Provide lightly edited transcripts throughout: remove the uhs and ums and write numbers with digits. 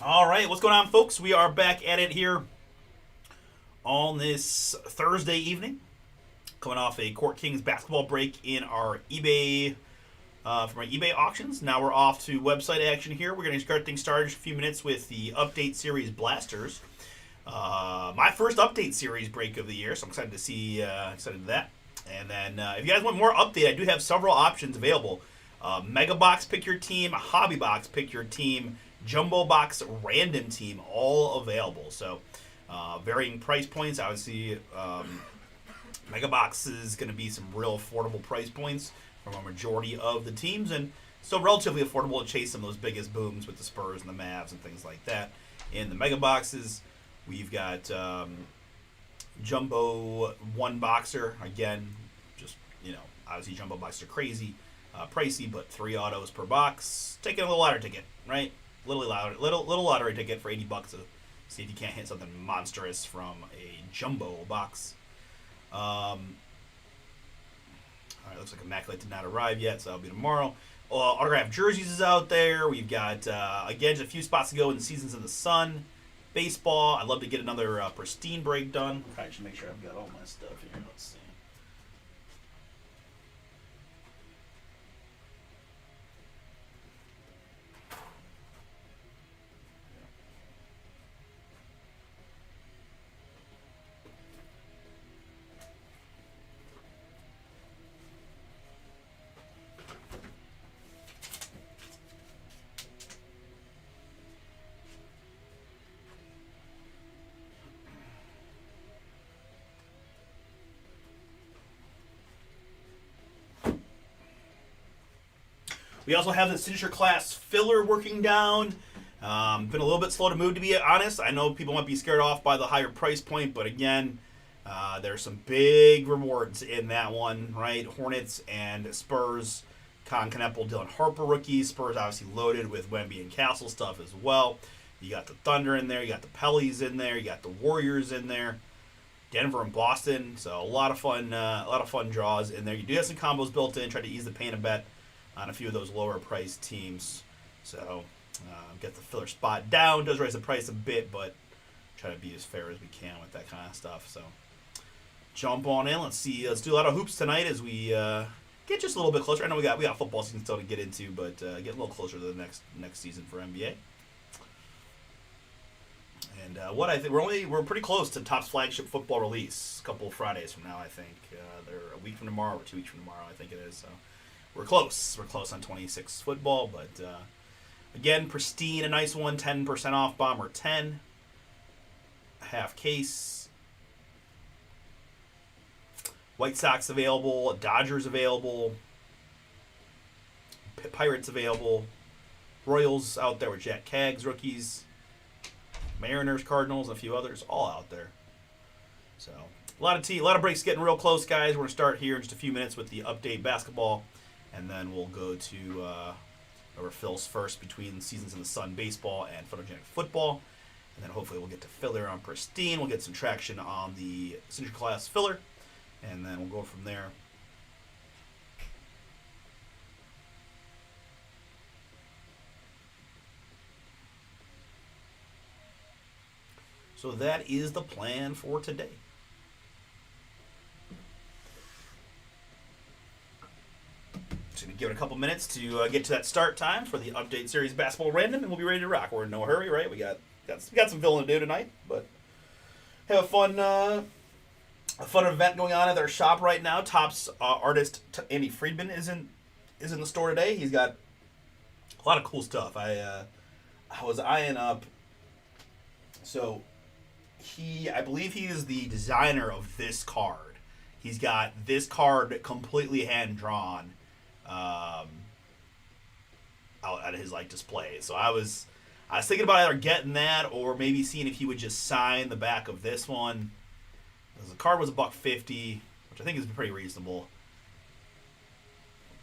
All right, what's going on, folks? We are back at it here on this Thursday evening, coming off a Court Kings basketball break in our eBay from our eBay auctions. Now we're off to website action here. We're going to start things started in a few minutes with the update series blasters. My first update series break of the year, so I'm excited to see excited to that. And then if you guys want more update, I do have several options available. Mega Box, pick your team. Hobby Box, pick your team. Jumbo Box, random team, all available. So varying price points. Obviously, Mega Box is going to be some real affordable price points from a majority of the teams, and still relatively affordable to chase some of those biggest booms with the Spurs and the Mavs and things like that. In the Mega Boxes, we've got Jumbo One Boxer. Again, just, obviously Jumbo Boxes are crazy, pricey, but 3 autos per box. Taking a little lottery ticket, right? Little lottery ticket for $80 to see if you can't hit something monstrous from a Jumbo box. All right, looks like Immaculate did not arrive yet, so that'll be tomorrow. Autographed jerseys is out there. We've got, again, just a few spots to go in the Seasons in the Sun. Baseball. I'd love to get another pristine break done. I should make sure I've got all my stuff here. Let's see. We also have the Signature Class filler working down. Been a little bit slow to move, to be honest. I know people might be scared off by the higher price point, but again, there's some big rewards in that one, right? Hornets and Spurs, Con Kneppel, Dylan Harper rookies. Spurs obviously loaded with Wemby and Castle stuff as well. You got the Thunder in there, you got the Pellies in there, you got the Warriors in there, Denver and Boston. So a lot of fun draws in there. You do have some combos built in. Try to ease the pain a bit on a few of those lower priced teams. So get the filler spot down. Does raise the price a bit, but try to be as fair as we can with that kind of stuff. So jump on in. Let's do a lot of hoops tonight as we get just a little bit closer. I know we got football season still to get into, but get a little closer to the next season for NBA. And what I think we're pretty close to Topps flagship football release. A couple of Fridays from now, I think. They're a week from tomorrow or 2 weeks from tomorrow, I think it is. So we're close. We're close on 26 football, but again, pristine, a nice one, 10% off, Bomber 10, half case. White Sox available, Dodgers available, Pirates available, Royals out there with Jack Caggs rookies, Mariners, Cardinals, and a few others, all out there. So a lot of breaks getting real close, guys. We're gonna start here in just a few minutes with the update basketball. And then we'll go to our fills first between Seasons in the Sun baseball and photogenic football. And then hopefully we'll get to filler on Pristine. We'll get some traction on the Signature Class filler. And then we'll go from there. So that is the plan for today. Just going to give it a couple minutes to get to that start time for the update series basketball random, and we'll be ready to rock. We're in no hurry, right? We got some filling to do tonight, but have a fun event going on at our shop right now. Topps artist Andy Friedman is in the store today. He's got a lot of cool stuff. I was eyeing up. So I believe he is the designer of this card. He's got this card completely hand drawn. Out at his display. So I was thinking about either getting that or maybe seeing if he would just sign the back of this one. Because the card was $150, which I think is pretty reasonable.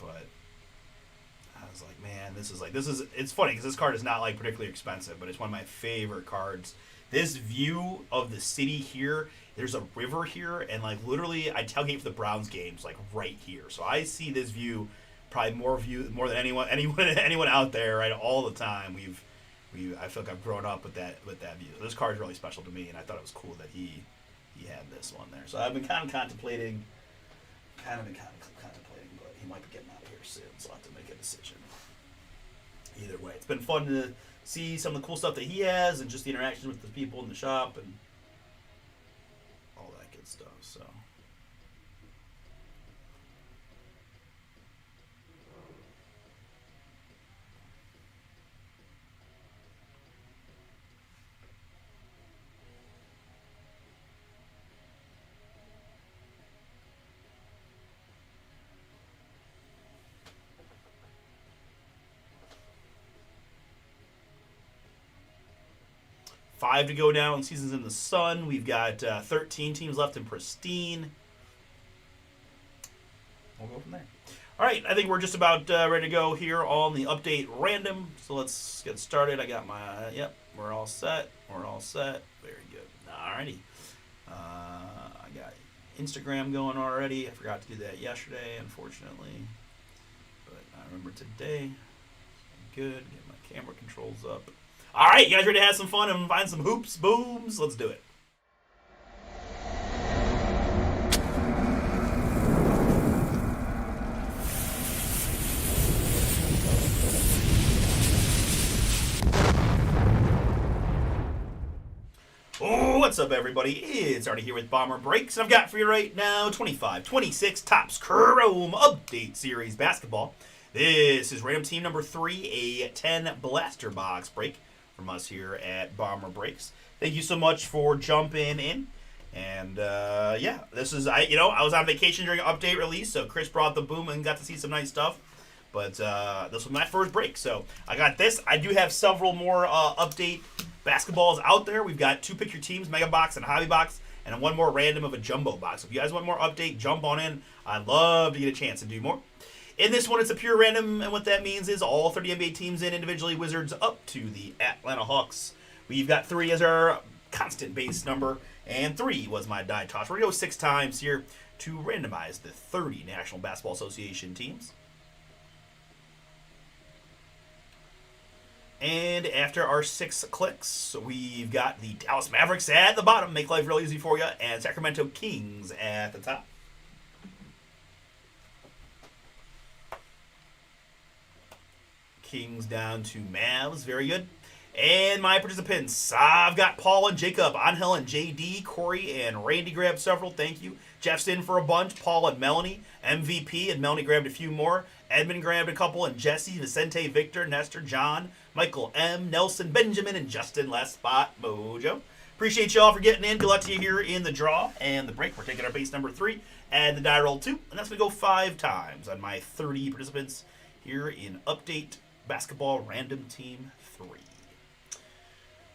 But I was like, man, this is it's funny because this card is not particularly expensive, but it's one of my favorite cards. This view of the city here, there's a river here, and literally I tailgate for the Browns games right here. So I see this view probably more than anyone out there, right, all the time. I feel like I've grown up with that view. This card is really special to me, and I thought it was cool that he had this one there. So I've been kind of contemplating, but he might be getting out of here soon, so I'll have to make a decision. Either way, it's been fun to see some of the cool stuff that he has, and just the interactions with the people in the shop, and all that good stuff. So. 5 to go now in Seasons in the Sun. We've got 13 teams left in Pristine. We'll go from there. All right, I think we're just about ready to go here on the update random. So let's get started. I got my, yep, we're all set. We're all set. Very good. All righty. I got Instagram going already. I forgot to do that yesterday, unfortunately. But I remember today. Good. Get my camera controls up. All right, you guys ready to have some fun and find some hoops, booms? Let's do it. Oh, what's up, everybody? It's Artie here with Bomber Breaks, and I've got for you right now 25-26 Topps Chrome Update Series Basketball. This is random team number 3, a 10 blaster box break from us here at Bomber Breaks. Thank you so much for jumping in. And yeah, this is I was on vacation during update release, so Chris brought the boom and got to see some nice stuff. But this was my first break, so I got this. I do have several more update basketballs out there. We've got 2 pick your teams, Mega Box and Hobby Box, and one more random of a jumbo box. If you guys want more update, jump on in. I'd love to get a chance to do more. In this one, it's a pure random, and what that means is all 30 NBA teams in individually, Wizards up to the Atlanta Hawks. We've got 3 as our constant base number, and 3 was my die toss. We're going to go 6 times here to randomize the 30 National Basketball Association teams. And after our 6 clicks, we've got the Dallas Mavericks at the bottom, make life real easy for you, and Sacramento Kings at the top. Kings down to Mavs. Very good. And my participants, I've got Paul and Jacob, Angel and JD, Corey and Randy grabbed several. Thank you. Jeff's in for a bunch. Paul and Melanie, MVP, and Melanie grabbed a few more. Edmund grabbed a couple, and Jesse, Vicente, Victor, Nestor, John, Michael M, Nelson, Benjamin, and Justin. Last spot, Mojo. Appreciate y'all for getting in. Good luck to you here in the draw and the break. We're taking our base number 3, add the die roll 2, and that's going to go 5 times on my 30 participants here in Update Basketball Random Team 3.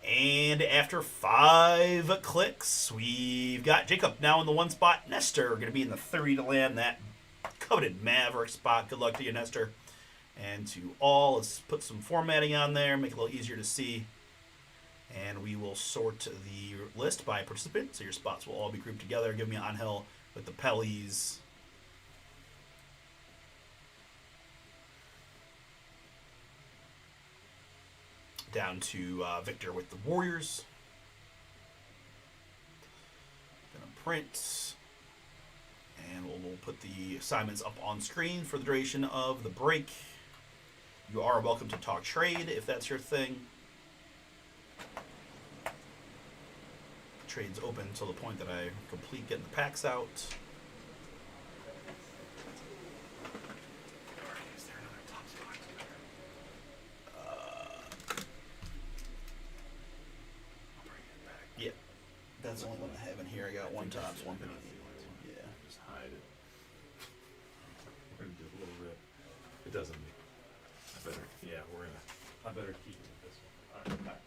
And after 5 clicks, we've got Jacob now in the 1 spot. Nestor going to be in the 30 to land that coveted Maverick spot. Good luck to you, Nestor. And to all, let's put some formatting on there, make it a little easier to see. And we will sort the list by participant, so your spots will all be grouped together. Give me Angel with the Pellies. Down to Victor with the Warriors. Gonna print. And we'll put the assignments up on screen for the duration of the break. You are welcome to talk trade if that's your thing. Trade's open until the point that I complete getting the packs out. Yeah, that's the only one I have in here. I got 1 Topps, 1 Panini. Yeah. Just hide it. We're gonna do a little bit. It doesn't. I better. Yeah, I better keep it this one. All right.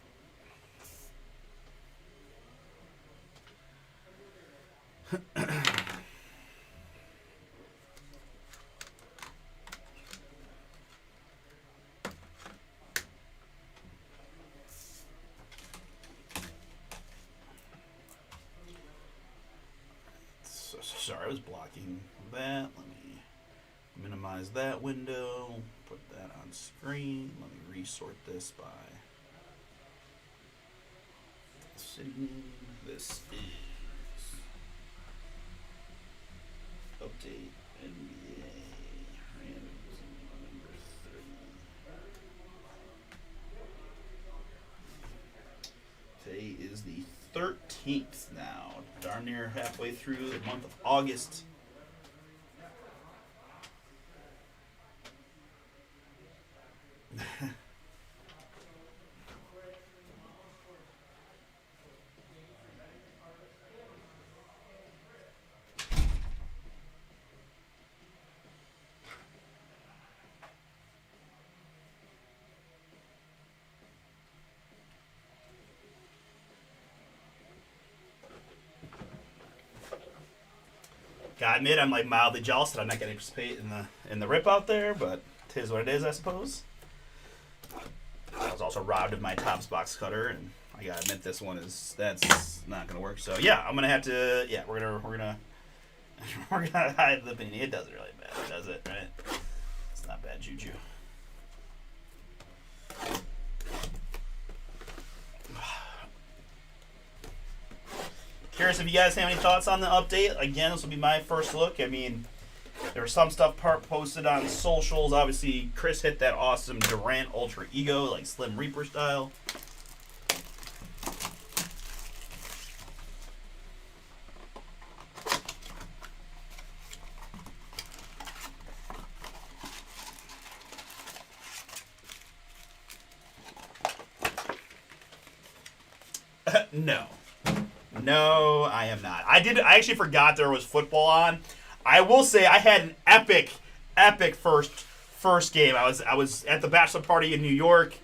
Sorry, I was blocking that. Let me minimize that window. Put that on screen. Let me resort this by This is update NBA randoms number 30. Today is the 13th now. Darn near halfway through the month of August. Gotta admit, I'm like mildly jealous that I'm not getting to participate in the rip out there, but it is what it is, I suppose. I was also robbed of my Tops box cutter, and I gotta admit that's not gonna work. So yeah, I'm gonna have to. Yeah, we're gonna hide the opinion. It doesn't really matter, does it? Right? It's not bad juju. Curious if you guys have any thoughts on the update. Again, this will be my first look. I mean, there was some stuff posted on socials. Obviously, Chris hit that awesome Durant Ultra Ego, like Slim Reaper style. No. No, I am not. I actually forgot there was football on. I will say I had an epic first game. I was at the bachelor party in New York.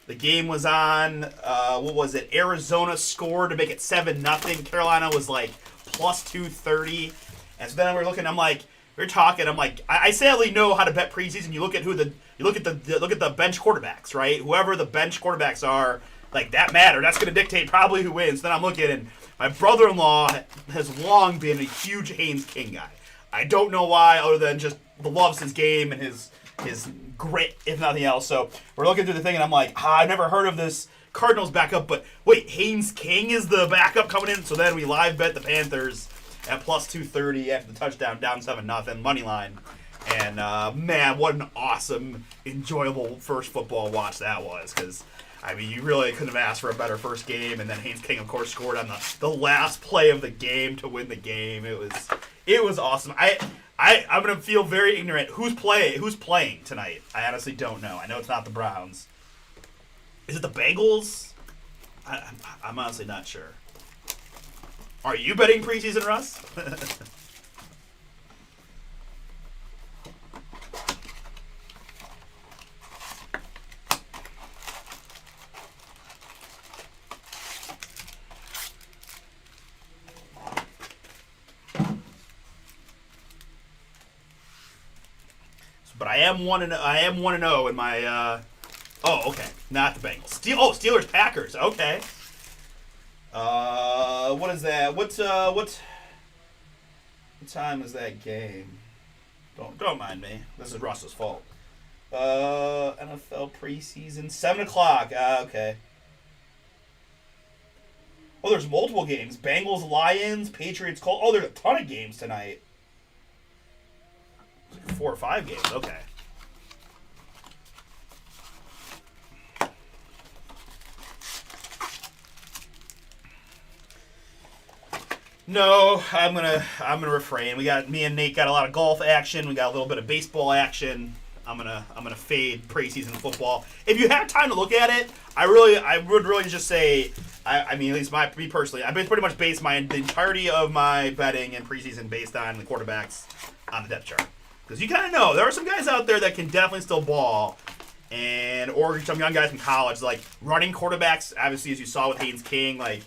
The game was on. What was it? Arizona scored to make it 7-0. Carolina was like plus 230. And so then we were looking. I'm like, we're talking. I'm like, I sadly know how to bet preseason. You look at look at the bench quarterbacks, right? Whoever the bench quarterbacks are, like that matter. That's going to dictate probably who wins. Then I'm looking, and my brother-in-law has long been a huge Haynes King guy. I don't know why, other than just the loves his game and his grit, if nothing else. So we're looking through the thing, and I'm like, I've never heard of this Cardinals backup, but wait, Haynes King is the backup coming in. So then we live bet the Panthers at plus 230 after the touchdown, down 7-0 money line. And man, what an awesome, enjoyable first football watch that was, because I mean, you really couldn't have asked for a better first game, and then Haynes King, of course, scored on the last play of the game to win the game. It was awesome. I'm gonna feel very ignorant. Who's playing tonight? I honestly don't know. I know it's not the Browns. Is it the Bengals? I'm honestly not sure. Are you betting preseason, Russ? But I am 1-0 in my. Oh, okay, not the Bengals. Steelers Packers. Okay. What is that? What time is that game? Don't mind me. This is Russ's fault. NFL preseason 7:00. Okay. Oh, there's multiple games. Bengals, Lions, Patriots, Colts. Oh, there's a ton of games tonight. 4 or 5 games. Okay. No, I'm gonna refrain. Me and Nate got a lot of golf action. We got a little bit of baseball action. I'm gonna fade preseason football. If you have time to look at it, I would really just say, I mean, at least me personally, I pretty much base the entirety of my betting in preseason based on the quarterbacks on the depth chart. Because you kind of know there are some guys out there that can definitely still ball, or some young guys in college, like running quarterbacks. Obviously, as you saw with Haynes King, like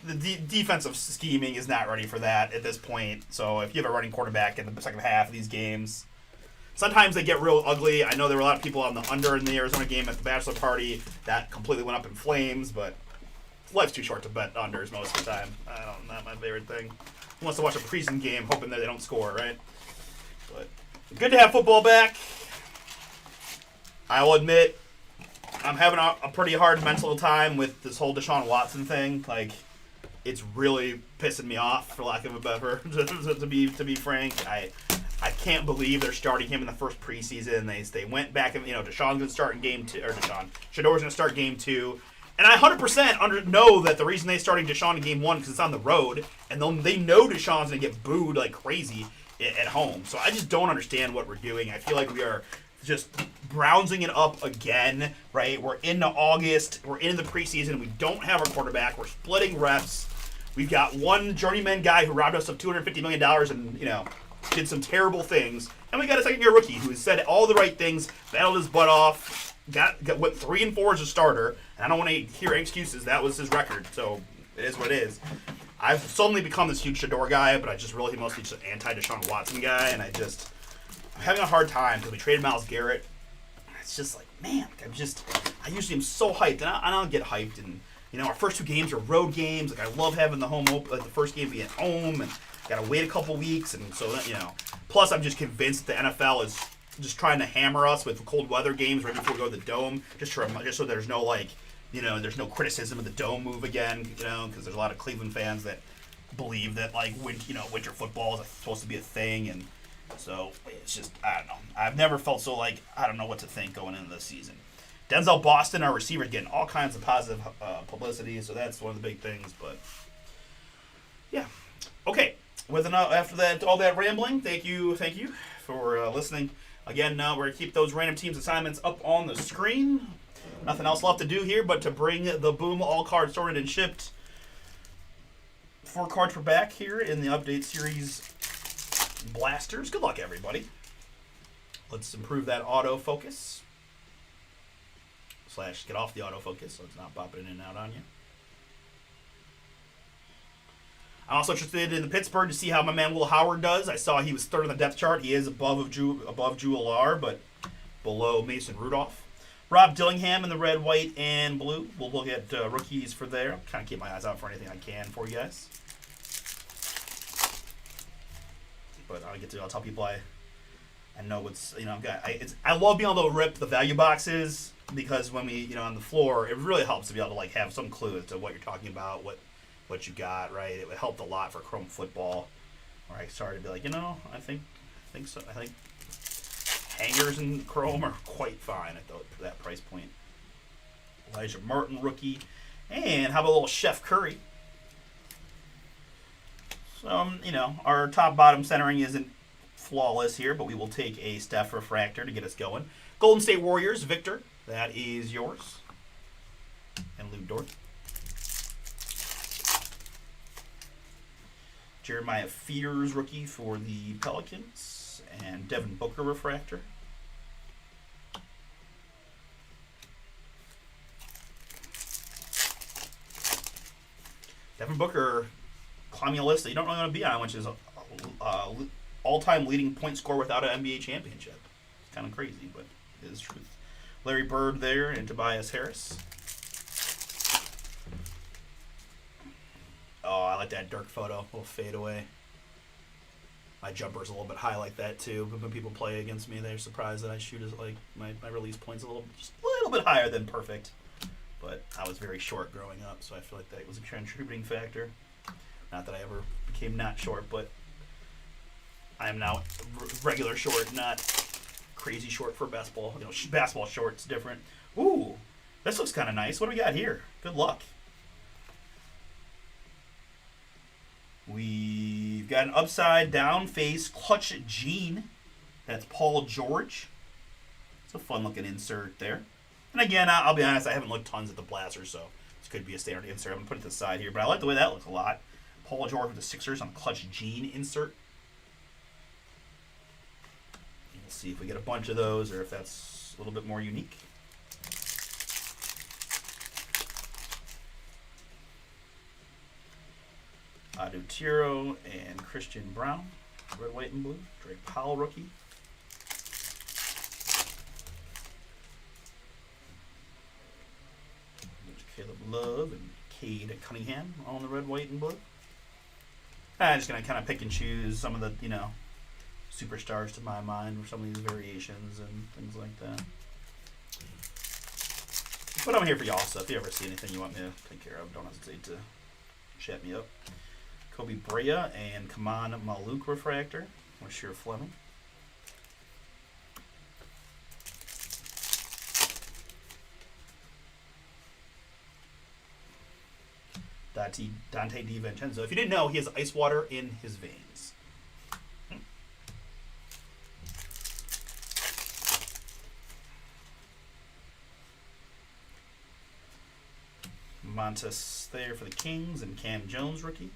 the defensive scheming is not ready for that at this point. So if you have a running quarterback in the second half of these games, sometimes they get real ugly. I know there were a lot of people on the under in the Arizona game at the bachelor party that completely went up in flames, but life's too short to bet unders most of the time. Not my favorite thing. Who wants to watch a preseason game hoping that they don't score, right? But good to have football back. I will admit, I'm having a pretty hard mental time with this whole Deshaun Watson thing. Like, it's really pissing me off, for lack of a better, to be frank. I can't believe they're starting him in the first preseason. They went back and, Deshaun's going to start in game 2, or Shador's going to start game 2. And I 100% know that the reason they starting Deshaun in game 1 because it's on the road, and they know Deshaun's going to get booed like crazy at home. So I just don't understand what we're doing. I feel like we are just browsing it up again, right? We're into August. We're into the preseason. We don't have our quarterback. We're splitting reps. We've got one journeyman guy who robbed us of $250 million and, did some terrible things. And we got a second-year rookie who has said all the right things, battled his butt off, went 3-4 as a starter. And I don't want to hear excuses. That was his record. So it is what it is. I've suddenly become this huge Shador guy, but I just really mostly just an anti-Deshaun Watson guy. And I'm having a hard time because we traded Myles Garrett. It's just like, man, I usually am so hyped. And I don't get hyped. And, our first 2 games are road games. Like, I love having the the first game be at home. And got to wait a couple weeks. And so, plus I'm just convinced that the NFL is just trying to hammer us with cold weather games right before we go to the Dome. Just so there's no, there's no criticism of the Dome move again, because there's a lot of Cleveland fans that believe that, winter football is supposed to be a thing. And so it's just, I don't know. I've never felt so I don't know what to think going into this season. Denzel Boston, our receiver, getting all kinds of positive publicity, so that's one of the big things. But yeah, okay. After that, all that rambling, thank you for listening. Again, we're gonna keep those random teams assignments up on the screen. Nothing else left to do here, but to bring the Boom all cards sorted and shipped. 4 cards per back here in the update series. Blasters. Good luck, everybody. Let's improve that autofocus. / get off the autofocus so it's not popping in and out on you. I'm also interested in the Pittsburgh to see how my man Will Howard does. I saw he was 3rd on the depth chart. He is above Juillar, but below Mason Rudolph. Rob Dillingham in the red, white, and blue. We'll look at rookies for there. Kind of keep my eyes out for anything I can for you guys. But I'll tell people I know what's, I love being able to rip the value boxes because when we, on the floor, it really helps to be able to have some clue as to what you're talking about, what you got, right? It helped a lot for Chrome Football, where I started to be like, I think so. I think hangers in Chrome are quite fine at that price point. Elijah Martin, rookie. And how about a little Chef Curry? So, our top-bottom centering isn't flawless here, but we will take a Steph Refractor to get us going. Golden State Warriors, Victor. That is yours. And Lou Dort. Jeremiah Fears, rookie for the Pelicans. And Devin Booker, Refractor. Devin Booker climbing a list that you don't really want to be on, which is all-time leading point scorer without an NBA championship. It's kind of crazy, but it is truth. Larry Bird there and Tobias Harris. Oh, I like that Dirk photo. A little fade away. My jumper's a little bit high like that too. But when people play against me, they're surprised that I shoot as my release point's just a little bit higher than perfect. But I was very short growing up, so I feel like that was a contributing factor. Not that I ever became not short, but I am now regular short, not crazy short for basketball. Basketball short's different. Ooh, this looks kind of nice. What do we got here? Good luck. We've got an upside down face clutch gene. That's Paul George. It's a fun looking insert there. And again, I'll be honest, I haven't looked tons at the Blasters, so this could be a standard insert. I'm going to put it to the side here, but I like the way that looks a lot. Paul George with the Sixers on clutch gene insert. We'll see if we get a bunch of those or if that's a little bit more unique. Adu Tiro and Christian Brown, red, white, and blue. Drake Powell, rookie. There's Caleb Love and Cade Cunningham on the red, white, and blue. I'm just going to kind of pick and choose some of the, superstars to my mind for some of these variations and things like that. But I'm here for y'all, so if you ever see anything you want me to take care of, don't hesitate to chat me up. Kobe Brea and Kaman Maluk refractor. Rasheer Fleming. Dante DiVincenzo. If you didn't know, he has ice water in his veins. Montes there for the Kings and Cam Jones rookie.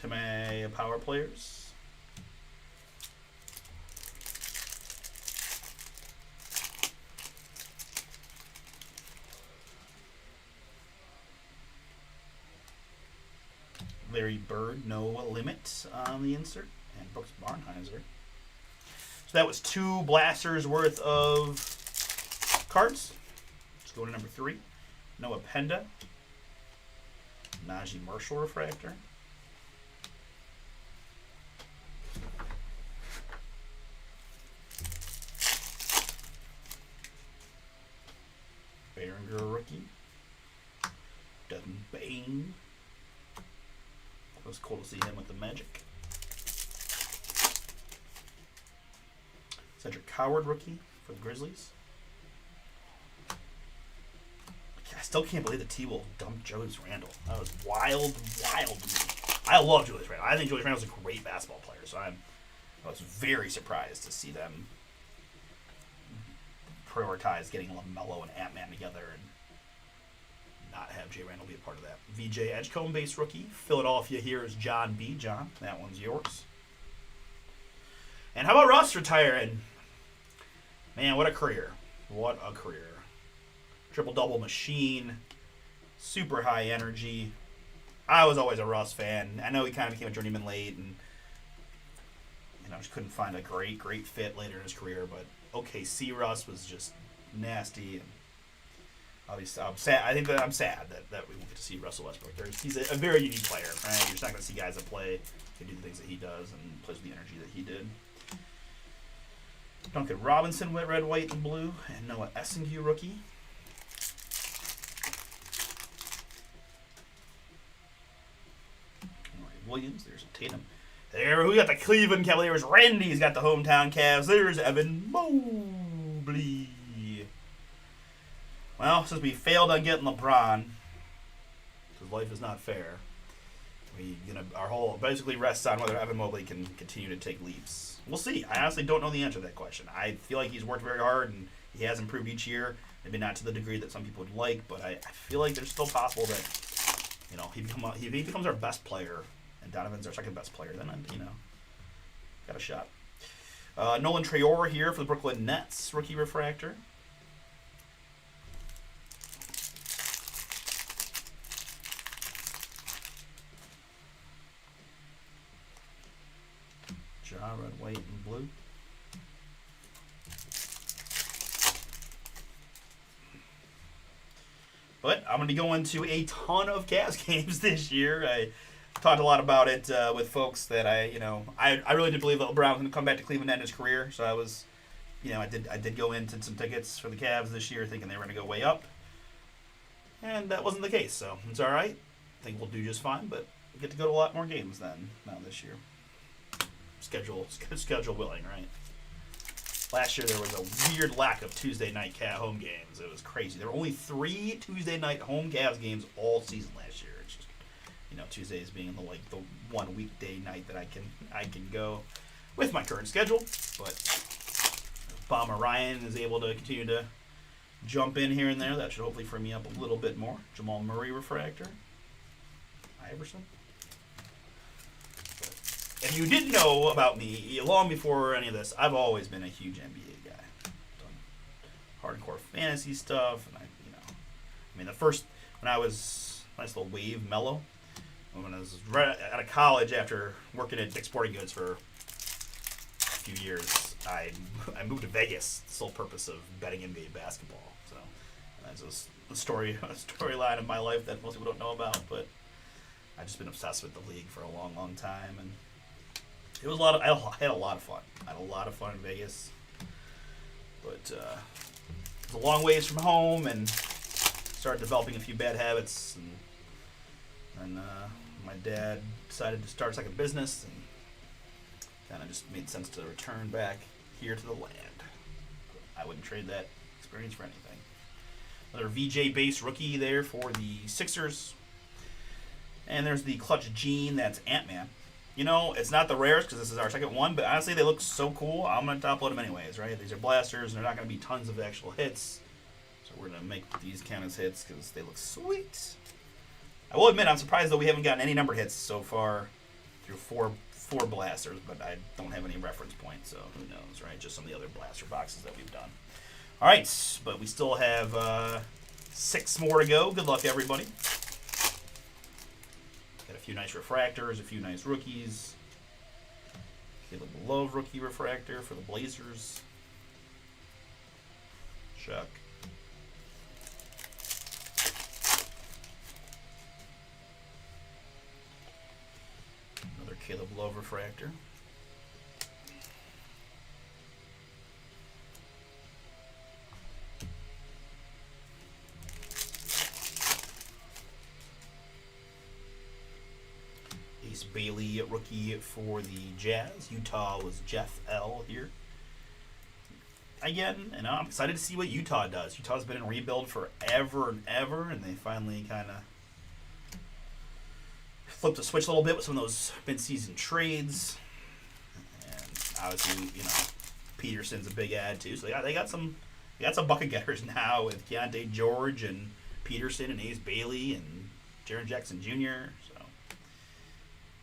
Timay power players. Larry Bird, no limit on the insert. And Brooks Barnheiser. So that was 2 blasters worth of cards. Let's go to number 3. Noah Penda. Najee Marshall refractor. Behringer rookie. Devin Bain. It was cool to see him with the Magic. Cedric Coward rookie for the Grizzlies. I still can't believe that T-Wolves dumped Julius Randle. That was wild to me. I love Julius Randle. I think Julius Randle's a great basketball player, so I was very surprised to see them prioritize getting LaMelo and Ant-Man together and not have Jay Randle be a part of that. VJ Edgecombe base rookie. Philadelphia here is John B. John, that one's yours. And how about Russ retiring? Man, what a career. What a career. Triple-double machine. Super high energy. I was always a Russ fan. I know he kind of became a journeyman late and just couldn't find a great fit later in his career, but OKC Russ was just nasty. And obviously, I'm sad. I think that I'm sad that we won't get to see Russell Westbrook. He's a very unique player, right? You're just not going to see guys that play, can do the things that he does, and plays with the energy that he did. Duncan Robinson, red, white, and blue, and Noah Essingue, rookie. Williams, there's Tatum. There, we got the Cleveland Cavaliers. Randy's got the hometown Cavs. There's Evan Mobley. Well, since we failed on getting LeBron, because life is not fair, our whole basically rests on whether Evan Mobley can continue to take leaps. We'll see. I honestly don't know the answer to that question. I feel like he's worked very hard and he has improved each year. Maybe not to the degree that some people would like, but I feel like there's still possible that he becomes our best player and Donovan's our second best player. Then got a shot. Nolan Traore here for the Brooklyn Nets, rookie refractor. Red, white, and blue. But I'm going to go into a ton of Cavs games this year. I talked a lot about it with folks that I really did believe that LeBron was going to come back to Cleveland and end his career. So I was, I did go into some tickets for the Cavs this year thinking they were going to go way up. And that wasn't the case, so it's all right. I think we'll do just fine, but we get to go to a lot more games now this year. Schedule willing, right? Last year there was a weird lack of Tuesday night home games. It was crazy. There were only 3 Tuesday night home Cavs games all season last year. It's just, Tuesdays being the one weekday night that I can go with my current schedule. But Bomber Ryan is able to continue to jump in here and there. That should hopefully free me up a little bit more. Jamal Murray refractor. Iverson. If you didn't know about me, long before any of this, I've always been a huge NBA guy. Done hardcore fantasy stuff, and when I was nice little wave mellow, when I was right out of college after working at Dick's Sporting Goods for a few years, I moved to Vegas, the sole purpose of betting NBA basketball. So that's a storyline of my life that most people don't know about, but I've just been obsessed with the league for a long, long time, and It was a lot of. I had a lot of fun. I had a lot of fun in Vegas, but it was a long ways from home, and started developing a few bad habits, and my dad decided to start a second business, and kind of just made sense to return back here to the land. I wouldn't trade that experience for anything. Another VJ base rookie there for the Sixers. And there's the Clutch Gene, that's Ant-Man. You know, it's not the rarest because this is our second one, but honestly, they look so cool. I'm going to top load them anyways, right? These are blasters, and they're not going to be tons of actual hits. So we're going to make these count as hits because they look sweet. I will admit, I'm surprised, though, we haven't gotten any number hits so far through four blasters, but I don't have any reference points, so who knows, right? Just some of the other blaster boxes that we've done. All right, but we still have 6 more to go. Good luck, everybody. Got a few nice refractors, a few nice rookies. Caleb Love rookie refractor for the Blazers. Chuck. Another Caleb Love refractor. Ace Bailey rookie for the Jazz. Utah was Jeff L. here. Again, and I'm excited to see what Utah does. Utah's been in rebuild forever and ever, and they finally kind of flipped the switch a little bit with some of those mid-season trades. And obviously, you know, Peterson's a big add too. So they got some bucket getters now with Keontae George and Peterson and Ace Bailey and Jaren Jackson Jr. So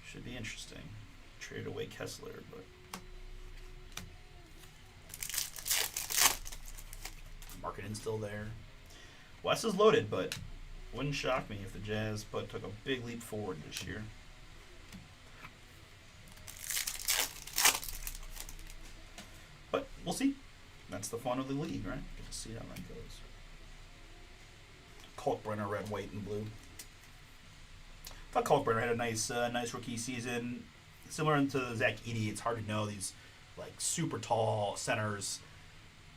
should be interesting. Traded away Kessler, but Markkanen's still there. West is loaded, but wouldn't shock me if the Jazz took a big leap forward this year. But we'll see. That's the fun of the league, right? Get to see how that goes. Kalkbrenner, red, white, and blue. I thought Kalkbrenner had a nice rookie season. Similar to Zach Edey, it's hard to know these like super tall centers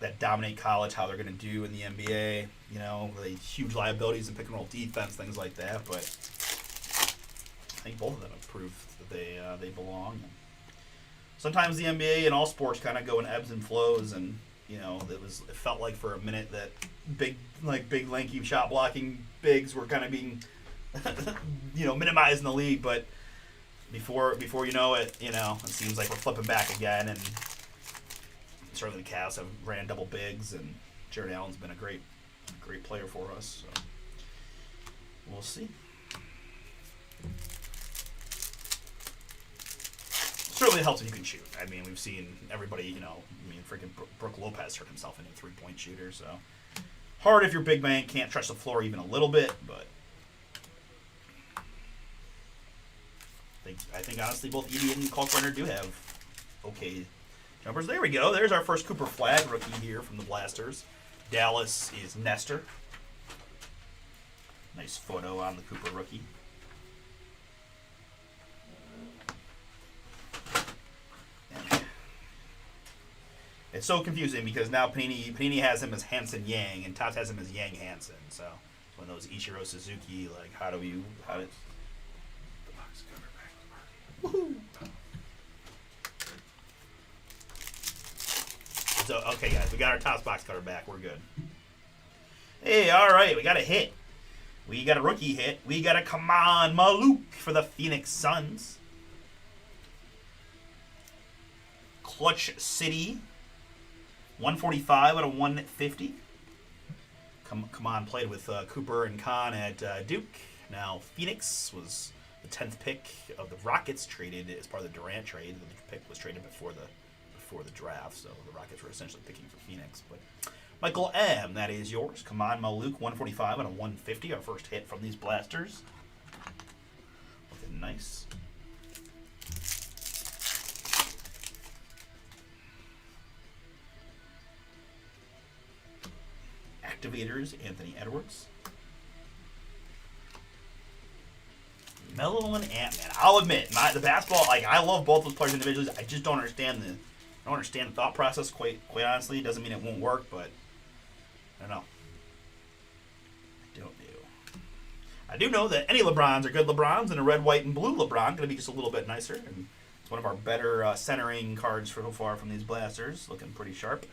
that dominate college, how they're going to do in the NBA. You know, the huge liabilities in pick and roll defense, things like that. But I think both of them have proved that they belong. Sometimes the NBA and all sports kind of go in ebbs and flows, and you know, it felt like for a minute that big lanky shot blocking bigs were kind of being you know, minimized in the league, but before you know it, you know, it seems like we're flipping back again, and certainly the Cavs have ran double bigs, and Jared Allen's been a great player for us, so we'll see. Certainly helps if you can shoot. I mean, we've seen everybody, you know, freaking Brook Lopez hurt himself into a 3-point shooter, so hard if your big man can't touch the floor even a little bit, but I think honestly both Edey and Kalkbrenner do have okay jumpers. There we go. There's our first Cooper Flag rookie here from the Blasters. Dallas is Nestor. Nice photo on the Cooper rookie. And it's so confusing because now Panini has him as Hanson Yang and Tots has him as Yang Hansen. So one of those Ichiro Suzuki, like how did woohoo! So, okay, guys, we got our Topps box cutter back. We're good. Hey, all right, we got a hit. We got a rookie hit. We got a Kaman Maluk for the Phoenix Suns. Clutch City, 145 out of 150. Kaman played with Cooper and Khan at Duke. Now Phoenix was the 10th pick of the Rockets, traded as part of the Durant trade. The pick was traded before the draft, so the Rockets were essentially picking for Phoenix. But Michael M., that is yours. Kaman Maluk, 145 out of 150. Our first hit from these blasters. Looking nice. Activators, Anthony Edwards. Melo and Ant-Man. I'll admit, the basketball, like, I love both those players individually. I just don't understand the thought process. Quite honestly, it doesn't mean it won't work, but I don't know. I do know that any LeBrons are good LeBrons, and a red, white, and blue LeBron going to be just a little bit nicer. And it's one of our better centering cards so far from these blasters. Looking pretty sharp.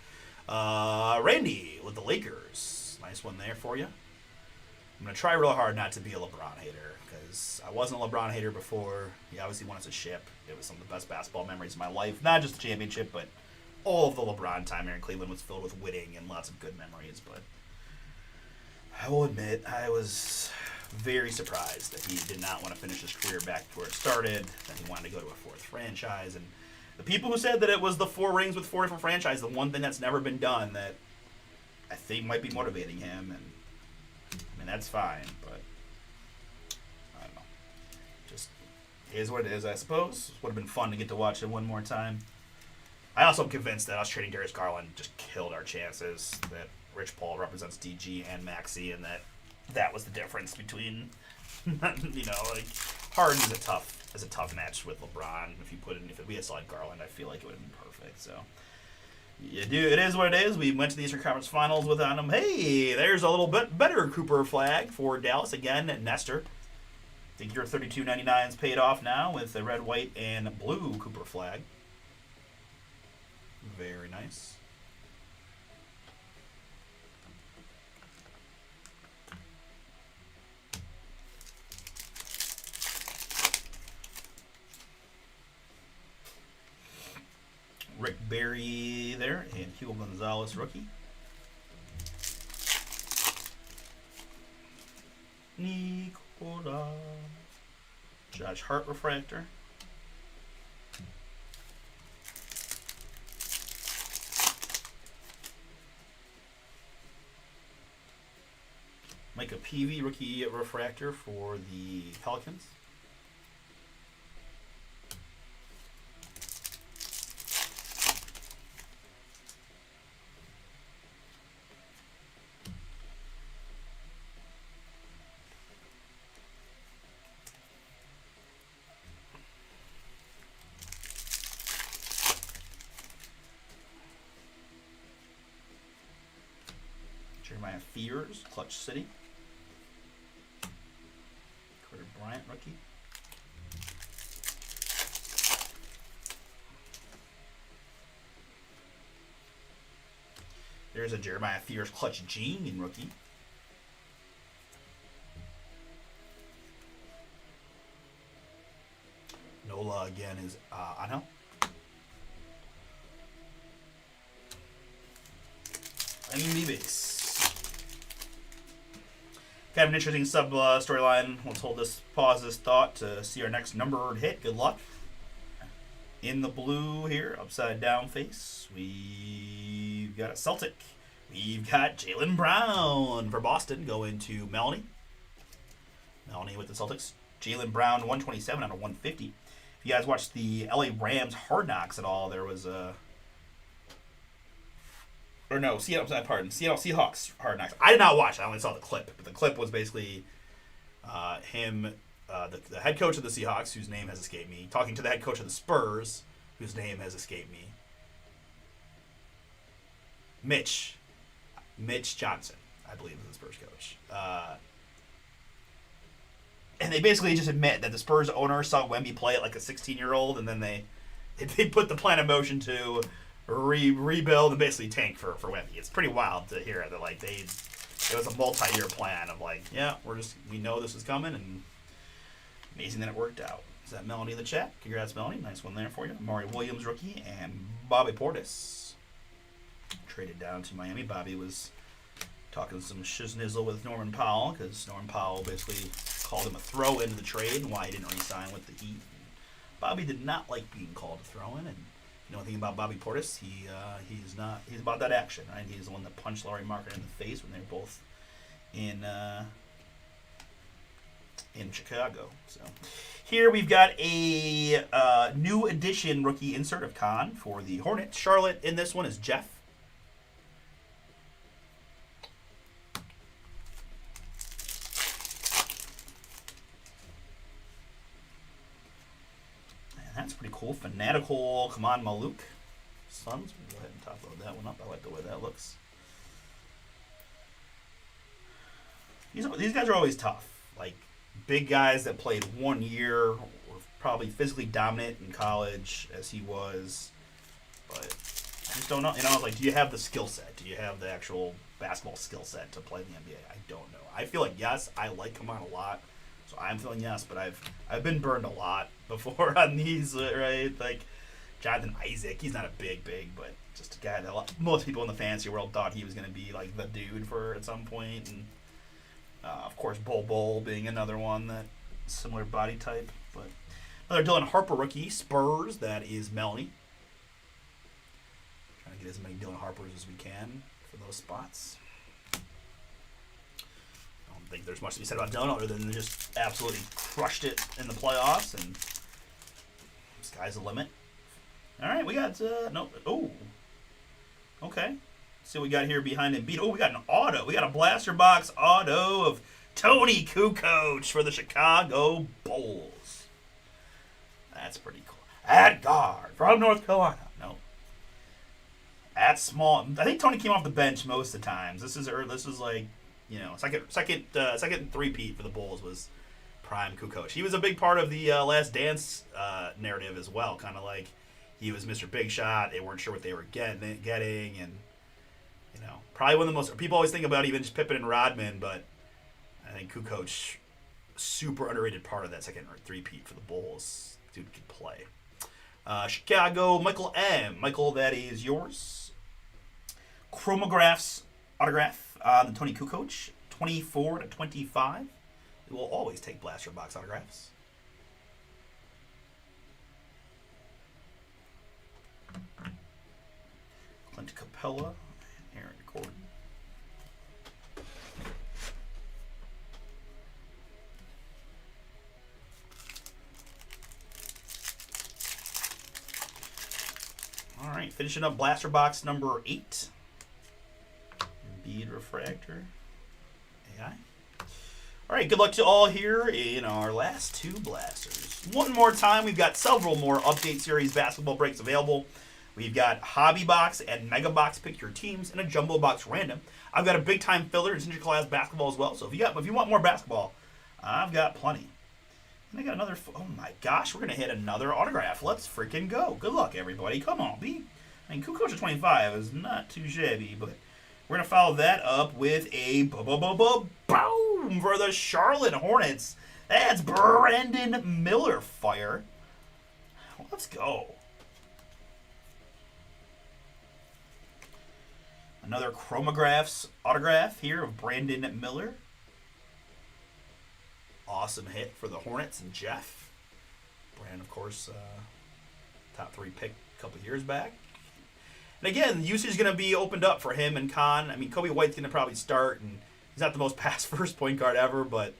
Randy with the Lakers. Nice one there for you. I'm going to try real hard not to be a LeBron hater, because I wasn't a LeBron hater before. He obviously won us a ship. It was some of the best basketball memories of my life. Not just the championship, but all of the LeBron time here in Cleveland was filled with winning and lots of good memories. But I will admit, I was very surprised that he did not want to finish his career back to where it started, that he wanted to go to a fourth franchise. And the people who said that it was the 4 rings with 4 different franchises, the one thing that's never been done that I think might be motivating him, and I mean, that's fine, but I don't know. Just is what it is, I suppose. Would have been fun to get to watch it one more time. I also am convinced that us trading Darius Garland just killed our chances, that Rich Paul represents DG and Maxey, and that was the difference between, like, Harden is a tough match with LeBron. If we had selected Garland, I feel like it would have been perfect. So, it is what it is. We went to the Eastern Conference Finals without him. Hey, there's a little bit better Cooper flag for Dallas again. Nestor, I think your 32.99's paid off now with the red, white, and blue Cooper flag. Very nice. Rick Barry there, and Hugo Gonzalez, rookie. Nikola. Josh Hart refractor. Micah Peavy, rookie refractor for the Pelicans. Jeremiah Fears, Clutch City. Carter Bryant, rookie. There's a Jeremiah Fears Clutch Gene rookie. Nola again is Anel. Enemy base. Kind of an interesting sub storyline. Let's pause this thought to see our next numbered hit. Good luck. In the blue here, upside down face, we've got a Celtic. We've got Jaylen Brown for Boston going to Melanie. Melanie with the Celtics. Jaylen Brown, 127 out of 150. If you guys watched the LA Rams Hard Knocks at all, there was a... Seattle Seahawks Hard Knocks. I did not watch it. I only saw the clip. But the clip was basically him, the head coach of the Seahawks, whose name has escaped me, talking to the head coach of the Spurs, whose name has escaped me. Mitch Johnson, I believe, is the Spurs coach. And they basically just admit that the Spurs owner saw Wemby play at like a 16-year-old, and then they put the plan in motion to rebuild and basically tank for Wemby. It's pretty wild to hear that it was a multi-year plan of we know this is coming, and amazing that it worked out. Is that Melanie in the chat? Congrats, Melanie. Nice one there for you. Amari Williams, rookie, and Bobby Portis traded down to Miami. Bobby was talking some shiznizzle with Norman Powell, because Norman Powell basically called him a throw into the trade and why he didn't re-sign with the Heat. Bobby did not like being called a throw-in, and you know one thing about Bobby Portis, he's about that action, right? He's the one that punched Larry Market in the face when they were both in Chicago. So here we've got a new edition rookie insert of Khan for the Hornets. Charlotte in this one is Jeff. pretty cool. Fanatical, come on, Maluk. Suns. Go ahead and top load that one up. I like the way that looks. These guys are always tough. Like, big guys that played 1 year, were probably physically dominant in college as he was. But I just don't know. You know, like, do you have the skill set? Do you have the actual basketball skill set to play in the NBA? I don't know. I feel like yes. I like Kaman a lot, so I'm feeling yes. But I've been burned a lot before on these, right? Like Jonathan Isaac, he's not a big, but just a guy that most people in the fantasy world thought he was going to be like the dude for at some point. And of course, Bol being another one that similar body type. But another Dylan Harper rookie, Spurs. That is Melanie. Trying to get as many Dylan Harpers as we can for those spots. I don't think there's much to be said about Dylan other than just absolutely crushed it in the playoffs, and sky's the limit. All right, we got no. Oh, okay. Let's see what we got here behind Embiid. Oh, we got an auto. We got a blaster box auto of Tony Kukoc for the Chicago Bulls. That's pretty cool. At guard from North Carolina. No. At small. I think Tony came off the bench most of the times. This is like, you know, second three-peat for the Bulls was prime Kukoc. He was a big part of the Last Dance narrative as well. Kind of like he was Mr. Big Shot. They weren't sure what they were getting, and you know, probably one of the most people always think about even just Pippen and Rodman, but I think Kukoc, super underrated part of that second or three-peat for the Bulls. Dude could play. Chicago, Michael M. Michael, that is yours. Chromographs autograph on the Tony Kukoc, 24/25. We will always take blaster box autographs. Clint Capella, Aaron Gordon. All right, finishing up blaster box number 8. Embiid refractor. AI. All right, good luck to all here in our last 2 blasters. One more time, we've got several more Update Series basketball breaks available. We've got Hobby Box and Mega Box Pick Your Teams and a Jumbo Box Random. I've got a big time filler in Senior Class basketball as well. So if you want more basketball, I've got plenty. And I got another. Oh my gosh, we're gonna hit another autograph. Let's freaking go! Good luck, everybody. Come on, Kukoc at 25 is not too shabby, but we're gonna follow that up with a boom for the Charlotte Hornets. That's Brandon Miller fire. Let's go. Another Chromographs autograph here of Brandon Miller. Awesome hit for the Hornets and Jeff. Brandon, of course, top 3 pick a couple years back. And again, usage is going to be opened up for him and Khan. I mean, Kobe White's going to probably start, and he's not the most pass-first point guard ever, but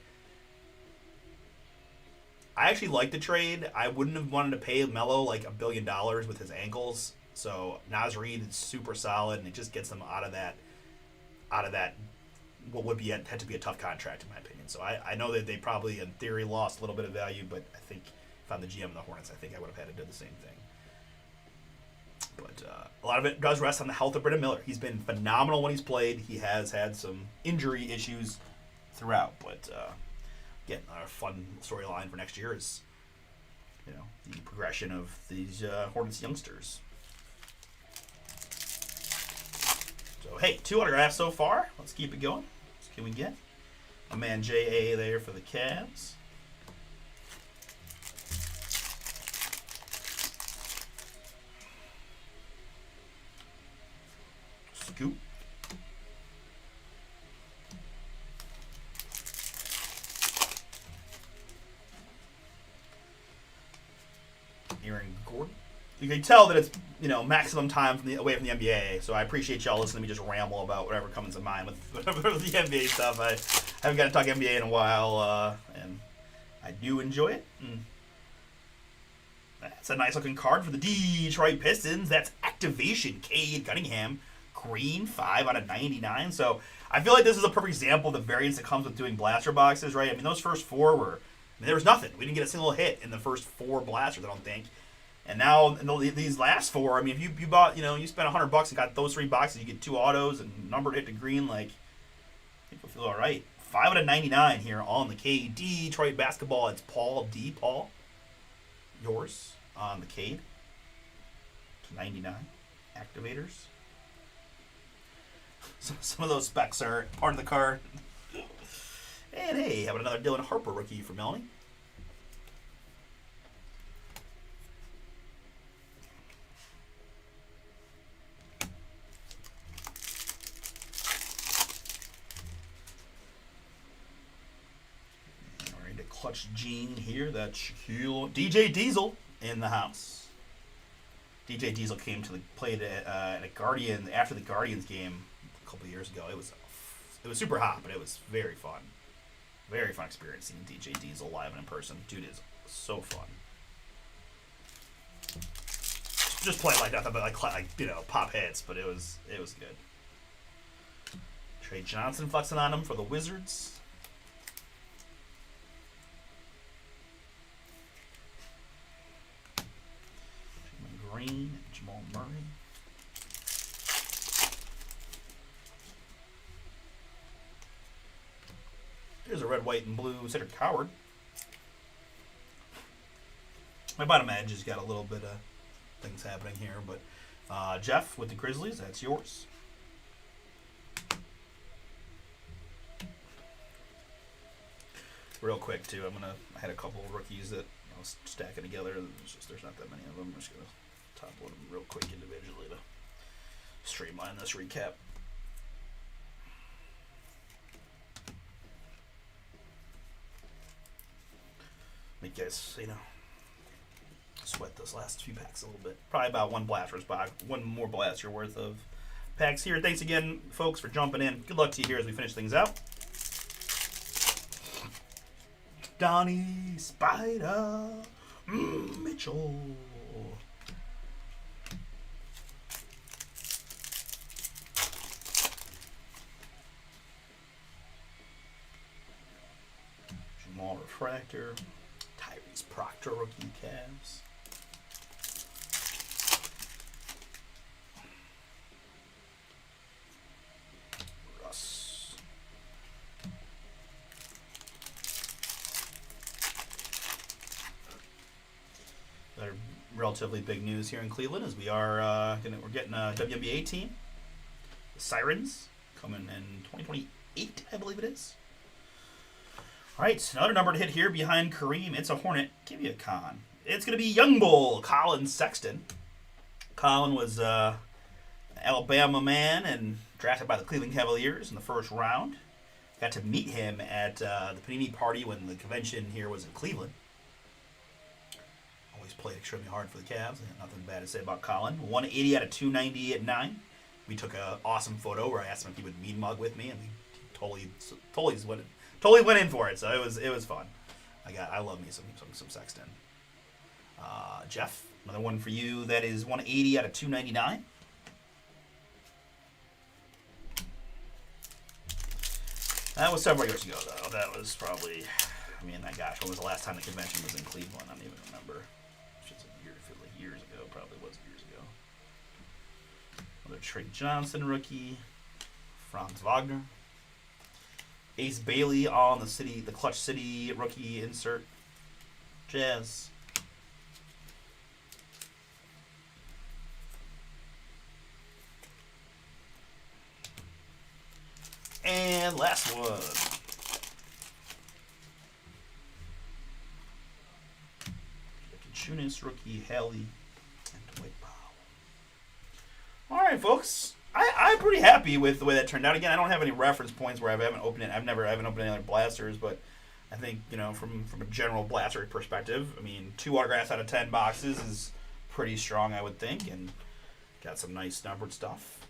I actually like the trade. I wouldn't have wanted to pay Melo like $1 billion with his ankles. So Naz Reid is super solid, and it just gets them out of that what would be had to be a tough contract in my opinion. So I know that they probably in theory lost a little bit of value, but I think if I'm the GM of the Hornets, I think I would have had to do the same thing. But a lot of it does rest on the health of Brandon Miller. He's been phenomenal when he's played. He has had some injury issues throughout, but again, a fun storyline for next year is, you know, the progression of these Hornets youngsters. So, hey, 2 autographs so far. Let's keep it going. What can we get? My man J.A. there for the Cavs. Scoop. Aaron Gordon. You can tell that it's, you know, maximum time away from the NBA, so I appreciate y'all listening to me just ramble about whatever comes to mind with the NBA stuff. I haven't got to talk NBA in a while, and I do enjoy it. That's a nice looking card for the Detroit Pistons. That's Activation Cade Cunningham, green, 5/99. So I feel like this is a perfect example of the variance that comes with doing blaster boxes, right? I mean, those first 4 were, there was nothing. We didn't get a single hit in the first 4 blasters, I don't think. And now these last 4, I mean, if you bought, you spent $100 and got those 3 boxes, you get 2 autos and numbered hit to green. Like, I think we'll feel all right. 5 out of 99 here on the Cade. Detroit basketball. It's Paul D. Paul, yours on the Cade. 99 activators. Some of those specs are part of the card. And hey, how about another Dylan Harper rookie for Melanie? Clutch Gene here. That's Shaquille. DJ Diesel in the house. DJ Diesel came to played at a Guardian after the Guardians game a couple of years ago. It was super hot, but it was very fun. Very fun experience seeing DJ Diesel live and in person. Dude is so fun. Just play like that, but like pop hits, but it was good. Trey Johnson flexing on him for the Wizards. Green, Jamal Murray. Here's a red, white, and blue Cedric Howard. My bottom edge has got a little bit of things happening here, but Jeff with the Grizzlies, that's yours. Real quick too, I had a couple of rookies that I was stacking together. There's not that many of them. I'm just gonna top load them real quick individually to streamline this recap. Make you guys, sweat this last few packs a little bit. Probably about one more blaster worth of packs here. Thanks again, folks, for jumping in. Good luck to you here as we finish things out. Donnie Spider Mitchell. Jamal Refractor. Tyrese Proctor rookie Cavs. Russ. Another relatively big news here in Cleveland is we're getting a WNBA team. The Sirens coming in 2028, I believe it is. All right, another number to hit here behind Kareem. It's a Hornet. Give you a con. It's going to be Young Bull, Colin Sexton. Colin was an Alabama man and drafted by the Cleveland Cavaliers in the first round. Got to meet him at the Panini party when the convention here was in Cleveland. Always played extremely hard for the Cavs. Nothing bad to say about Colin. 180 out of 290 at 9. We took an awesome photo where I asked him if he would mean mug with me, and we totally went in for it. So it was fun. I love me some Sexton. Jeff, another one for you. That is 180 out of 299. That was several years ago, though. That was probably, gosh, when was the last time the convention was in Cleveland? I don't even remember. It feels like years ago. Probably was years ago. Another Trey Johnson rookie. Franz Wagner. Ace Bailey on the Clutch City rookie insert. Jazz. And last one. Chunis rookie Haley and Dwight Powell. All right, folks. I'm pretty happy with the way that turned out. Again, I don't have any reference points where I haven't opened it. I haven't opened any other blasters, but I think, from a general blaster perspective, 2 autographs out of 10 boxes is pretty strong, I would think, and got some nice numbered stuff.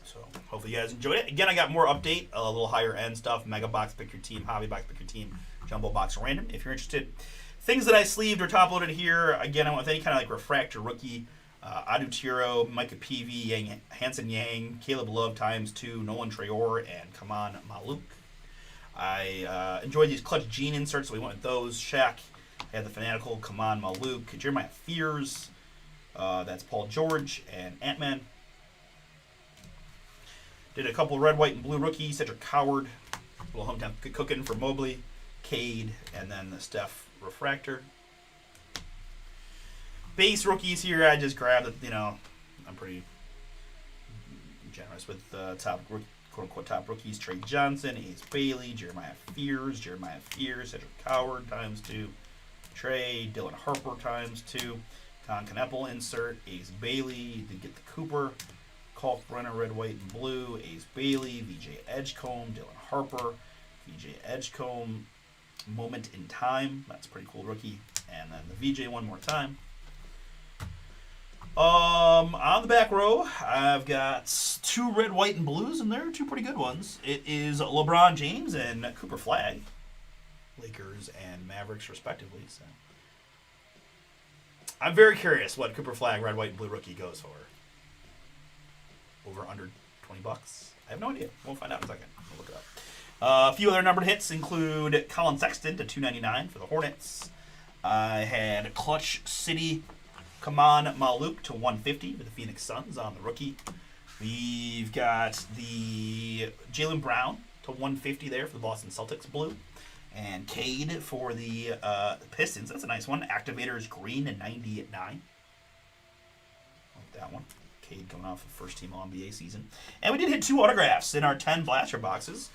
So hopefully you guys enjoyed it. Again, I got more update, a little higher end stuff, Mega Box Pick Your Team, Hobby Box Pick Your Team, Jumbo Box Random. If you're interested, things that I sleeved or top loaded here. Again, I want any kind of like refractor rookie. Adu Tiro, Micah Peavy, Hanson Yang, Caleb Love ×2, Nolan Traore, and Kaman Maluk. I enjoyed these Clutch Gene inserts, so we went with those. Shaq, I had the Fanatical, Kaman Maluk, Jeremiah Fears. That's Paul George and Ant-Man. Did a couple red, white, and blue rookies. Cedric Coward. A little hometown cooking for Mobley. Cade. And then the Steph Refractor. Base rookies here, I just grabbed, I'm pretty generous with top, quote-unquote, top rookies. Trey Johnson, Ace Bailey, Jeremiah Fears, Cedric Coward ×2. Trey, Dylan Harper ×2. Con Kneppel insert, Ace Bailey, did get the Cooper, Kalkbrenner, red, white, and blue, Ace Bailey, VJ Edgecombe, Dylan Harper, VJ Edgecombe, Moment in Time, that's a pretty cool rookie, and then the VJ one more time. On the back row, I've got 2 red, white, and blues, and they're 2 pretty good ones. It is LeBron James and Cooper Flag, Lakers and Mavericks respectively, so. I'm very curious what Cooper Flag, red, white, and blue rookie goes for. Over under $20. I have no idea. We'll find out in a second. We'll look it up. A few other numbered hits include Colin Sexton to $2.99 for the Hornets. I had Clutch City Kaman Maluk to $150 for the Phoenix Suns on the rookie. We've got the Jaylen Brown to $150 there for the Boston Celtics blue. And Cade for the Pistons. That's a nice one. Activators green and 90 at 9. Like that one. Cade coming off the first team All-NBA season. And we did hit 2 autographs in our 10 blaster boxes.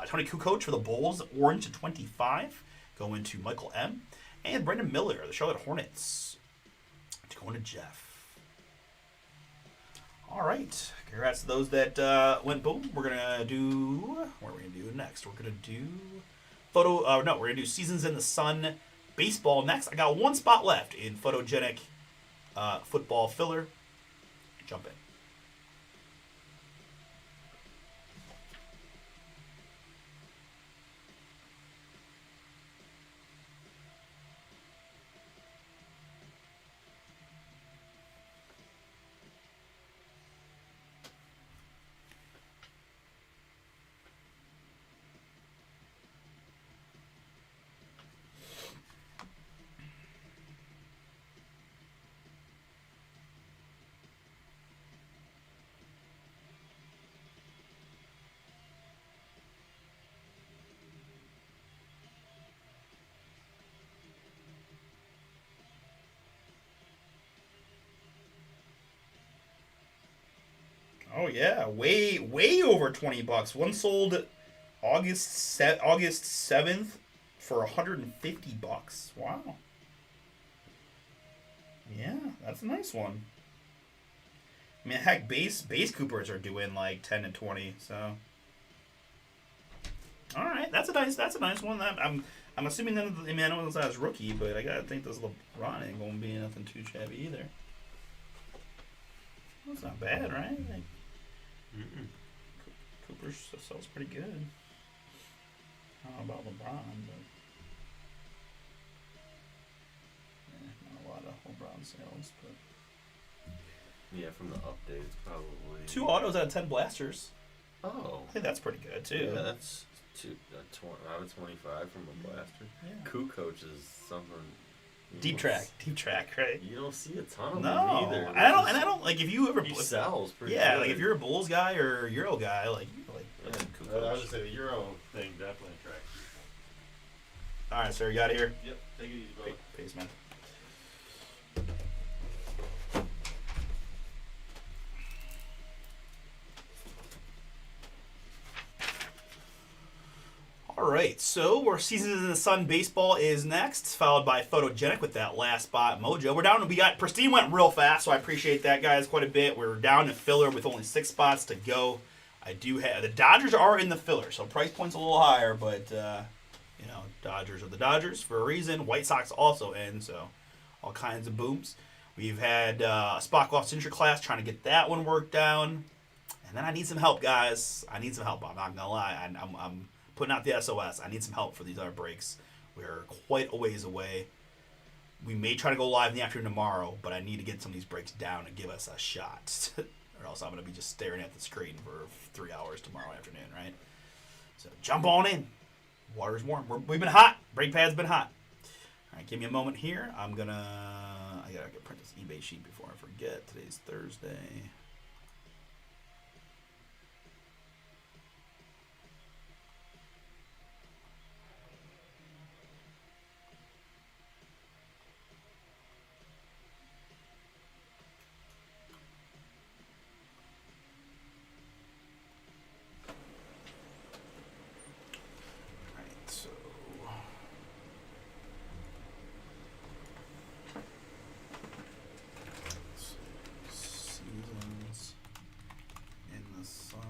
Tony Kukoc for the Bulls, orange to 25, going to Michael M. And Brendan Miller, the Charlotte Hornets, going to Jeff. All right. Congrats to those that went boom. We're going to do... What are we going to do next? We're going to do... we're going to do Seasons in the Sun baseball next. I got 1 spot left in photogenic football filler. Jump in. Oh yeah, way over $20. One sold August 7th for $150. Wow. Yeah, that's a nice one. I mean, heck, base Coopers are doing like 10 and 20. So, all right, that's a nice one. I'm assuming that I know it's not his rookie, but I gotta think this LeBron ain't gonna be nothing too shabby either. That's not bad, right? Like, Cooper sells pretty good. I don't know about LeBron, but not a lot of LeBron sales. But yeah, from the updates, probably 2 autos out of 10 blasters. Oh, I think that's pretty good too. Yeah, that's out of 25 from a blaster. Yeah. Kukoc is something. Deep track, right? You don't see a ton of No, them either. and I don't like if you ever He sells pretty yeah, good. like if you're a Bulls guy or Euro guy, like Yeah, Kukoc. I would say the Euro thing definitely attracts you. All right, sir, you got it here. Yep, take it easy, bro. Peace, man. All right, so our Seasons in the Sun baseball is next, followed by Photogenic with that last spot mojo. We're down. We got Pristine went real fast, so I appreciate that, guys, quite a bit. We're down to filler with only 6 spots to go. I do have the Dodgers are in the filler, so price point's a little higher, but Dodgers are the Dodgers for a reason. White Sox also in, so all kinds of booms. We've had Spot-Off Signature Class trying to get that one worked down, and then I need some help, guys. I need some help. I'm not gonna lie. I'm putting out the SOS. I need some help for these other breaks. We're quite a ways away. We may try to go live in the afternoon tomorrow, but I need to get some of these breaks down and give us a shot. Or else I'm going to be just staring at the screen for 3 hours tomorrow afternoon, right? So jump on in. Water's warm. We've been hot. Brake pad's been hot. All right, give me a moment here. I gotta print this eBay sheet before I forget. Today's Thursday. All right, so seasons in the sun.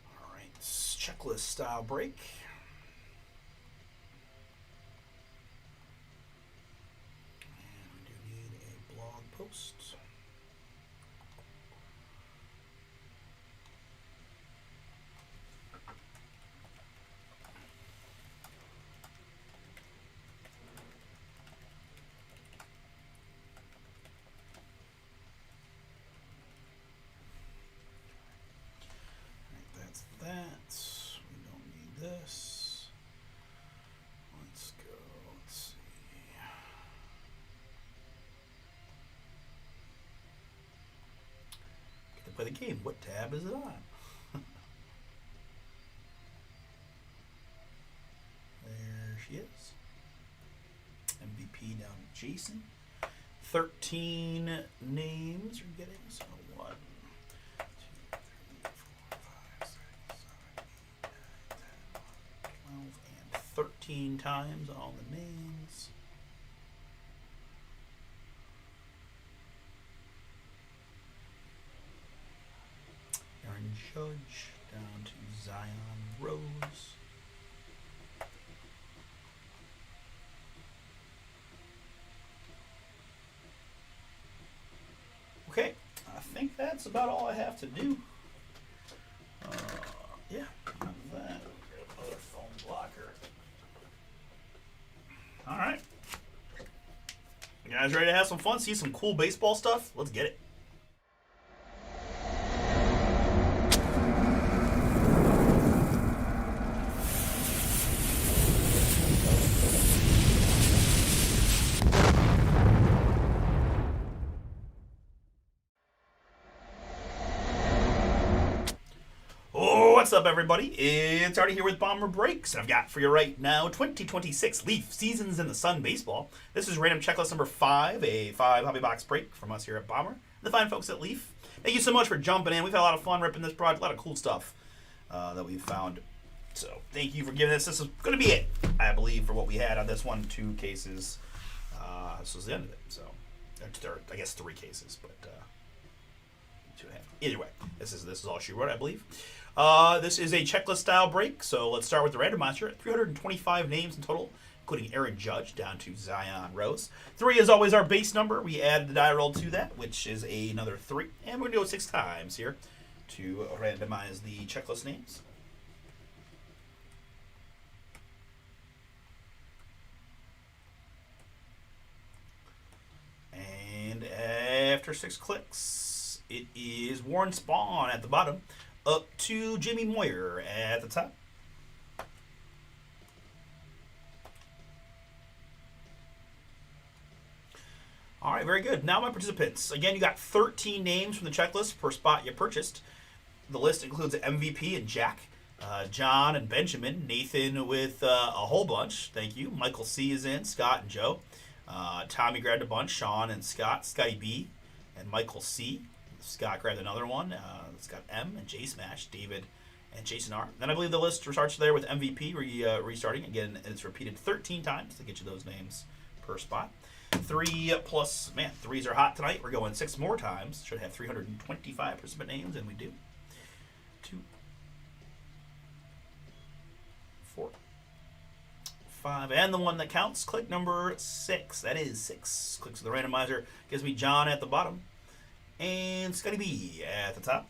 All right, checklist style break. And we do need a blog post. That's that. We don't need this. Let's go. Let's see. Get to play the game. What tab is it on? There she is. MVP down to Jason. 13 names you're getting. So 1, 2, 3, 4, 5, 6, 7, 8, 9, 10, 11, 12, and 13 times on all the names. Aaron Judge down to Zion Rose. Okay, I think that's about all I have to do. Yeah, that. Another foam blocker. All right. You guys ready to have some fun? See some cool baseball stuff? Let's get it. What's up, everybody? It's Artie here with Bomber Breaks, and I've got for you right now 2026 Leaf Seasons in the Sun Baseball. This is random checklist number 5, a 5 hobby box break from us here at Bomber, the fine folks at Leaf. Thank you so much for jumping in. We've had a lot of fun ripping this project, a lot of cool stuff that we've found. So thank you for giving us. This is going to be it, I believe, for what we had on this one. 2 cases. This was the end of it. So, I guess 3 cases, but 2.5. Either way, this is all she wrote, I believe. This is a checklist style break, so let's start with the randomizer. 325 names in total, including Aaron Judge down to Zion Rose. 3 is always our base number. We added the die roll to that, which is another 3. And we're going to do it 6 times here to randomize the checklist names. And after 6 clicks, it is Warren Spahn at the bottom, up to Jimmy Moyer at the top. All right, very good. Now my participants. Again, you got 13 names from the checklist per spot you purchased. The list includes MVP and Jack, John and Benjamin, Nathan with a whole bunch. Thank you. Michael C is in, Scott and Joe. Tommy grabbed a bunch. Sean and Scott, Scotty B, and Michael C. Scott grabbed another one. Scott M and J Smash, David and Jason R. Then I believe the list starts there with MVP restarting again, and it's repeated 13 times to get you those names per spot. 3 plus, man, threes are hot tonight. We're going 6 more times. Should have 325 participant names, and we do. 2, 4, 5, and the one that counts. Click number 6. That is 6. Clicks of the randomizer. Gives me John at the bottom. And Scotty B at the top.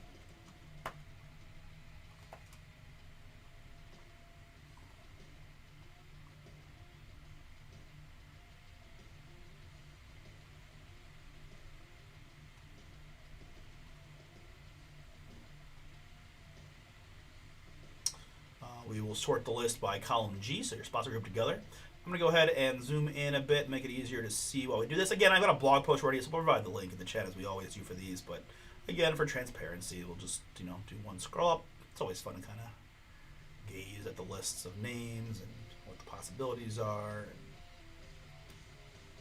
We will sort the list by column G, so your spots are grouped together. I'm going to go ahead and zoom in a bit, make it easier to see while we do this. Again, I've got a blog post ready, so we'll provide the link in the chat as we always do for these. But again, for transparency, we'll just do one scroll up. It's always fun to kind of gaze at the lists of names and what the possibilities are. And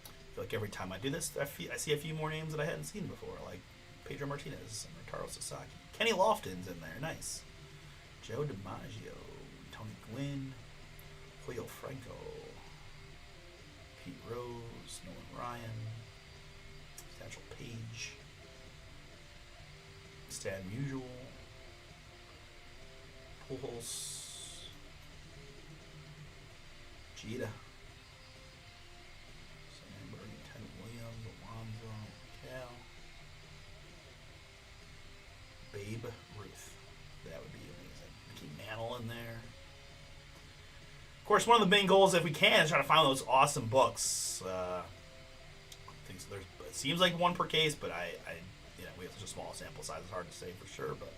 I feel like every time I do this, I see a few more names that I hadn't seen before, like Pedro Martinez and Ricardo Sasaki. Kenny Lofton's in there, nice. Joe DiMaggio, Tony Gwynn, Julio Franco, Pete Rose, Nolan Ryan, Satchel Paige, Stan Musial, Pujols, Jeter, Sandberg, Ted Williams, Alonso, Cal, Babe Ruth. That would be amazing. Mickey Mantle in there. Of course, one of the main goals, if we can, is try to find those awesome books. It seems like one per case, but we have such a small sample size. It's hard to say for sure, but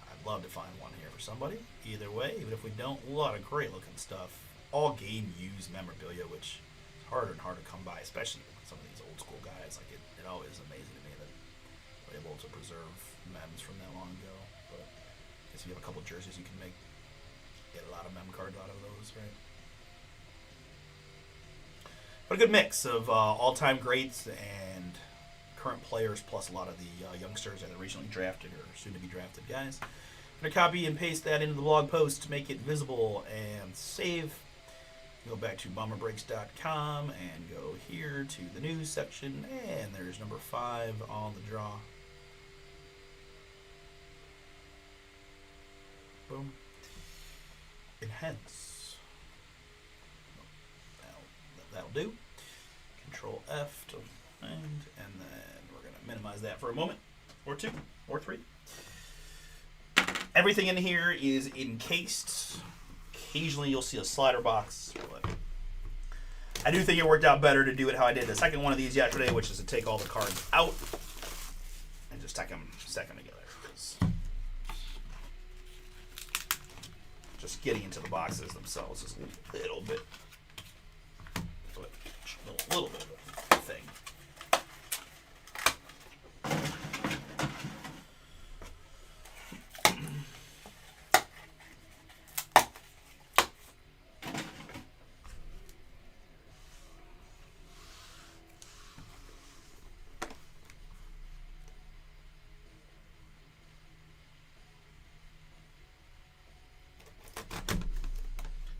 I'd love to find one here for somebody. Either way, even if we don't, a lot of great looking stuff. All game used memorabilia, which is harder and harder to come by, especially with some of these old school guys. Like it always is amazing to me that we're able to preserve mems from that long ago. But I guess if you have a couple jerseys, you can get a lot of mem cards out of those, right? But a good mix of all-time greats and current players, plus a lot of the youngsters either recently drafted or soon-to-be drafted guys. I'm going to copy and paste that into the blog post to make it visible and save. Go back to bomberbreaks.com and go here to the news section, and there's number 5 on the draw. Boom. Enhance. That'll do. Control F to find, and then we're going to minimize that for a moment, or 2, or 3. Everything in here is encased. Occasionally you'll see a slider box, but I do think it worked out better to do it how I did the second one of these yesterday, which is to take all the cards out and just stack them together. Just getting into the boxes themselves is a little bit of a thing.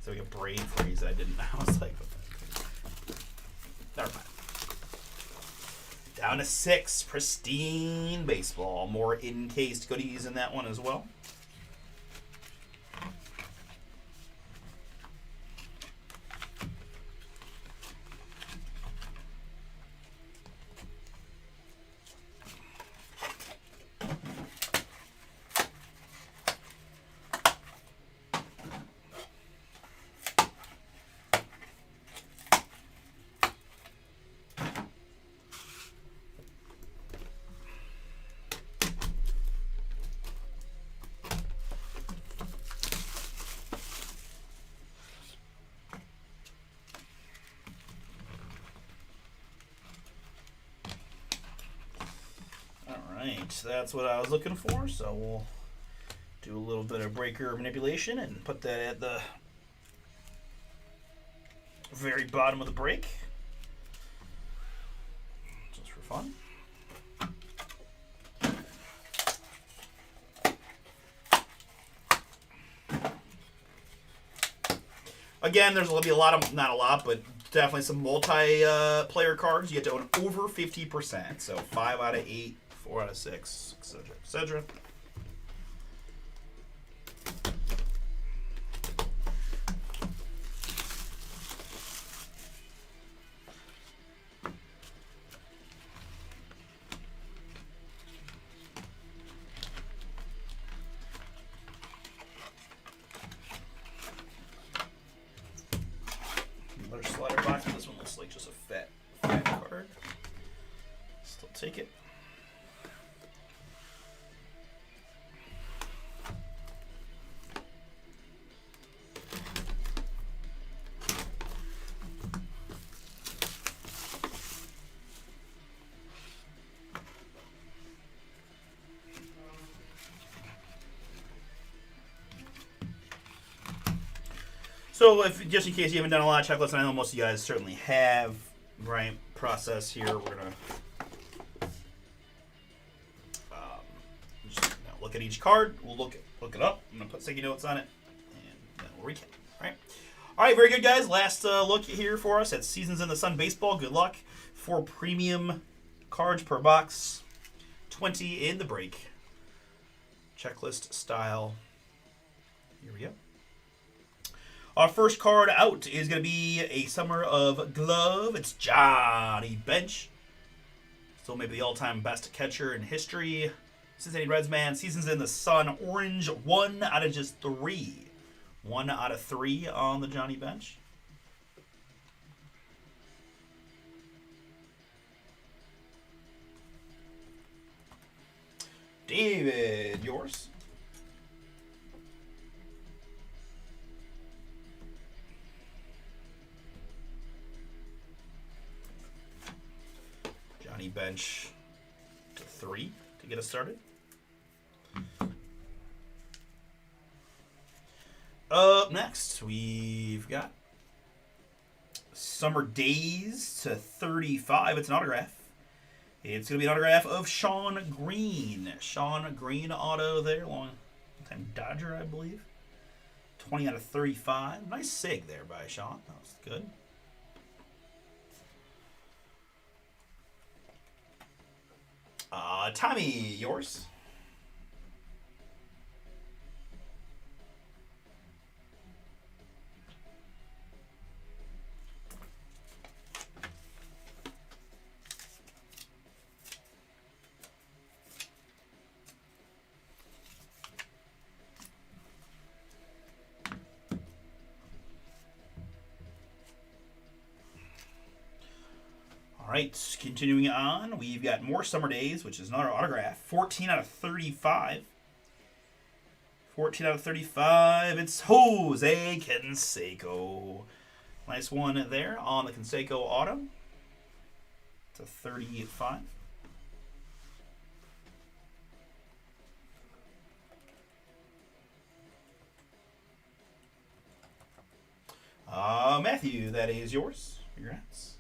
So we got brain freeze. I didn't know. I was like, never mind. Down to 6. Pristine baseball. More encased goodies in that one as well. That's what I was looking for, so we'll do a little bit of breaker manipulation and put that at the very bottom of the break. fun. Again, there's going to be a lot of, not a lot, but definitely some multi-player cards. You get to own over 50%. So 5 out of 8, 4 out of 6, etc., etc. Another slider box. This one looks like just a fat card. Still take it. So, if just in case you haven't done a lot of checklists, and I know most of you guys certainly have, right? Process here. We're gonna just look at each card. We'll look it up. I'm gonna put sticky notes on it, and then we'll recap. All right, very good, guys. Last look here for us at Seasons in the Sun Baseball. Good luck. 4 premium cards per box. 20 in the break. Checklist style. Here we go. Our first card out is going to be a Summer of Glove. It's Johnny Bench. Still maybe the all-time best catcher in history. Cincinnati Reds man. Seasons in the Sun. Orange. 1 out of just 3. 1 out of 3 on the Johnny Bench. David, yours. Johnny Bench to 3 to get us started. Up next, we've got Summer Days to 35. It's an autograph. It's going to be an autograph of Sean Green. Sean Green auto there. Long-time Dodger, I believe. 20 out of 35. Nice sig there by Sean. That was good. Tommy, yours. All right, continuing on, we've got more Summer Days, which is another autograph. 14 out of 35. 14 out of 35. It's Jose Canseco. Nice one there on the Canseco auto. It's a 35. Matthew, that is yours. Congrats.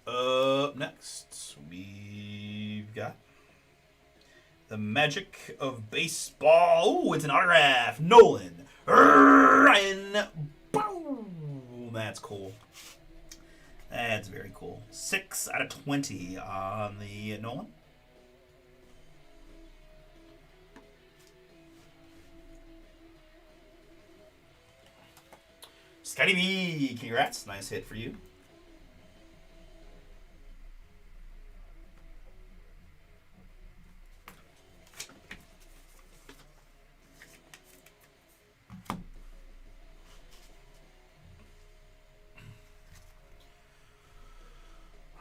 Up next, we've got the Magic of Baseball. Oh, it's an autograph. Nolan Ryan. Boom. That's cool. That's very cool. 6 out of 20 on the Nolan. Scotty B, congrats. Nice hit for you.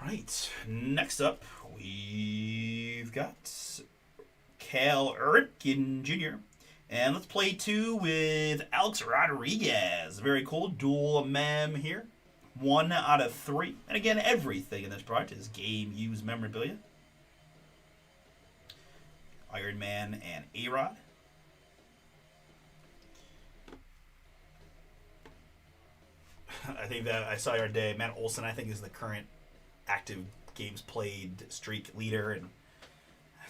Right, next up, we've got Cal Ripken Jr. And let's play 2 with Alex Rodriguez. Very cool. Dual mem here. 1 out of 3. And again, everything in this product is game used memorabilia. Iron Man and A-Rod. I think that I saw the other day, Matt Olson, I think, is the current active games played streak leader, and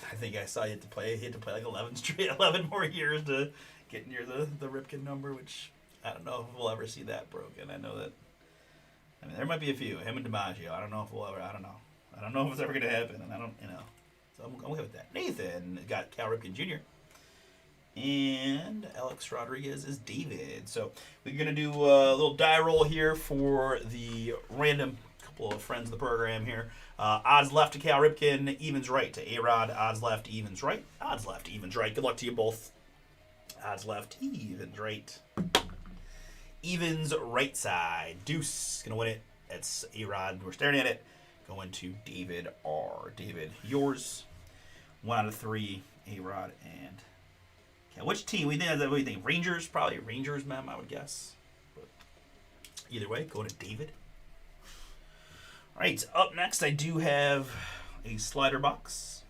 I think I saw he had to play like 11 more years to get near the Ripken number, which I don't know if we'll ever see that broken. I know that. I mean, there might be a few. Him and DiMaggio. I don't know if we'll ever. I don't know. I don't know if it's ever going to happen, and I don't. So I'm okay with that. Nathan got Cal Ripken Jr. And Alex Rodriguez is David. So we're going to do a little die roll here for the random couple of friends of the program here. Odds left to Cal Ripken, evens right to A-Rod. Odds left, evens right. Odds left, evens right. Good luck to you both. Odds left, evens right. Evens right side. Deuce going to win it. That's A-Rod. We're staring at it. Going to David R. David, yours. 1 out of 3. A-Rod and... Okay, which team? What do you think? Rangers? Probably Rangers, ma'am, I would guess. But either way, go to David. All right, up next, I do have a slider box.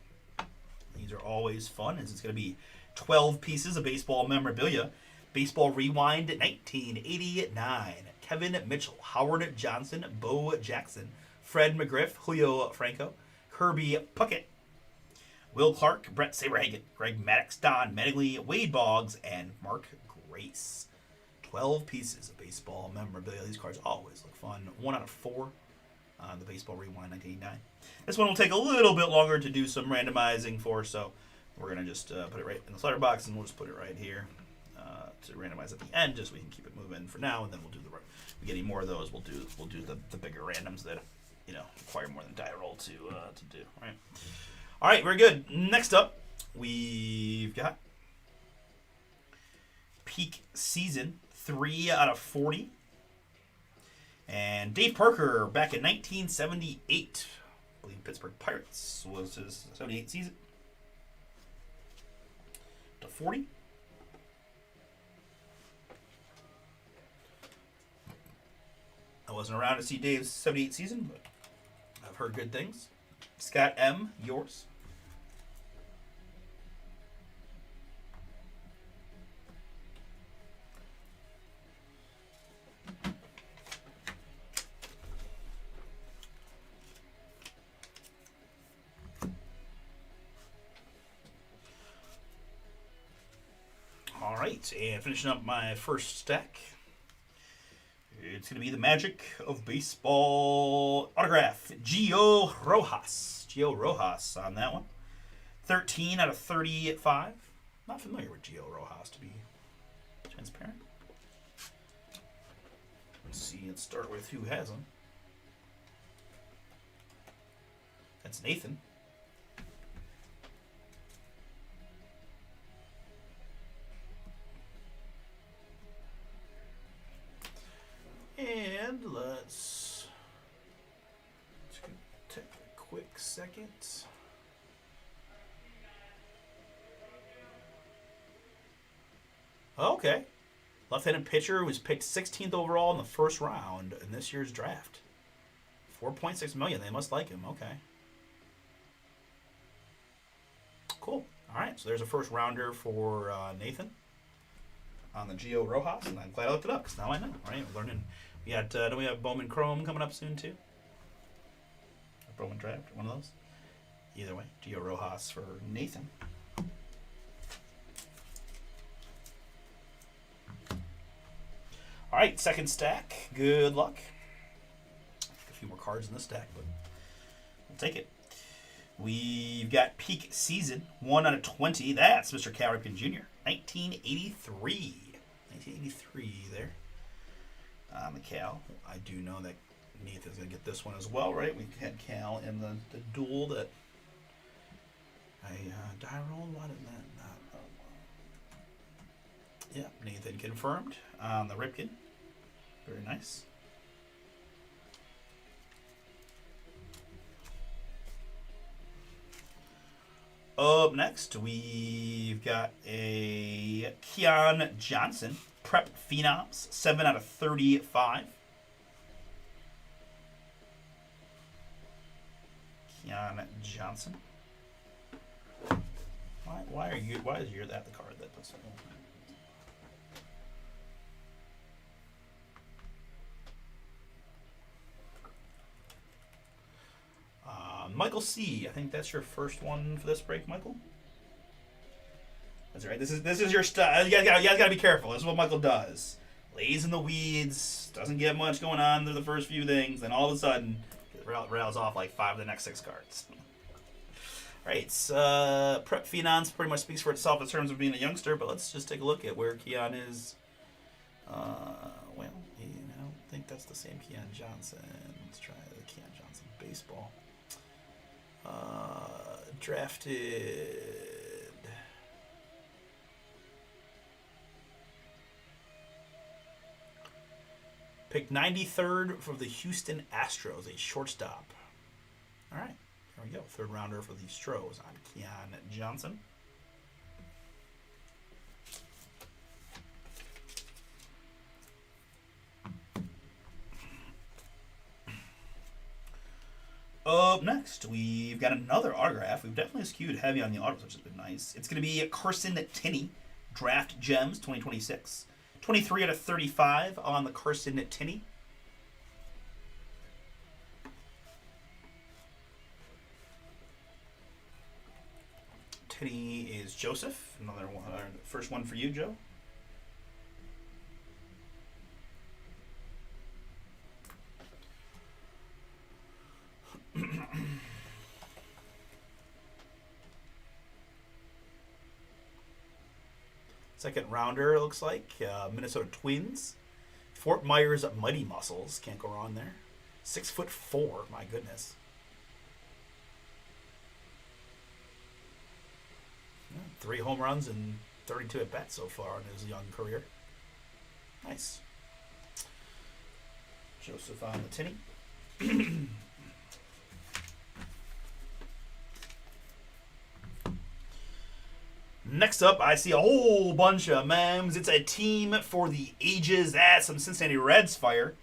These are always fun, as it's going to be 12 pieces of baseball memorabilia. Baseball Rewind 1989. Kevin Mitchell, Howard Johnson, Bo Jackson, Fred McGriff, Julio Franco, Kirby Puckett, Will Clark, Brett Saberhagen, Greg Maddux, Don Mattingly, Wade Boggs, and Mark Grace. 12 pieces of baseball memorabilia. These cards always look fun. 1 out of 4 on the Baseball Rewind 1989. This one will take a little bit longer to do some randomizing for, so we're going to just put it right in the slider box, and we'll just put it right here to randomize at the end, just so we can keep it moving for now, and then we'll do the... If we get any more of those, we'll do the bigger randoms that, require more than die roll to do, right? All right, very good. Next up, we've got Peak Season, 3 out of 40. And Dave Parker, back in 1978, I believe Pittsburgh Pirates was his 78 season. To 40. I wasn't around to see Dave's 78 season, but I've heard good things. Scott M., yours. All right, and finishing up my first stack. It's going to be the Magic of Baseball autograph. Gio Rojas. Gio Rojas on that one. 13 out of 35. Not familiar with Gio Rojas, to be transparent. Let's see, let's start with who has him. That's Nathan. And let's take a quick second. Okay. Left-handed pitcher was picked 16th overall in the first round in this year's draft. $4.6 million. They must like him. Okay. Cool. All right. So there's a first rounder for Nathan on the Gio Rojas, and I'm glad I looked it up because now I know. All right, we're learning. We got. Don't we have Bowman Chrome coming up soon too? A Bowman draft, one of those. Either way, Gio Rojas for Nathan. All right, second stack. Good luck. A few more cards in this stack, but we'll take it. We've got Peak Season, 1 out of 20. That's Mr. Cal Ripken Jr. 1983. 1983 there. On the Cal. I do know that Nathan's going to get this one as well, right? We had Cal in the duel that I die rolled. Why did that not? Yeah, Nathan confirmed on the Ripken. Very nice. Up next, we've got a Keon Johnson, Prep Phenoms, 7 out of 35. Keon Johnson. Why is you that the card that does? Michael C. I think that's your first one for this break, Michael. That's right. This is your style. You guys gotta be careful. This is what Michael does. Lays in the weeds. Doesn't get much going on through the first few things. Then all of a sudden, rails off like 5 of the next 6 cards. All right. Prep Phenoms pretty much speaks for itself in terms of being a youngster. But let's just take a look at where Keon is. Well, I don't think that's the same Keon Johnson. Let's try the Keon Johnson baseball. Drafted picked 93rd for the Houston Astros, a shortstop. All right, there we go. 3rd rounder for the Stros on Keon Johnson. Up next, we've got another autograph. We've definitely skewed heavy on the autos, which has been nice. It's going to be Carson Tinney, Draft Gems 2026. 23 out of 35 on the Carson Tinney. Tinney is Joseph. Another one, first one for you, Joe. Second rounder, it looks like. Minnesota Twins. Fort Myers Mighty Muscles. Can't go wrong there. 6'4", my goodness. Yeah, 3 home runs and 32 at bats so far in his young career. Nice. Joseph on the Tinney. Next up, I see a whole bunch of memes. It's a team for the ages. Some Cincinnati Reds fire.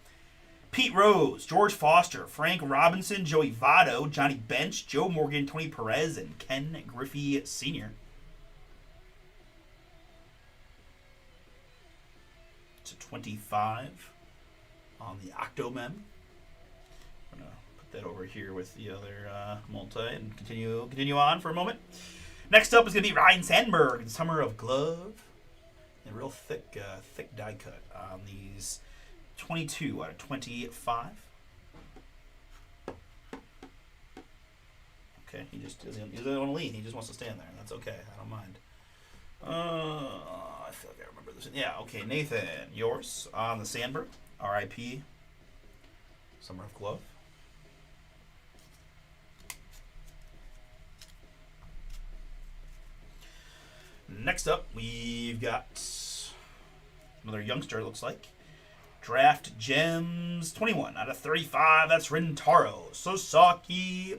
Pete Rose, George Foster, Frank Robinson, Joey Votto, Johnny Bench, Joe Morgan, Tony Perez, and Ken Griffey Sr. To 25 on the Octomem. I'm going to put that over here with the other multi and continue on for a moment. Next up is going to be Ryan Sandberg, Summer of Glove. A real thick die cut on these 22 out of 25. Okay, he doesn't want to lean. He just wants to stand there. That's okay. I don't mind. I feel like I remember this. Yeah, okay. Nathan, yours on the Sandberg. R.I.P. Summer of Glove. Next up, we've got another youngster, it looks like. Draft Gems 21 out of 35. That's Rintaro Sasaki.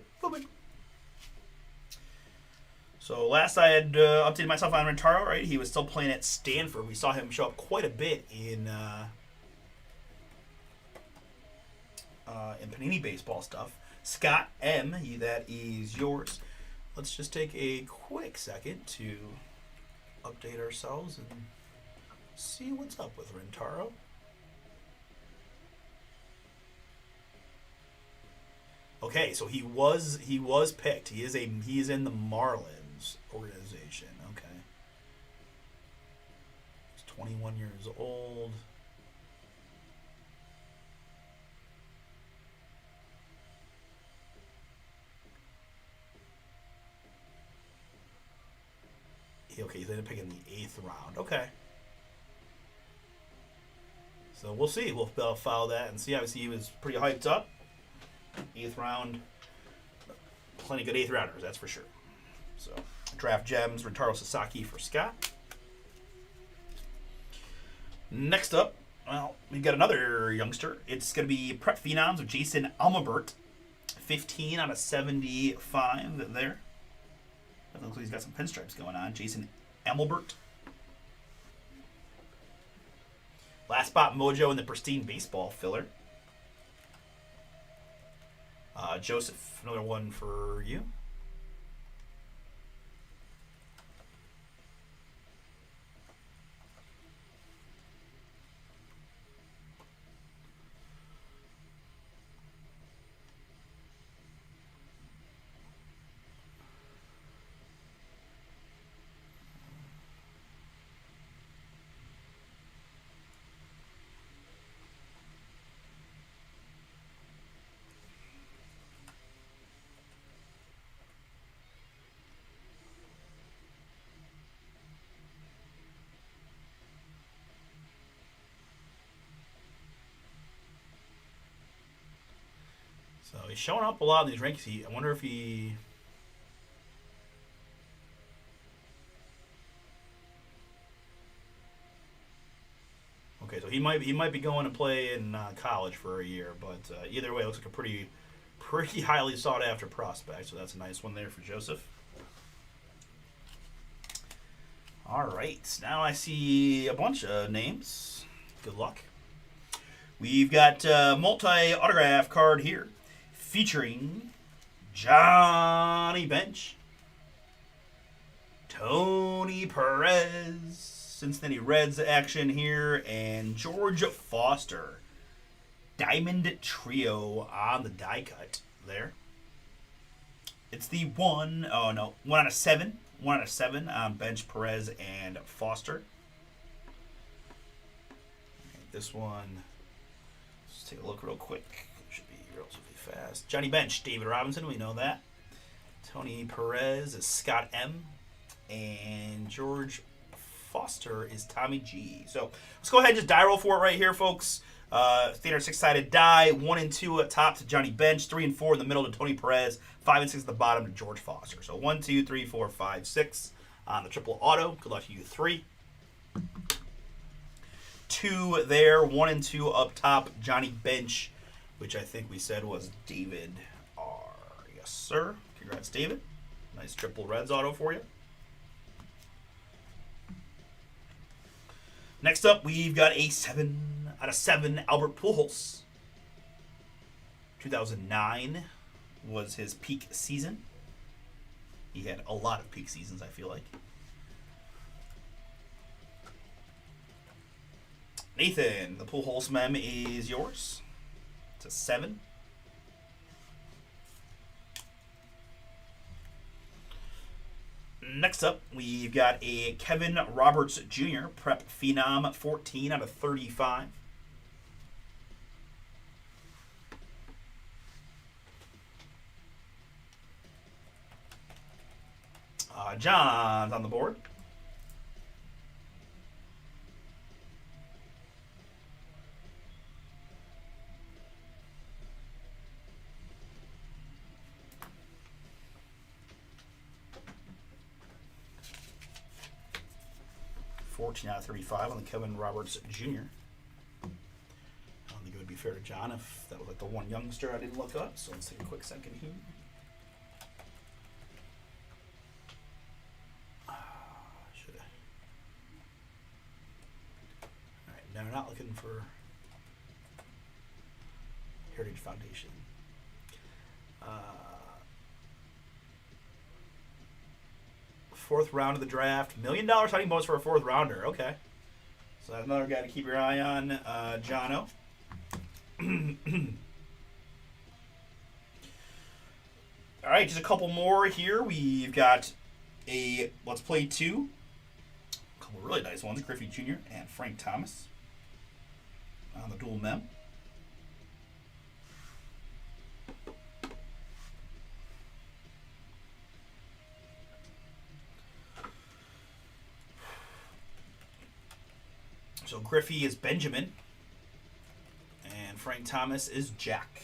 So last I had updated myself on Rintaro, right? He was still playing at Stanford. We saw him show up quite a bit in Panini baseball stuff. Scott M, that is yours. Let's just take a quick second to update ourselves and see what's up with Rintaro. Okay, so he was picked. He is in the Marlins organization. Okay. He's 21 years old. Okay, he's ended up picking the 8th round. Okay. So we'll see. We'll follow that and see. Obviously, he was pretty hyped up. 8th round. Plenty good 8th rounders, that's for sure. So, Draft Gems, Rintaro Sasaki for Scott. Next up, well, we've got another youngster. It's going to be Prep Phenoms of Jason Almabert. 15 out of 75 there. That looks like he's got some pinstripes going on. Jason Amelbert. Last spot mojo in the pristine baseball filler. Joseph, another one for you. So he's showing up a lot in these rankings. I wonder if he... Okay, so he might be going to play in college for a year, but either way, it looks like a pretty highly sought after prospect. So that's a nice one there for Joseph. All right, now I see a bunch of names. Good luck. We've got a multi-autograph card here featuring Johnny Bench, Tony Perez, Cincinnati Reds action here, and George Foster. Diamond Trio on the die cut there. It's the 1 out of 7. 1 out of 7 on Bench, Perez, and Foster. Okay, this one, let's take a look real quick. Should be relatively fast. Johnny Bench, David Robinson, we know that. Tony Perez is Scott M. And George Foster is Tommy G. So let's go ahead and just die roll for it right here, folks. Theater 6-sided die. 1 and 2 at top to Johnny Bench. 3 and 4 in the middle to Tony Perez. 5 and 6 at the bottom to George Foster. So 1, 2, 3, 4, 5, 6 on the triple auto. Good luck to you 3. 2 there. 1 and 2 up top. Johnny Bench, which I think we said was David R. Yes, sir. Congrats, David. Nice triple Reds auto for you. Next up, we've got a 7 out of 7 Albert Pujols. 2009 was his peak season. He had a lot of peak seasons, I feel like. Nathan, the Pujols mem is yours. It's a 7. Next up, we've got a Kevin Roberts Jr. Prep Phenom 14 out of 35. John's on the board. Out of 35 on the Kevin Roberts Jr. I don't think it would be fair to John if that was like the one youngster I didn't look up, so let's take a quick second here. Should I? Alright, now we're not looking for Heritage Foundation. Fourth round of the draft. $1 million signing bonus for a 4th rounder. Okay. So that's another guy to keep your eye on, Jono. All right, just a couple more here. We've got a Let's Play 2. A couple really nice ones. Griffey Jr. and Frank Thomas on the dual mem. So Griffey is Benjamin, and Frank Thomas is Jack.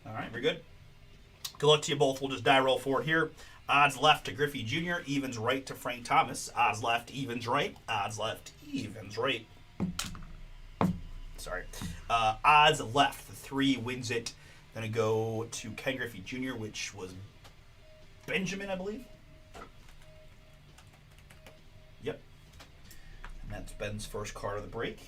All right, very good. Good luck to you both. We'll just die roll for it here. Odds left to Griffey Jr., evens right to Frank Thomas. Odds left, evens right. Odds left, evens right. Sorry. Odds left, the 3 wins it. Gonna go to Ken Griffey Jr., which was Benjamin, I believe. That's Ben's first card of the break.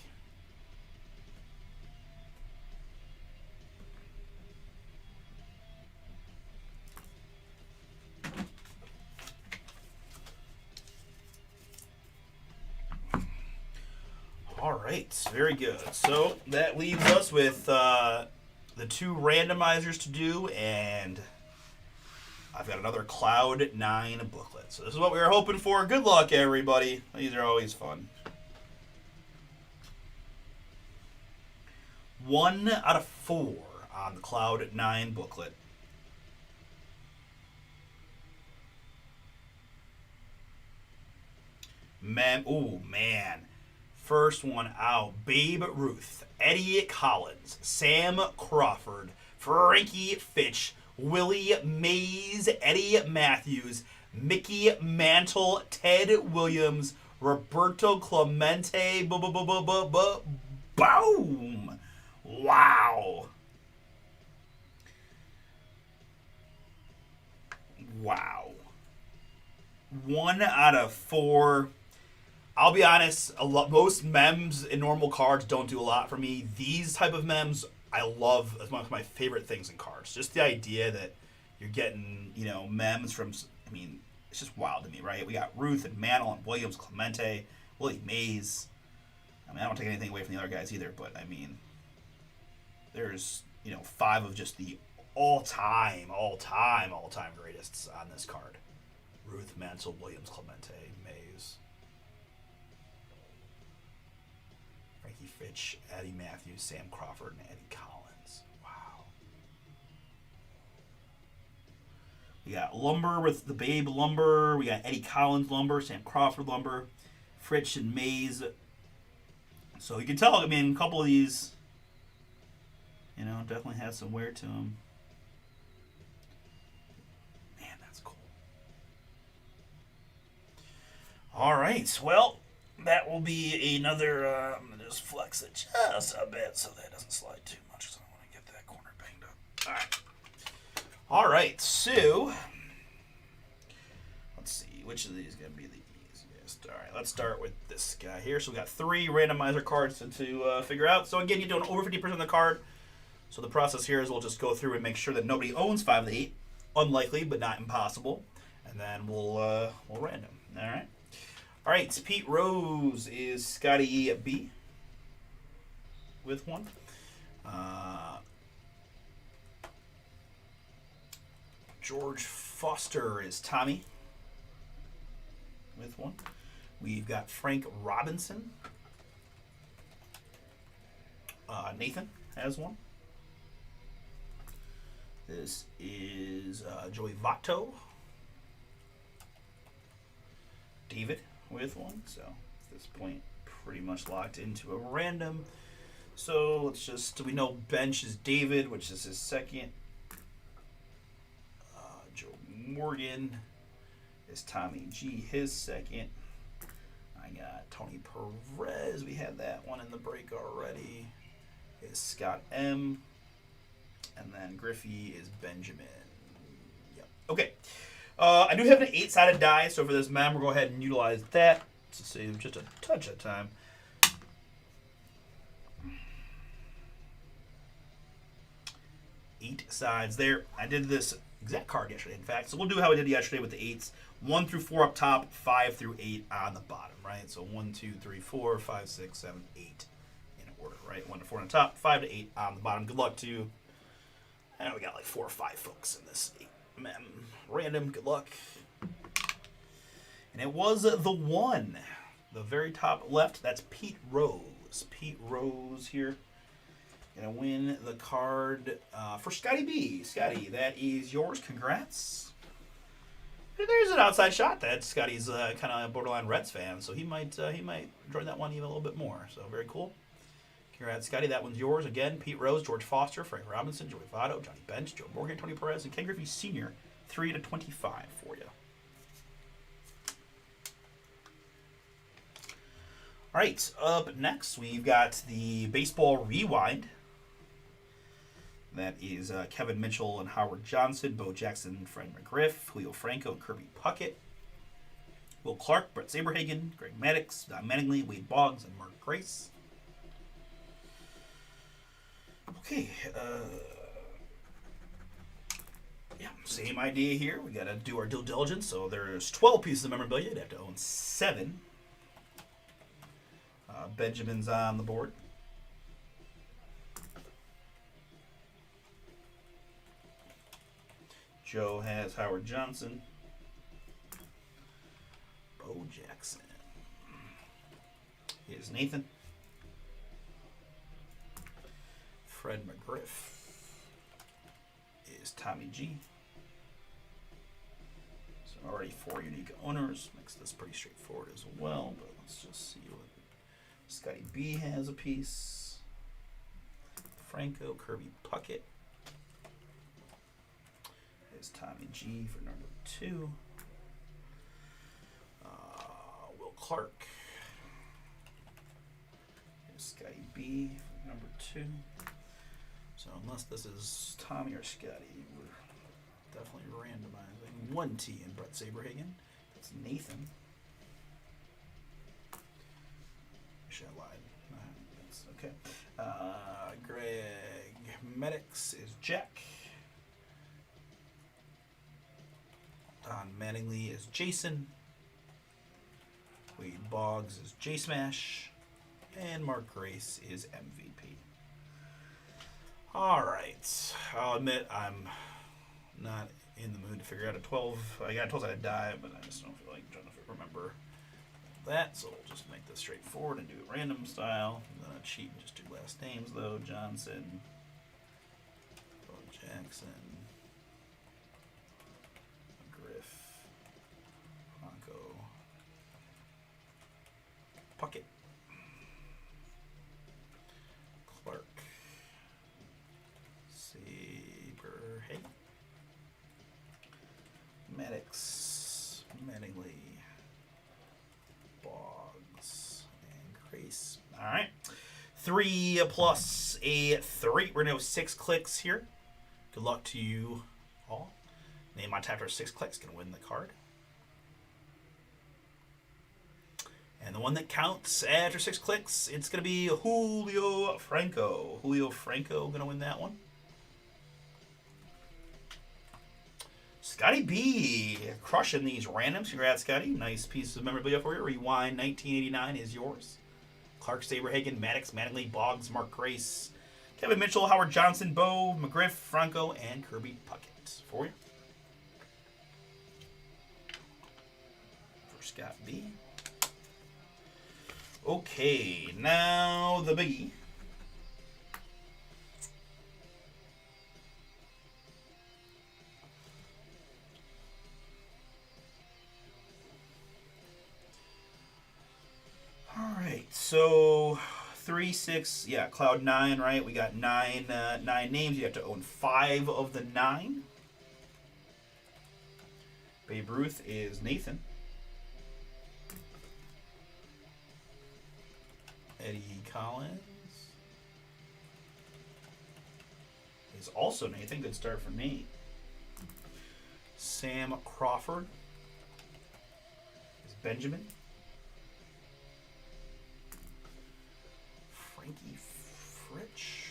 All right, very good. So that leaves us with the 2 randomizers to do, and I've got another Cloud 9 booklet. So this is what we were hoping for. Good luck, everybody. These are always fun. 1 out of 4 on the Cloud 9 booklet. Oh, man. First one out, Babe Ruth, Eddie Collins, Sam Crawford, Frankie Fitch, Willie Mays, Eddie Matthews, Mickey Mantle, Ted Williams, Roberto Clemente, boom! Wow. Wow. 1 out of 4. I'll be honest, most mems in normal cards don't do a lot for me. These type of mems I love as one of my favorite things in cards. Just the idea that you're getting, mems from, it's just wild to me, right? We got Ruth and Mantle and Williams, Clemente, Willie Mays. I don't take anything away from the other guys either, but there's, 5 of just the all-time greatest on this card. Ruth, Mantle, Williams, Clemente, Mays. Frankie Fitch, Eddie Matthews, Sam Crawford, and Eddie Collins. Wow. We got Lumber with the Babe Lumber. We got Eddie Collins Lumber, Sam Crawford Lumber, Fitch and Mays. So you can tell, a couple of these, definitely has some wear to them. Man, that's cool. All right, well, that will be another, I'm going to just flex it just a bit so that doesn't slide too much because I don't want to get that corner banged up. All right, so let's see, which of these is going to be the easiest? All right, let's start with this guy here. So we got 3 randomizer cards to figure out. So again, you're doing over 50% of the card. So the process here is we'll just go through and make sure that nobody owns 5 of the 8. Unlikely, but not impossible. And then we'll random. All right. All right, Pete Rose is Scotty B with 1. George Foster is Tommy with 1. We've got Frank Robinson. Nathan has 1. This is Joey Votto. David with 1. So at this point, pretty much locked into a random. So let's just, we know bench is David, which is his second. Joe Morgan is Tommy G, his second. I got Tony Perez. We had that one in the break already. Is Scott M. And then Griffey is Benjamin. Yep. Okay. I do have an 8-sided die, so for this mem, we'll go ahead and utilize that to save just a touch of time. Eight sides there. I did this exact card yesterday, in fact. So we'll do how we did yesterday with the 8s. 1 through 4 up top, 5 through 8 on the bottom, right? So 1, 2, 3, 4, 5, 6, 7, 8 in order, right? 1 to 4 on the top, 5 to 8 on the bottom. Good luck to, I know we got like 4 or 5 folks in this 8 mem. Random, good luck. And it was the 1. The very top left, that's Pete Rose. Pete Rose here. Gonna win the card for Scotty B. Scotty, that is yours. Congrats. There's an outside shot that Scotty's kind of borderline Reds fan, so he might enjoy that one even a little bit more. So very cool. Congrats, Scotty. That one's yours again. Pete Rose, George Foster, Frank Robinson, Joey Votto, Johnny Bench, Joe Morgan, Tony Perez, and Ken Griffey Sr. 3 to 25 for you. All right, up next we've got the Baseball Rewind. That is Kevin Mitchell and Howard Johnson, Bo Jackson, Fred McGriff, Julio Franco, and Kirby Puckett. Will Clark, Brett Saberhagen, Greg Maddux, Don Mattingly, Wade Boggs, and Mark Grace. Okay, yeah, same idea here. We gotta do our due diligence. So there's 12 pieces of memorabilia. You'd have to own 7. Benjamin's on the board. Joe has Howard Johnson. Bo Jackson. Here's Nathan. Fred McGriff is Tommy G. So already 4 unique owners. Makes this pretty straightforward as well. But let's just see what Scotty B has a piece. Franco, Kirby Puckett. Is Tommy G for number 2. Will Clark. Is Scotty B for number 2. So unless this is Tommy or Scotty, we're definitely randomizing. 1 T in Brett Saberhagen. That's Nathan. Actually, I lied. That's okay. Greg Maddux is Jack. Don Mattingly is Jason. Wade Boggs is J Smash. And Mark Grace is MVP. Alright. I'll admit I'm not in the mood to figure out a 12. I got 12 out of die, but I just don't feel like trying to remember that. So we'll just make this straightforward and do it random style. I'm going to cheat and just do last names though. Johnson. Bo Jackson. Griff. Franco. Puckett. Clark. Saberhagen. Maddux. Mattingly. Boggs. And Grace. Alright. 3 plus a 3. We're going to have 6 clicks here. Good luck to you all. Name on tap for 6 clicks can win the card. And the one that counts after 6 clicks, it's going to be Julio Franco. Julio Franco going to win that one. Scotty B crushing these randoms. Congrats, Scotty. Nice piece of memorabilia for you. Rewind 1989 is yours. Clark, Saberhagen, Maddux, Mattingly, Boggs, Mark Grace, Kevin Mitchell, Howard Johnson, Bo, McGriff, Franco, and Kirby Puckett for you. For Scott B. Okay, now the biggie. Alright, so 3, 6, yeah, Cloud 9, right? We got 9 names. You have to own 5 of the 9. Babe Ruth is Nathan. Eddie Collins is also Nathan. Good start for Nate. Sam Crawford is Benjamin. Frankie Fritch.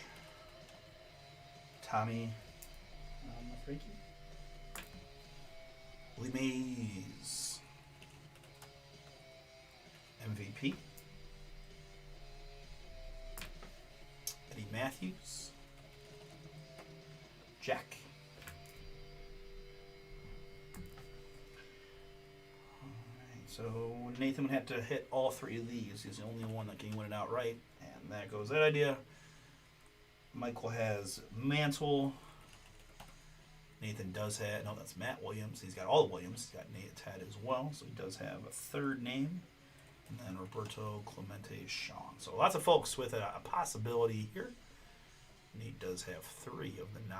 Tommy Frankie. Lee Mays. MVP. Eddie Matthews. Jack. Alright, so Nathan would have to hit all 3 of these. He's the only one that can win it outright. And that goes that idea. Michael has Mantle. Nathan does have, no, that's Matt Williams. He's got all the Williams. He's got Nate Ted as well. So he does have a 3rd name. And then Roberto Clemente Sean. So lots of folks with a possibility here. Nate does have 3 of the 9.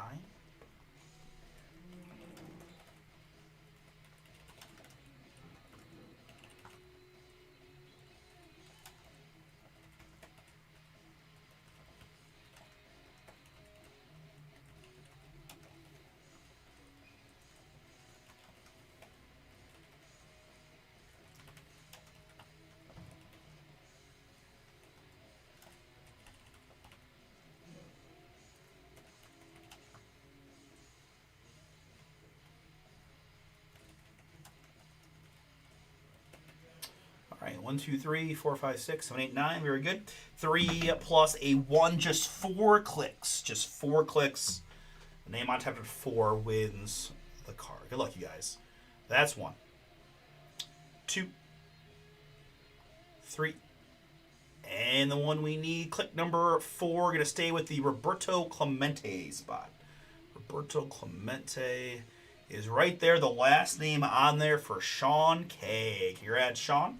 All right, 1, 2, 3, 4, 5, 6, 7, 8, 9. Very good. 3 plus a 1, just 4 clicks. Just 4 clicks. The name on top of 4 wins the card. Good luck, you guys. That's 1, 2, 3. And the one we need, click number 4. Going to stay with the Roberto Clemente spot. Roberto Clemente is right there. The last name on there for Sean K. Congrats, Sean.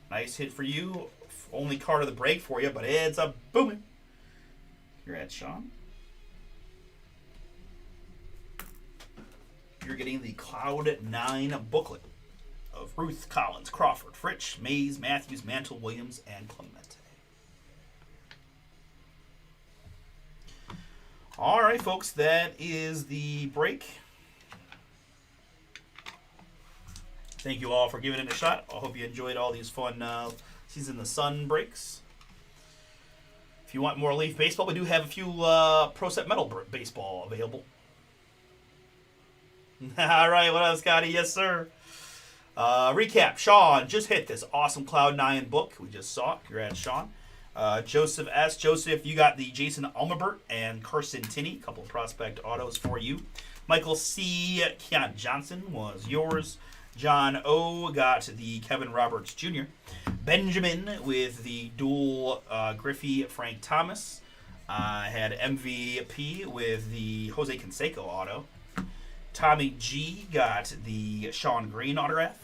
Nice hit for you. Only card of the break for you, but it's a booming. Congrats, Sean. You're getting the Cloud 9 booklet of Ruth, Collins, Crawford, Fritsch, Mays, Matthews, Mantle, Williams, and Clemente. All right, folks, that is the break. Thank you all for giving it a shot. I hope you enjoyed all these fun Season of the Sun breaks. If you want more Leaf baseball, we do have a few Pro Set Metal baseball available. All right, what else, Scotty? Yes, sir. Recap. Sean just hit this awesome Cloud 9 book. We just saw it. Congrats, Sean. Joseph S. Joseph, you got the Jason Almabert and Carson Tinney. A couple of prospect autos for you. Michael C. Keon Johnson was yours. John O. got the Kevin Roberts Jr. Benjamin with the dual Griffey Frank Thomas. Had MVP with the Jose Canseco auto. Tommy G. got the Sean Green autograph.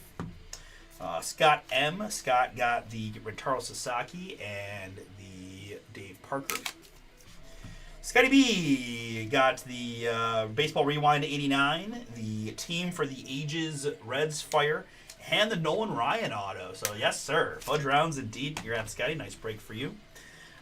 Scott M. Scott got the Rentaro Sasaki and the Dave Parker. Scotty B got the Baseball Rewind 89, the Team for the Ages Reds Fire, and the Nolan Ryan auto. So, yes, sir. Fudge rounds indeed. Congrats, Scotty. Nice break for you.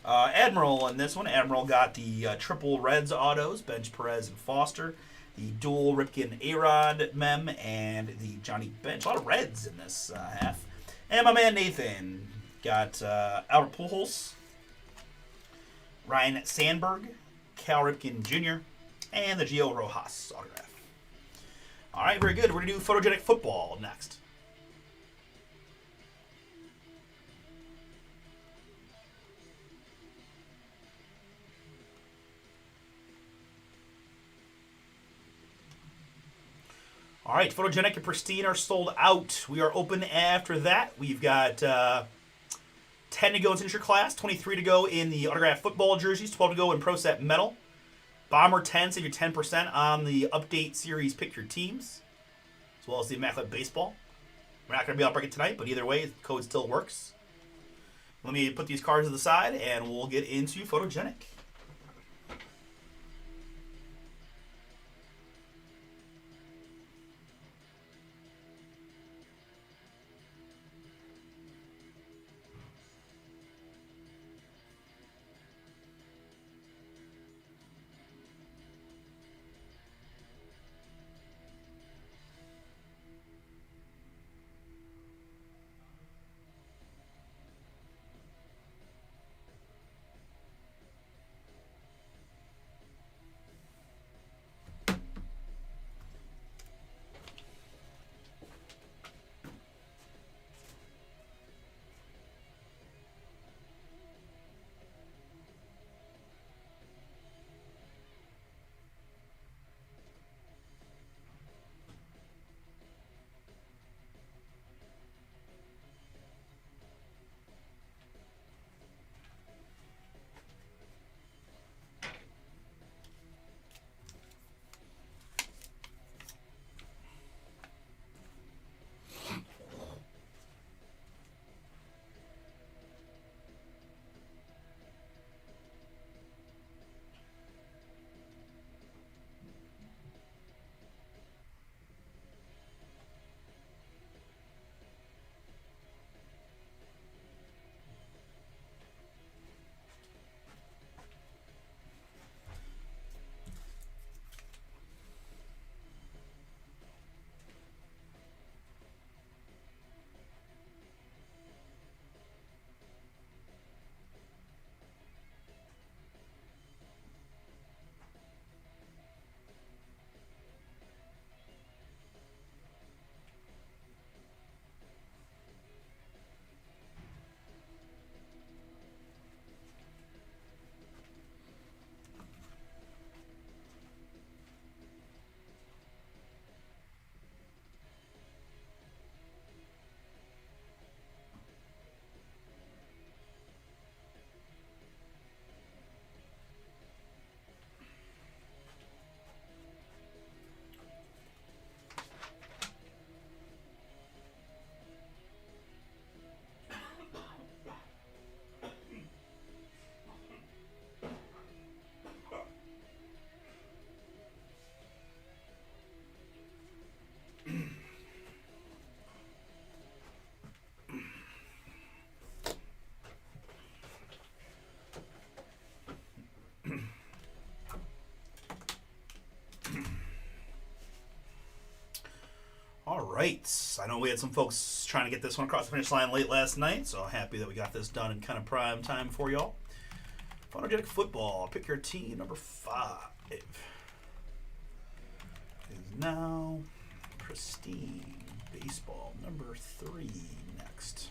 Admiral in this one. Admiral got the triple Reds autos, Bench Perez and Foster, the dual Ripken A-Rod mem, and the Johnny Bench. A lot of Reds in this half. And my man Nathan got Albert Pujols, Ryan Sandberg, Cal Ripken Jr., and the Gio Rojas autograph. All right, very good. We're going to do Photogenic Football next. All right, Photogenic and Pristine are sold out. We are open after that. We've got 10 to go in signature class, 23 to go in the autographed football jerseys, 12 to go in Pro Set Metal. Bomber 10, save your 10% on the Update Series Pick Your Teams, as well as the Immaculate Baseball. We're not going to be able to break it tonight, but either way, the code still works. Let me put these cards to the side, and we'll get into Photogenic. right. I know we had some folks trying to get this one across the finish line late last night, so happy that we got this done in kind of prime time for y'all. Photogenic Football, pick your team. Number 5 is now Pristine Baseball. Number 3 next.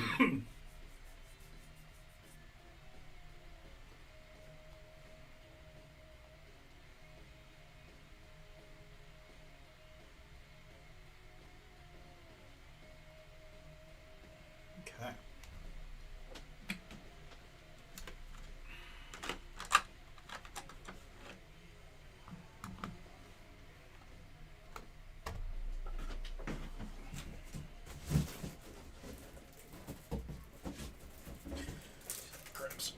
Okay. Okay. Grabs.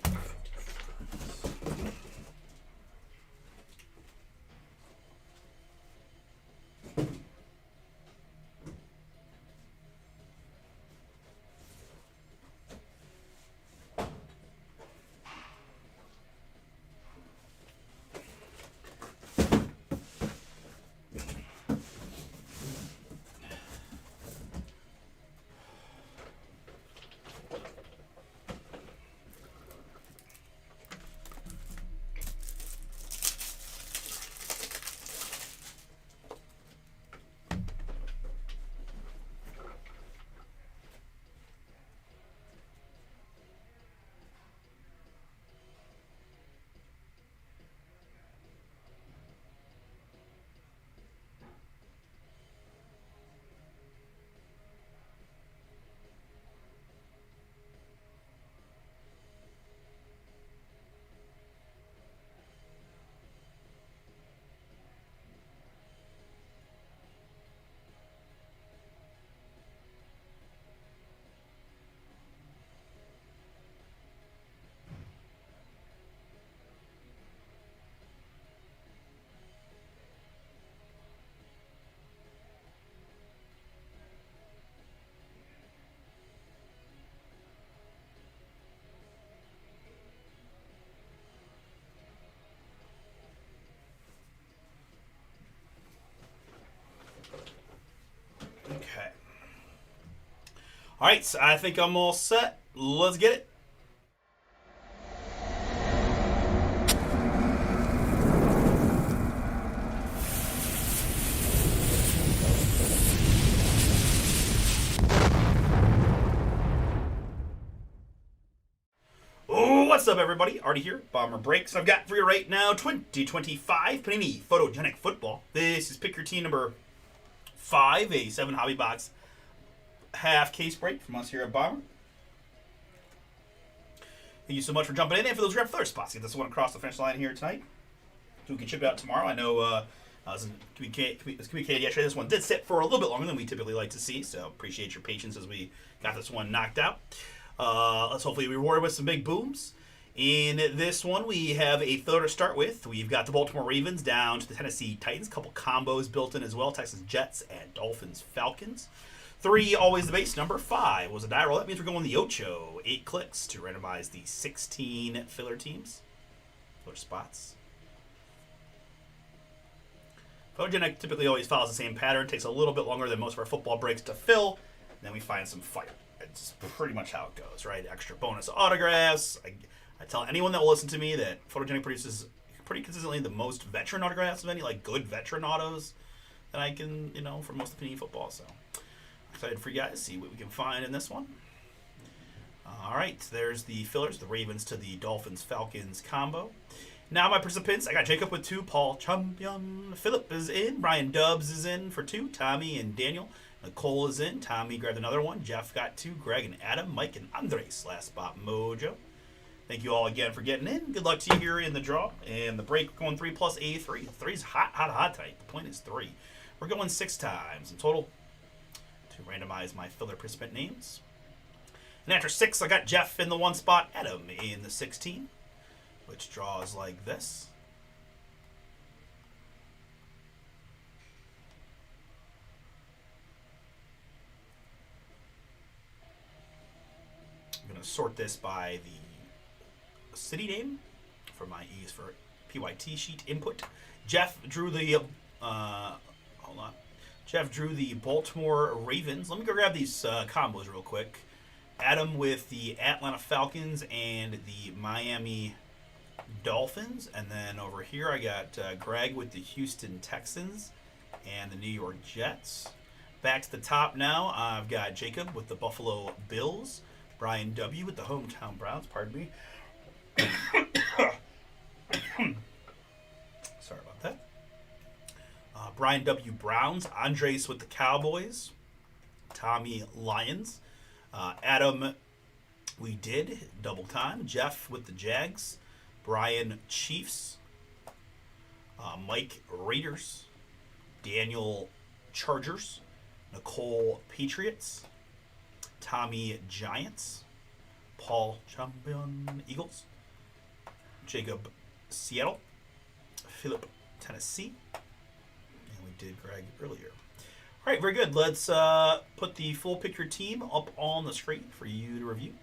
Okay. All right, so I think I'm all set. Let's get it. Oh, what's up, everybody? Artie here, Bomber Breaks. I've got for you right now 2025 Panini Photogenic Football. This is pick your team number 5, a 7 hobby box half case break from us here at Bomber. Thank you so much for jumping in and for those grab third spots. Get this one across the finish line here tonight, so we can ship it out tomorrow. I know it was communicated yesterday. This one did sit for a little bit longer than we typically like to see, so appreciate your patience as we got this one knocked out. Let's hopefully be rewarded with some big booms. In this one, we have a filler to start with. We've got the Baltimore Ravens down to the Tennessee Titans. A couple combos built in as well. Texas Jets and Dolphins Falcons. 3, always the base. Number 5 was a die roll. That means we're going the Ocho. 8 clicks to randomize the 16 filler teams. Filler spots. Photogenic typically always follows the same pattern. Takes a little bit longer than most of our football breaks to fill. Then we find some fire. It's pretty much how it goes, right? Extra bonus autographs. I tell anyone that will listen to me that Photogenic produces pretty consistently the most veteran autographs of any, like good veteran autos that I can, for most of Panini football. So excited for you guys to see what we can find in this one. All right, there's the fillers, the Ravens to the Dolphins Falcons combo. Now my participants, I got Jacob with 2, Paul Champion, Philip is in, Brian Dubs is in for 2, Tommy and Daniel, Nicole is in, Tommy grabbed another one, Jeff got 2, Greg and Adam, Mike and Andres, last spot Mojo. Thank you all again for getting in. Good luck to you here in the draw. And the break, we're going 3 plus A3. 3's hot tonight. The point is 3. We're going 6 times in total to randomize my filler participant names. And after 6, I got Jeff in the 1 spot, Adam in the 16, which draws like this. I'm going to sort this by the city name for my E's for PYT sheet input. Jeff drew the hold on. Jeff drew the Baltimore Ravens. Let me go grab these combos real quick. Adam with the Atlanta Falcons and the Miami Dolphins, and then over here I got Greg with the Houston Texans and the New York Jets. Back to the top now, I've got Jacob with the Buffalo Bills, Brian W with the Hometown Browns. Pardon me. Sorry about that. Brian W. Browns, Andres with the Cowboys, Tommy Lions, Adam, we did double time, Jeff with the Jags, Brian Chiefs, Mike Raiders, Daniel Chargers, Nicole Patriots, Tommy Giants, Paul Champion Eagles, Jacob Seattle, Philip Tennessee, and we did Greg earlier. All right, very good. Let's put the full picture team up on the screen for you to review.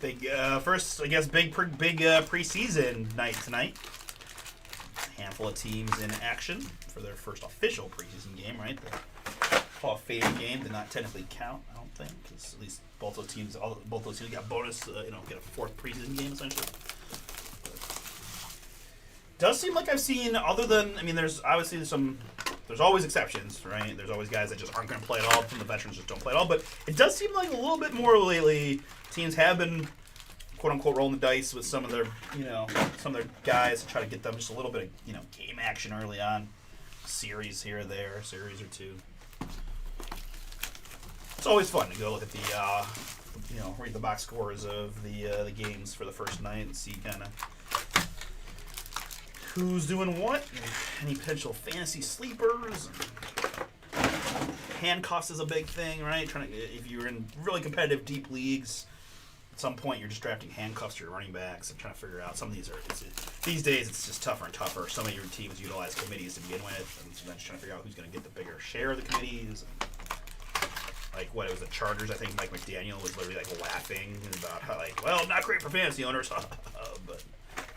Big first, I guess, big preseason night tonight. Handful of teams in action for their first official preseason game, right? The Hall of Fame game did not technically count, I don't think, because at least both those teams got bonus, get a 4th preseason game essentially. But does seem like I've seen, other than, there's obviously there's always exceptions, right? There's always guys that just aren't going to play at all. Some of the veterans just don't play at all. But it does seem like a little bit more lately. Teams have been, quote unquote, rolling the dice with some of their guys to try to get them just a little bit of, game action early on. Series here or there, series or two. It's always fun to go look at the, read the box scores of the games for the first night and see kind of who's doing what, any potential fantasy sleepers. Hand cost is a big thing, right? If you're in really competitive deep leagues, at some point you're just drafting handcuffs to your running backs and trying to figure out. Some of these these days it's just tougher and tougher. Some of your teams utilize committees to begin with, and so then just trying to figure out who's going to get the bigger share of the committees. Like what it was the Chargers, I think Mike McDaniel was literally laughing about how well, not great for fantasy owners, but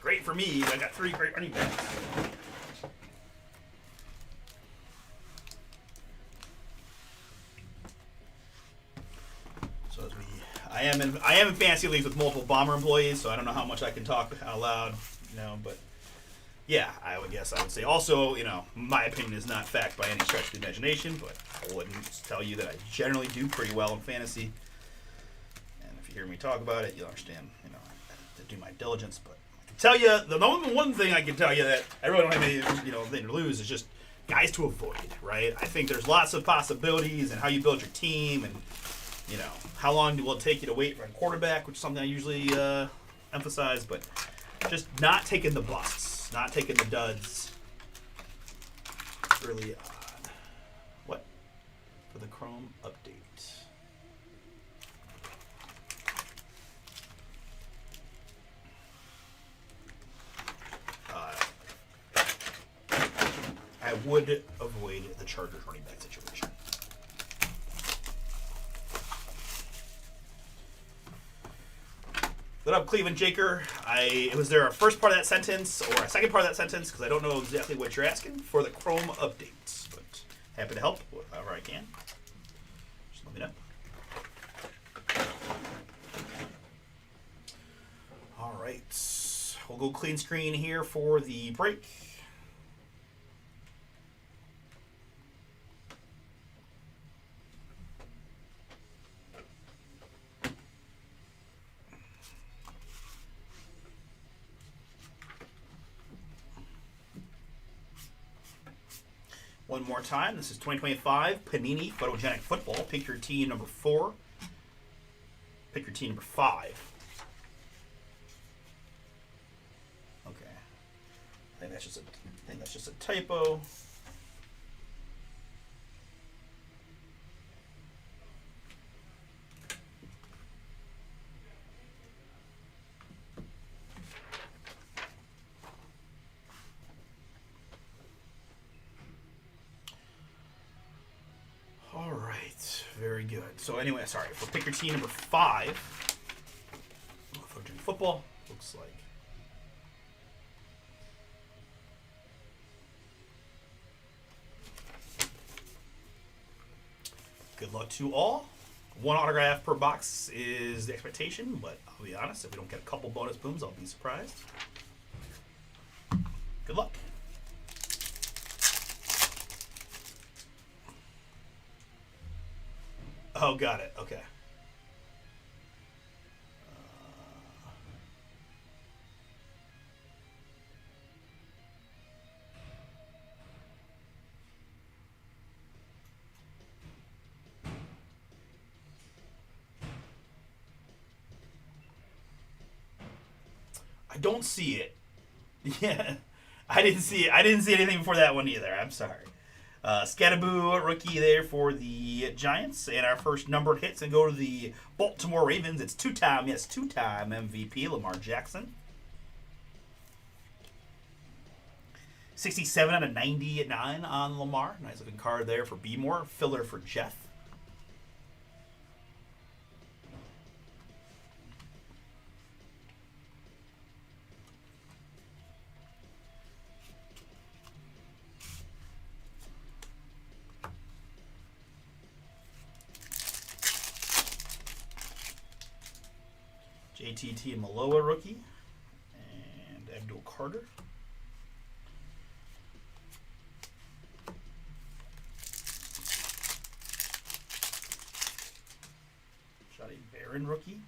great for me. I got 3 great running backs. So I am in fantasy leagues with multiple Bomber employees, so I don't know how much I can talk out loud, but yeah, I would say also, my opinion is not fact by any stretch of the imagination, but I wouldn't tell you that I generally do pretty well in fantasy. And if you hear me talk about it, you'll understand, I have to do my diligence. But I can tell you, the one thing I can tell you that I really don't have any, thing to lose is just guys to avoid, right? I think there's lots of possibilities in how you build your team and, how long will it take you to wait for a quarterback, which is something I usually emphasize, but just not taking the busts. Not taking the duds early on. What? For the Chrome update. I would avoid the Chargers running back situation. What up, Cleveland Jaker? Was there a first part of that sentence or a second part of that sentence? Because I don't know exactly what you're asking for the Chrome updates, but happy to help however I can. Just let me know. All right, we'll go clean screen here for the break. One more time. This is 2025 Panini Photogenic Football. Pick your team number 4. Pick your team number 5. Okay. I think that's just a typo. All right, very good. So anyway, sorry, for pick your team number 5, Photogenic Football, looks like. Good luck to all. 1 autograph per box is the expectation, but I'll be honest, if we don't get a couple bonus booms, I'll be surprised. Good luck. Oh, got it. Okay. I don't see it. Yeah. I didn't see it. I didn't see anything before that one either. I'm sorry. Scattaboo rookie there for the Giants. And our first numbered hits and go to the Baltimore Ravens. It's two-time MVP, Lamar Jackson. 67 out of 99 on Lamar. Nice looking card there for B-More. Filler for Jeff. JTT and Maloa rookie. And Abdul Carter. Shotty Barron rookie.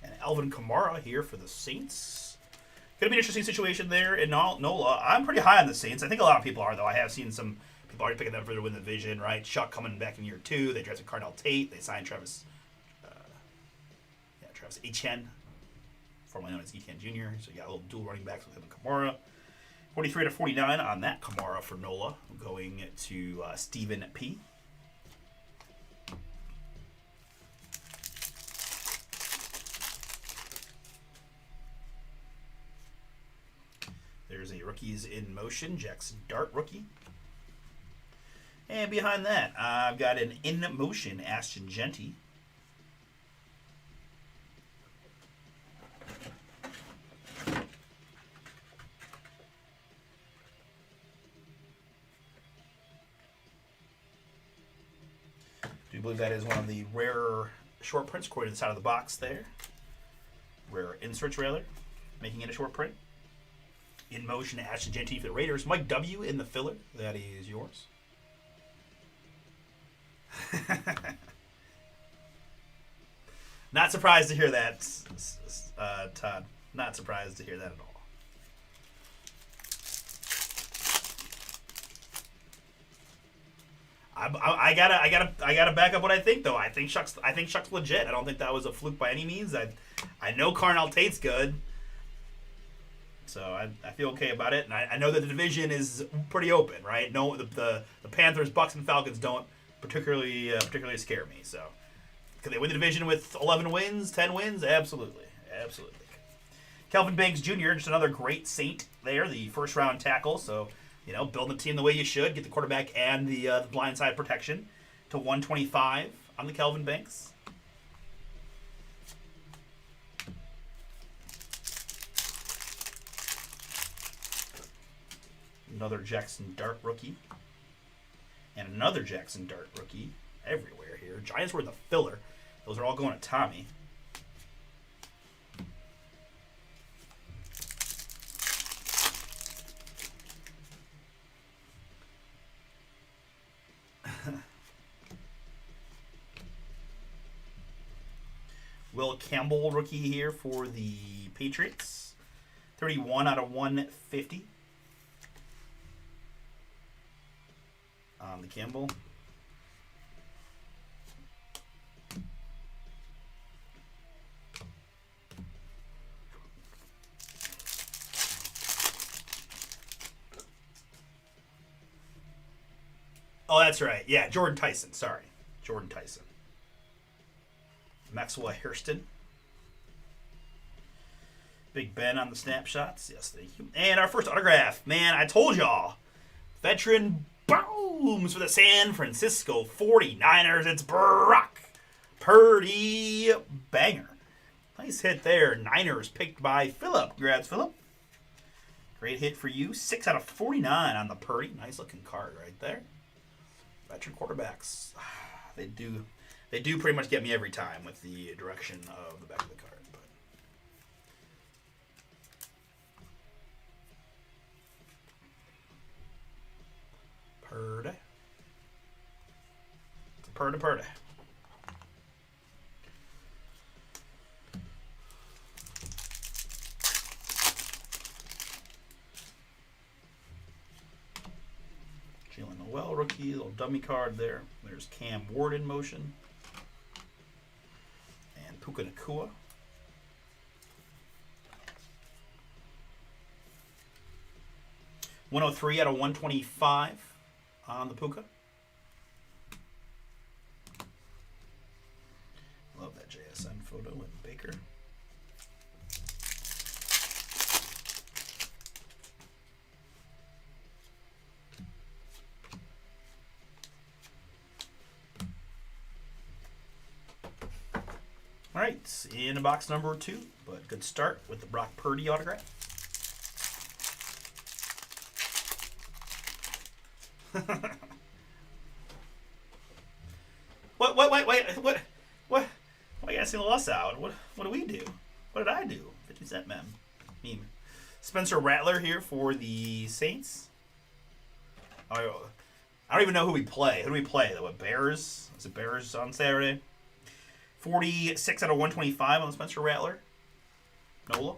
And Alvin Kamara here for the Saints. Could be an interesting situation there in NOLA. I'm pretty high on the Saints. I think a lot of people are, though. I have seen some people already picking them for the win the division, right? Chuck coming back in year 2. They drafted Cardell Tate. They signed Travis Etienne, formerly known as Etienne Jr. So you got a little dual running backs with him and Kamara. 43 to 49 on that Kamara for NOLA, going to Stephen P. There's a rookies in motion, Jackson Dart rookie. And behind that, I've got an in motion Ashton Genty. I believe that is one of the rarer short prints according to the side of the box there. Rare inserts, rather, making it a short print. In motion, Ashton Genty for the Raiders. Mike W. in the filler. That is yours. Not surprised to hear that, Todd. Not surprised to hear that at all. I gotta back up what I think though. I think Chuck's legit. I don't think that was a fluke by any means. I know Carnell Tate's good. So I feel okay about it, and I know that the division is pretty open, right? No, the Panthers, Bucks, and Falcons don't particularly scare me. So could they win the division with 11 wins, 10 wins? Absolutely, absolutely. Kelvin Banks Jr., just another great Saint there, the first round tackle. So build the team the way you should, get the quarterback and the blindside protection to 125 on the Kelvin Banks. Another Jackson Dart rookie. And another Jackson Dart rookie everywhere here. Giants were the filler. Those are all going to Tommy. Will Campbell rookie here for the Patriots. 31 out of 150. The Campbell. Oh, that's right. Yeah, Jordan Tyson. Sorry. Jordan Tyson. Maxwell Hairston. Big Ben on the snapshots. Yes, thank you. And our first autograph. Man, I told y'all. Veteran booms for the San Francisco 49ers. It's Brock Purdy. Banger. Nice hit there. Niners picked by Phillip. Congrats, Phillip. Great hit for you. 6 out of 49 on the Purdy. Nice looking card right there. Veteran quarterbacks. They do pretty much get me every time with the direction of the back of the card. But Purdy. Purdy. Jalen Noel rookie, little dummy card there. There's Cam Ward in motion. And Puka Nacua. .103 out of 125 on the Puka. Love that JSN photo with Baker. All right, in box number 2, but good start with the Brock Purdy autograph. What? Why you guys sing us out? What do we do? What did I do? 50 Cent meme. Spencer Rattler here for the Saints. I don't even know who we play. Who do we play? What, Bears? Is it Bears on Saturday? 46 out of 125 on Spencer Rattler. Nola.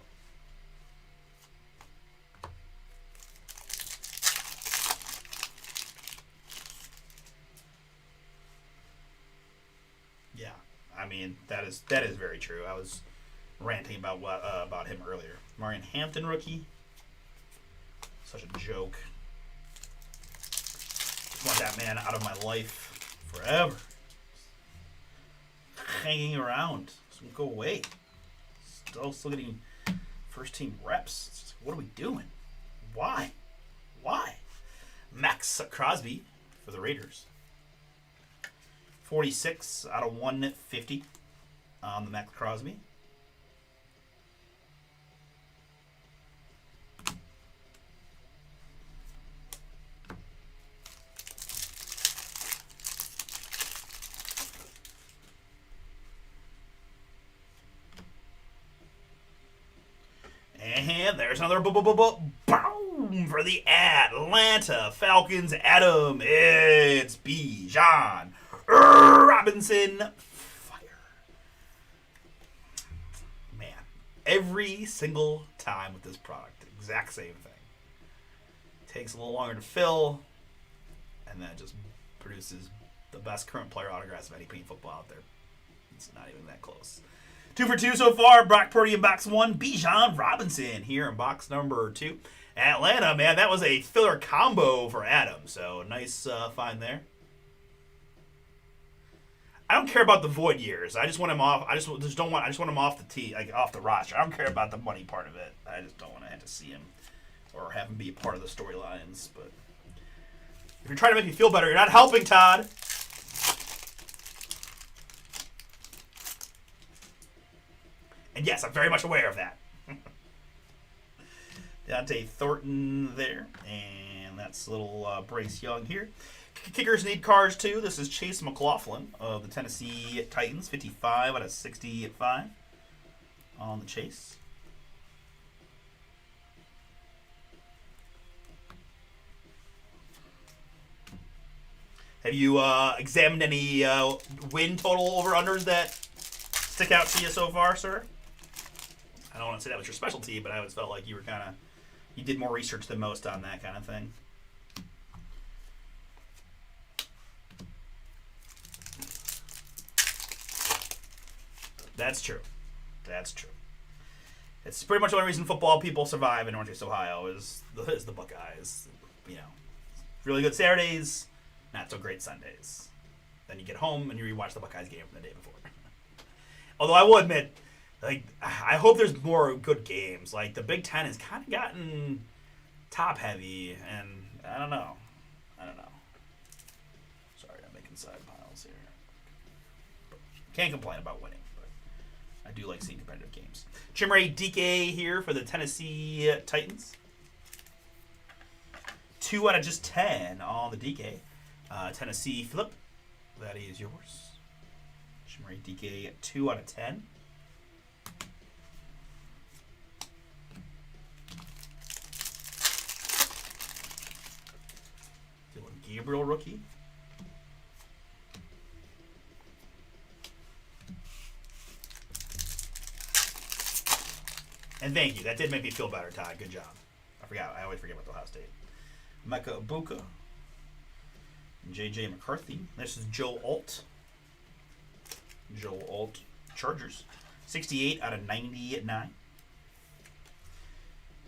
Yeah, I mean that is very true. I was ranting about him earlier. Marion Hampton rookie. Such a joke. Just want that man out of my life forever. Hanging around. Just go away. Still getting first team reps. Just, what are we doing? Why? Max Crosby for the Raiders. 46 out of 150 on the Max Crosby. And there's another boom for the Atlanta Falcons. Adam, it's Bijan Robinson. Fire. Man, every single time with this product, exact same thing. Takes a little longer to fill, and then it just produces the best current player autographs of any paint football out there. It's not even that close. 2 for 2 so far. Brock Purdy in box 1. Bijan Robinson here in box number 2. Atlanta, man, that was a filler combo for Adam. So nice find there. I don't care about the void years. I just want him off. I just want him off the tee, like off the roster. I don't care about the money part of it. I just don't want to have to see him or have him be a part of the storylines. But if you're trying to make me feel better, you're not helping, Todd. And yes, I'm very much aware of that. Deontay Thornton there, and that's little Bryce Young here. Kickers need cards too. This is Chase McLaughlin of the Tennessee Titans, 55 out of 65 on the Chase. Have you examined any win total over-unders that stick out to you so far, sir? I don't want to say that was your specialty, but I always felt like you did more research than most on that kind of thing. That's true. That's true. It's pretty much the only reason football people survive in Northeast Ohio is the Buckeyes. You know, really good Saturdays, not so great Sundays. Then you get home and you rewatch the Buckeyes game from the day before. Although I will admit, like, I hope there's more good games. Like, the Big Ten has kind of gotten top heavy, and I don't know. Sorry, I'm making side piles here. But can't complain about winning, but I do like seeing competitive games. Chimere Dike here for the Tennessee Titans. 2 out of just 10 on the Dike. Tennessee Philip, that is yours. Chimere Dike 2 out of 10. Dylan Gabriel rookie. And thank you. That did make me feel better, Todd. Good job. I always forget about Ohio State. Mecca Ibuka. And J.J. McCarthy. This is Joe Alt. Joe Alt. Chargers. 68 out of 99.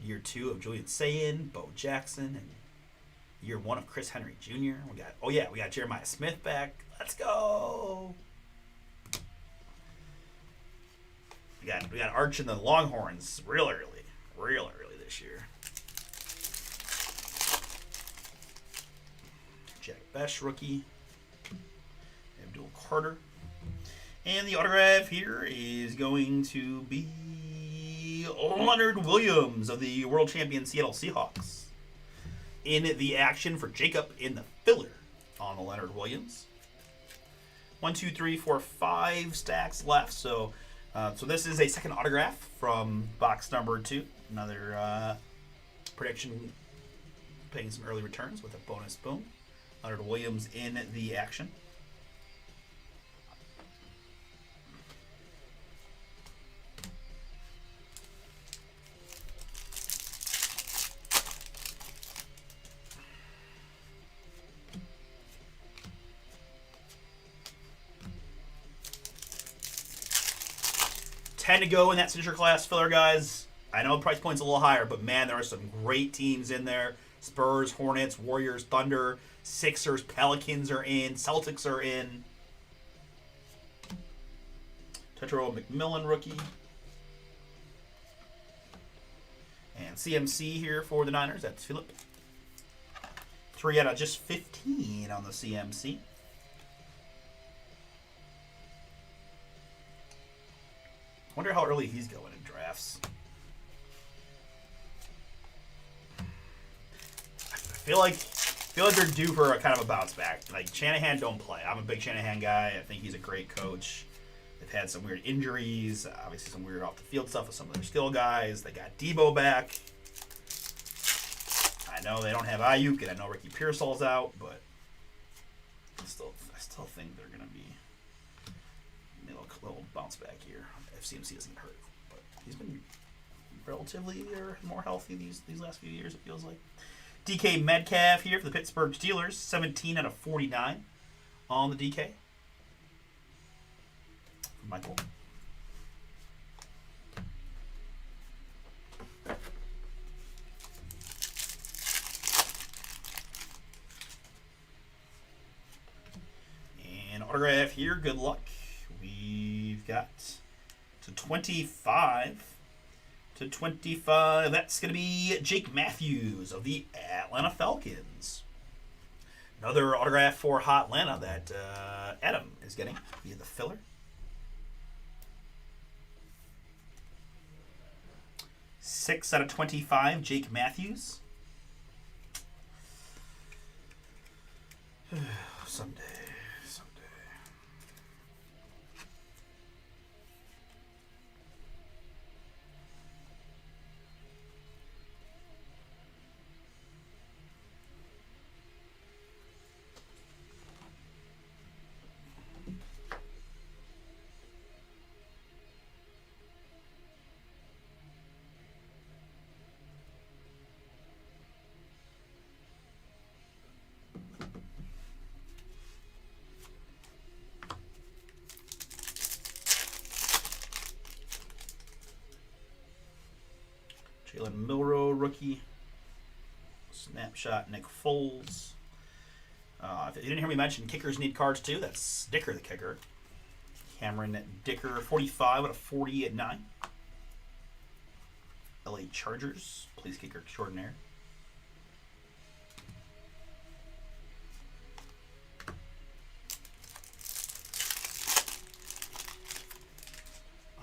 Year 2 of Julian Sayin, Bo Jackson, and year 1 of Chris Henry Jr. We got Jeremiah Smith back. Let's go. We got Arch and the Longhorns real early this year. Jack Bech rookie. Abdul Carter. And the autograph here is going to be Leonard Williams of the world champion Seattle Seahawks. In the action for Jacob in the filler on the Leonard Williams. 1, 2, 3, 4, 5 stacks left. So this is a second autograph from box number 2. Another prediction paying some early returns with a bonus boom. Leonard Williams in the action. To go in that signature class filler, guys. I know the price point's a little higher, but man, there are some great teams in there. Spurs, Hornets, Warriors, Thunder, Sixers, Pelicans are in. Celtics are in. Tetro McMillan rookie. And CMC here for the Niners. That's Philip. 3 out of just 15 on the CMC. Wonder how early he's going in drafts. I feel like they're due for a kind of a bounce back. Like, Shanahan don't play. I'm a big Shanahan guy. I think he's a great coach. They've had some weird injuries, obviously some weird off the field stuff with some of their skill guys. They got Debo back. I know they don't have Ayuk, and I know Ricky Pearsall's out, but I still think they're going to be a little bounce back here if CMC doesn't get hurt. But he's been relatively more healthy these last few years, it feels like. DK Metcalf here for the Pittsburgh Steelers, 17 out of 49 on the DK. Michael. autograph here. Good luck. We've got to 25. To 25. That's going to be Jake Matthews of the Atlanta Falcons. Another autograph for Hot Atlanta that Adam is getting via the filler. 6 out of 25, Jake Matthews. Someday. Jalen Milroe, rookie. Snapshot, Nick Foles. If you didn't hear me mention, kickers need cards too. That's Dicker the kicker. Cameron Dicker, 45 out of 40 at 9. LA Chargers, place kicker extraordinaire.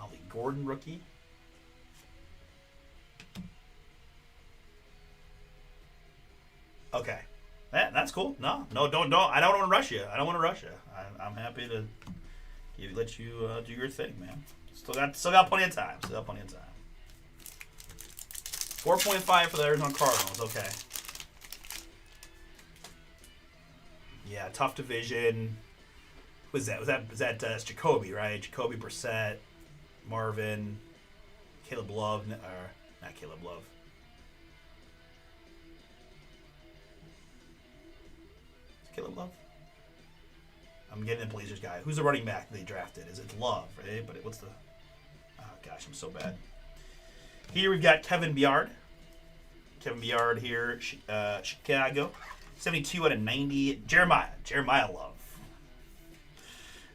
Ollie Gordon, rookie. Okay, that's cool. No, don't. I don't want to rush you. I'm happy to let you do your thing, man. Still got plenty of time. 4.5 for the Arizona Cardinals. Okay. Yeah, tough division. Was that Jacoby, right? Jacoby Brissett, Marvin, Caleb Love, or not Caleb Love. Caleb Love? I'm getting the Blazers guy. Who's the running back they drafted? Is it Love, right? But what's the... Oh, gosh, I'm so bad. Here we've got Kevin Byard. Kevin Byard here, Chicago. 72 out of 90. Jeremiah Love.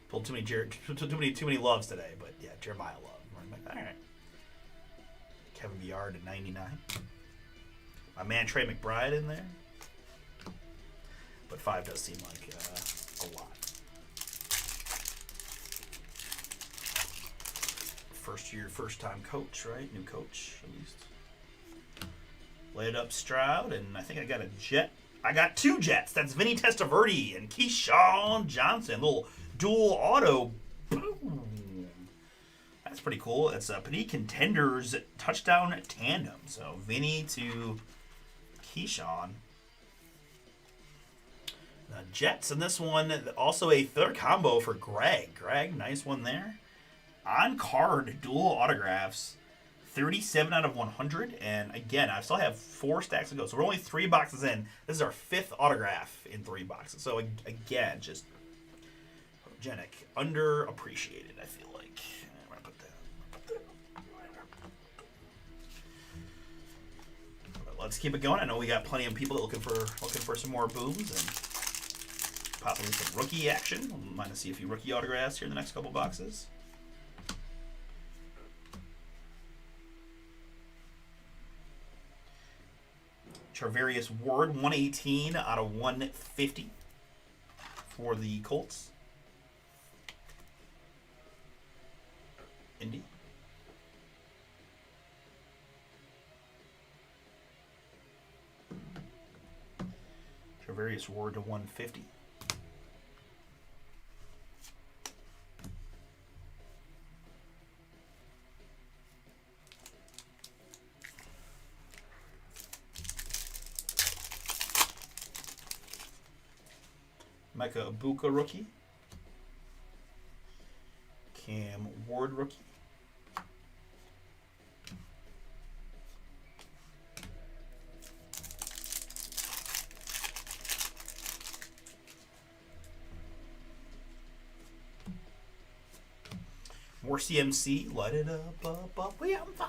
Pulled too many loves today, but yeah, Jeremiah Love. All right. Kevin Byard at 99. My man Trey McBride in there. But 5 does seem like a lot. First time coach, right? New coach, at least. Laid up Stroud, and I think I got a Jet. I got 2 Jets. That's Vinny Testaverde and Keyshawn Johnson. Little dual auto. Boom. That's pretty cool. It's a Panini Contenders touchdown tandem. So Vinny to Keyshawn. Jets in this one. Also a third combo for Greg. Nice one there. On card, dual autographs. 37 out of 100. And again, I still have 4 stacks to go. So we're only 3 boxes in. This is our 5th autograph in 3 boxes. So again, just photogenic. Underappreciated, I feel like. I'm going to put that. But let's keep it going. I know we got plenty of people looking for some more booms and possibly some rookie action. I might see a few rookie autographs here in the next couple boxes. Charvarius Ward, 118 out of 150 for the Colts. Indy. Charvarius Ward to 150. Micah Ibuka rookie. Cam Ward rookie. More CMC. Light it up. We on fire.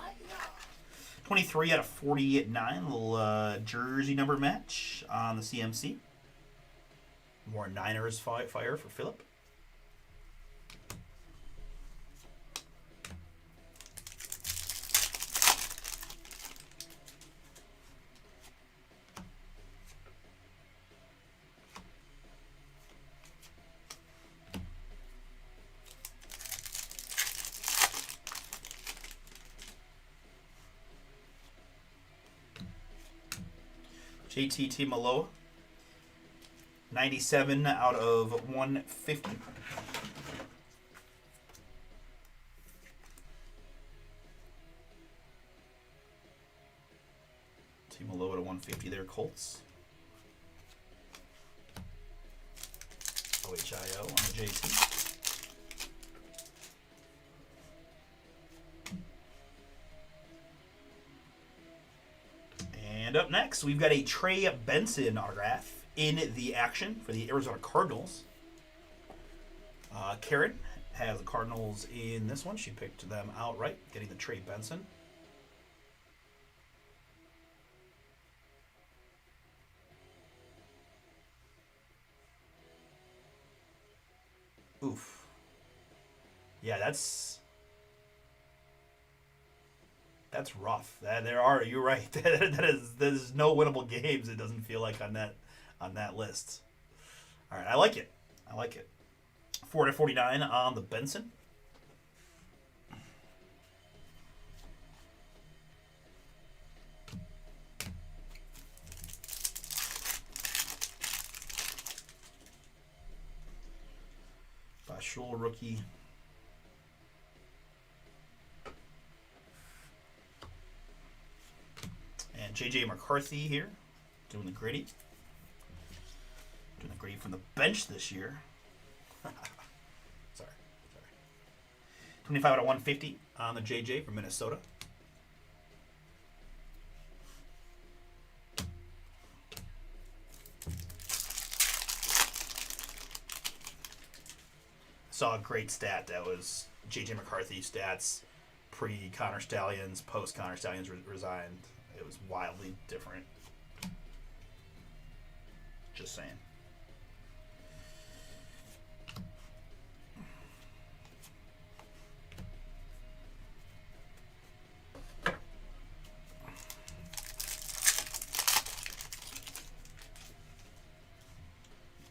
23 out of 40 at 9. Little jersey number match on the CMC. More Niners fire for Phillip. JT Timaloa. 97 out of 150. Timaloa to 150 there, Colts. OHIO on the JT. And up next, we've got a Trey Benson autograph in the action for the Arizona Cardinals. Karen has the Cardinals in this one. She picked them outright, getting the Trey Benson. Oof. Yeah, that's rough. You're right. There's no winnable games. It doesn't feel like on that list. All right, I like it. 4/49 on the Benson. Bashul rookie. And J.J. McCarthy here, doing the gritty. Doing the gritty from the bench this year. Sorry. 25 out of 150 on the J.J. from Minnesota. Saw a great stat that was J.J. McCarthy stats pre-Connor Stallions, post-Connor Stallions resigned. It was wildly different. Just saying.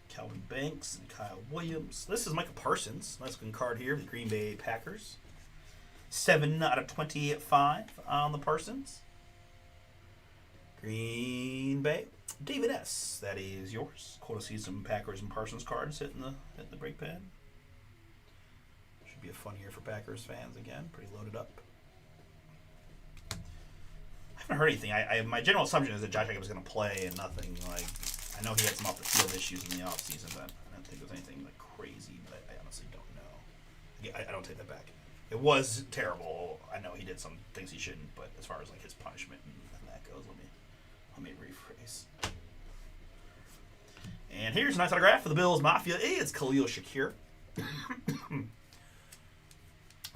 Calvin Banks and Kyle Williams. This is Micah Parsons. Nice looking card here for the Green Bay Packers. 7 out of 25 on the Parsons. Green Bay. David S. That is yours. Cool to see some Packers and Parsons cards hitting the break pad. Should be a fun year for Packers fans again. Pretty loaded up. I haven't heard anything. My general assumption is that Josh Jacobs is going to play and nothing like. I know he had some off the field issues in the offseason, but I don't think it was anything like crazy. But I honestly don't know. I don't take that back. It was terrible. I know he did some things he shouldn't, but as far as like his punishment and that goes, let me rephrase. And here's a nice autograph for the Bills Mafia. Hey, it's Khalil Shakir. We're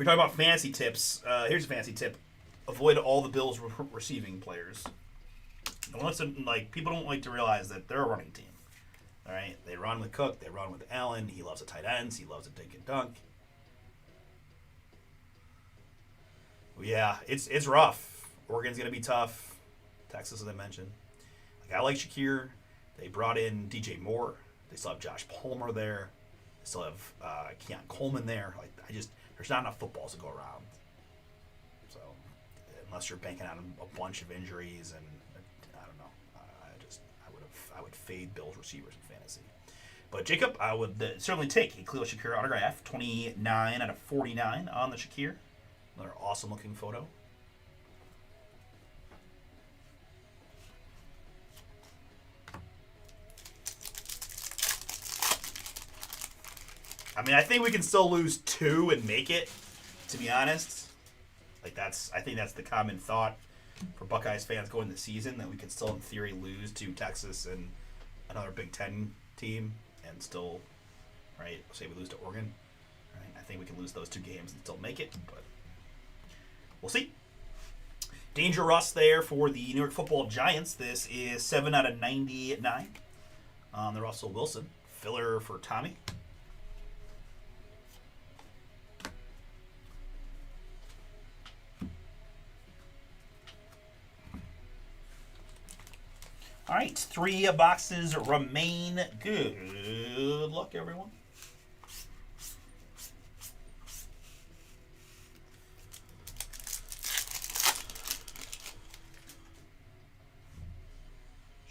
talking about fantasy tips. Here's a fantasy tip: avoid all the Bills receiving players. People don't like to realize that they're a running team. All right, they run with Cook, they run with Allen. He loves the tight ends. He loves to dink and dunk. Yeah, it's rough. Oregon's gonna be tough. Texas, as I mentioned. I like Shakir. They brought in DJ Moore. They still have Josh Palmer there. They still have Keon Coleman there. There's not enough footballs to go around. So unless you're banking on a bunch of injuries and I don't know, I would fade Bills receivers in fantasy. But Jacob, I would certainly take a Khalil Shakir autograph. 29 out of 49 on the Shakir. Another awesome looking photo. I think we can still lose 2 and make it, to be honest. I think that's the common thought for Buckeyes fans going the season, that we can still in theory lose to Texas and another Big Ten team and still, right, say we lose to Oregon. Right? I think we can lose those 2 games and still make it, but we'll see. Danger Russ there for the New York Football Giants. This is 7 out of 99 on the Russell Wilson. Filler for Tommy. All right, 3 boxes remain. Good luck, everyone.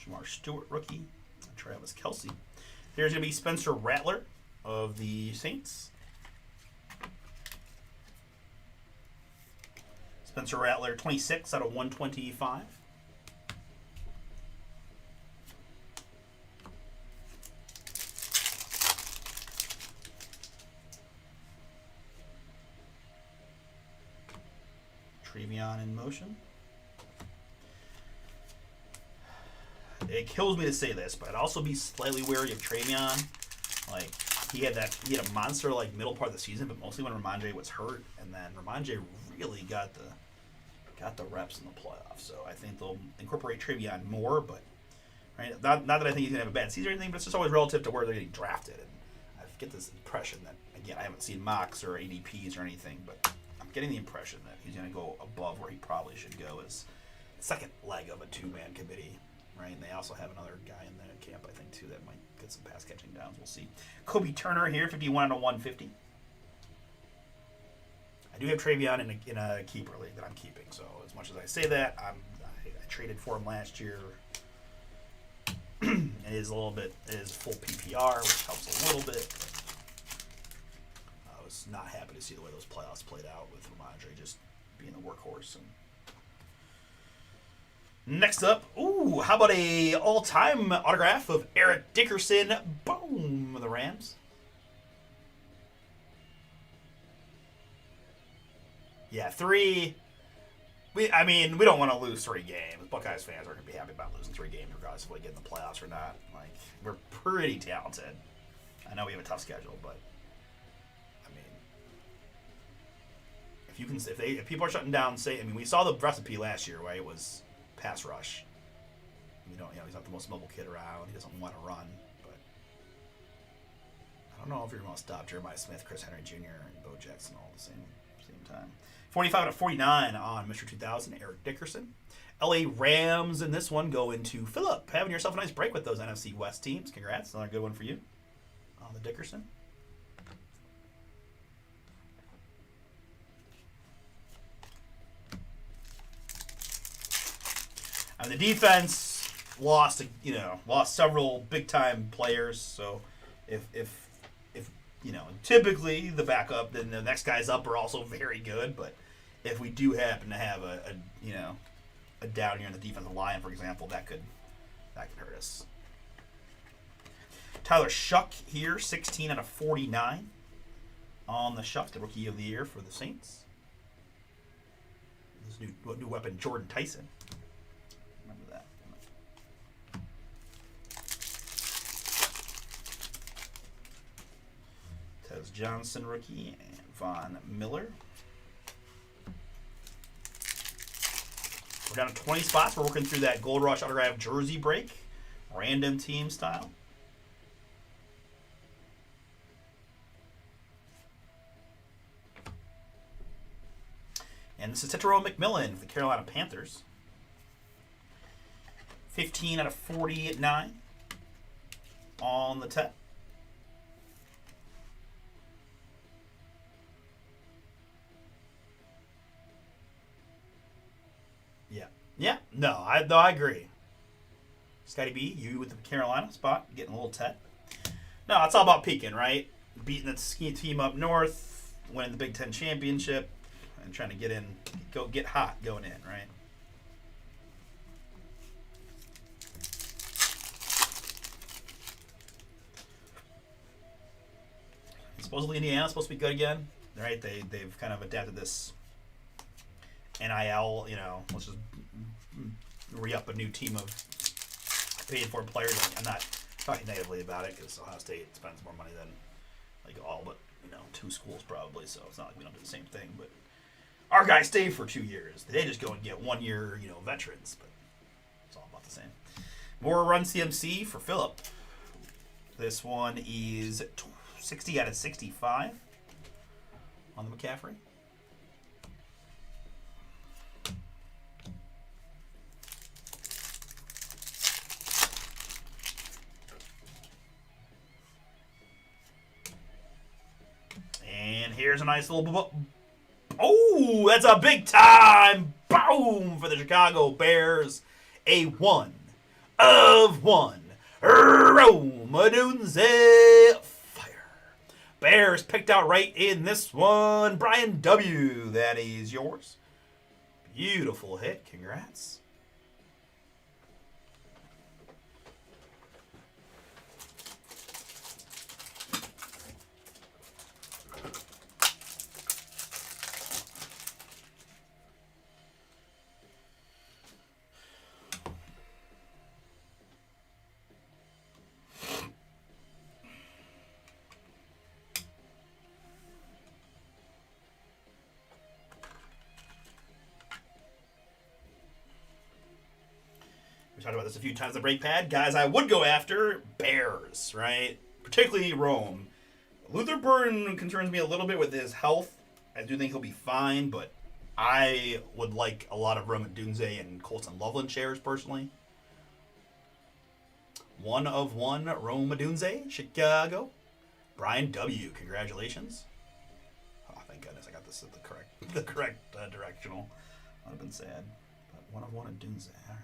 Jamar Stewart, rookie. Travis Kelce. There's going to be Spencer Rattler of the Saints. Spencer Rattler, 26 out of 125. Trevion in motion. It kills me to say this, but I'd also be slightly wary of Trevion. Like, he had a monster like middle part of the season, but mostly when Ramondre was hurt, and then Ramondre really got the reps in the playoffs. So I think they'll incorporate Trevion more, but right, not that I think he's gonna have a bad season or anything, but it's just always relative to where they're getting drafted. And I get this impression that, again, I haven't seen mocks or ADPs or anything, but I'm getting the impression that he's gonna go above where he probably should go as second leg of a two-man committee. Right, and they also have another guy in the camp, I think, too, that might get some pass catching downs. We'll see. Kobe Turner here, 51 out of 150. I do have Trevion in a keeper league that I'm keeping. So as much as I say that, I traded for him last year. It is a little bit, it is full PPR, which helps a little bit. I was not happy to see the way those playoffs played out with Ramondre just being the workhorse. And next up, how about a all-time autograph of Eric Dickerson? Boom, the Rams. Yeah, 3. We don't want to lose 3 games. Buckeyes fans aren't going to be happy about losing 3 games, regardless if we get in the playoffs or not. Like, we're pretty talented. I know we have a tough schedule, but I mean, if people are shutting down, we saw the recipe last year, right? It was pass rush. He's not the most mobile kid around. He doesn't want to run, but I don't know if you're going to stop Jeremiah Smith, Chris Henry Jr., and Bo Jackson all at the same time. 45 out of 49 on Mr. 2000, Eric Dickerson. LA Rams in this one go into Phillip. Having yourself a nice break with those NFC West teams. Congrats. Another good one for you on the Dickerson. And the defense lost several big time players. So if typically the backup, then the next guys up are also very good. But if we do happen to have a down year in the defensive line, for example, that could hurt us. Tyler Shuck here, 16 out of 49 on the Shuck, the rookie of the year for the Saints. This new weapon, Jordan Tyson. Remember that. Tez Johnson, rookie, and Von Miller. We're down to 20 spots. We're working through that Gold Rush autograph jersey break, random team style. And this is Tetairoa McMillan for the Carolina Panthers. 15 out of 49 on the Tet. Yeah. No, I agree. Scotty B, you with the Carolina spot, getting a little Tet. No, it's all about peaking, right? Beating that ski team up north, winning the Big Ten championship, and trying to get hot going in, right? Supposedly Indiana's supposed to be good again, right? They've kind of adapted this NIL, let's just re-up a new team of paid for players. I'm not talking negatively about it because Ohio State spends more money than all but 2 schools probably, so it's not like we don't do the same thing. But our guys stay for 2 years. They just go and get 1 year, veterans, but it's all about the same. More Run CMC for Phillip. This one is 60 out of 65 on the McCaffrey. And here's a nice little... Oh, that's a big time boom for the Chicago Bears. A 1 of 1. Rome Odunze Fire. Bears picked out right in this one. Brian W. That is yours. Beautiful hit. Congrats. We talked about this a few times on the break pad. Guys, I would go after Bears, right? Particularly Rome. Luther Burden concerns me a little bit with his health. I do think he'll be fine, but I would like a lot of Rome Odunze and Colton Loveland shares personally. 1 of 1 Rome Odunze, Chicago. Brian W. Congratulations. Oh, thank goodness I got this at the correct directional. Would have been sad. But 1 of 1 Odunze. All right.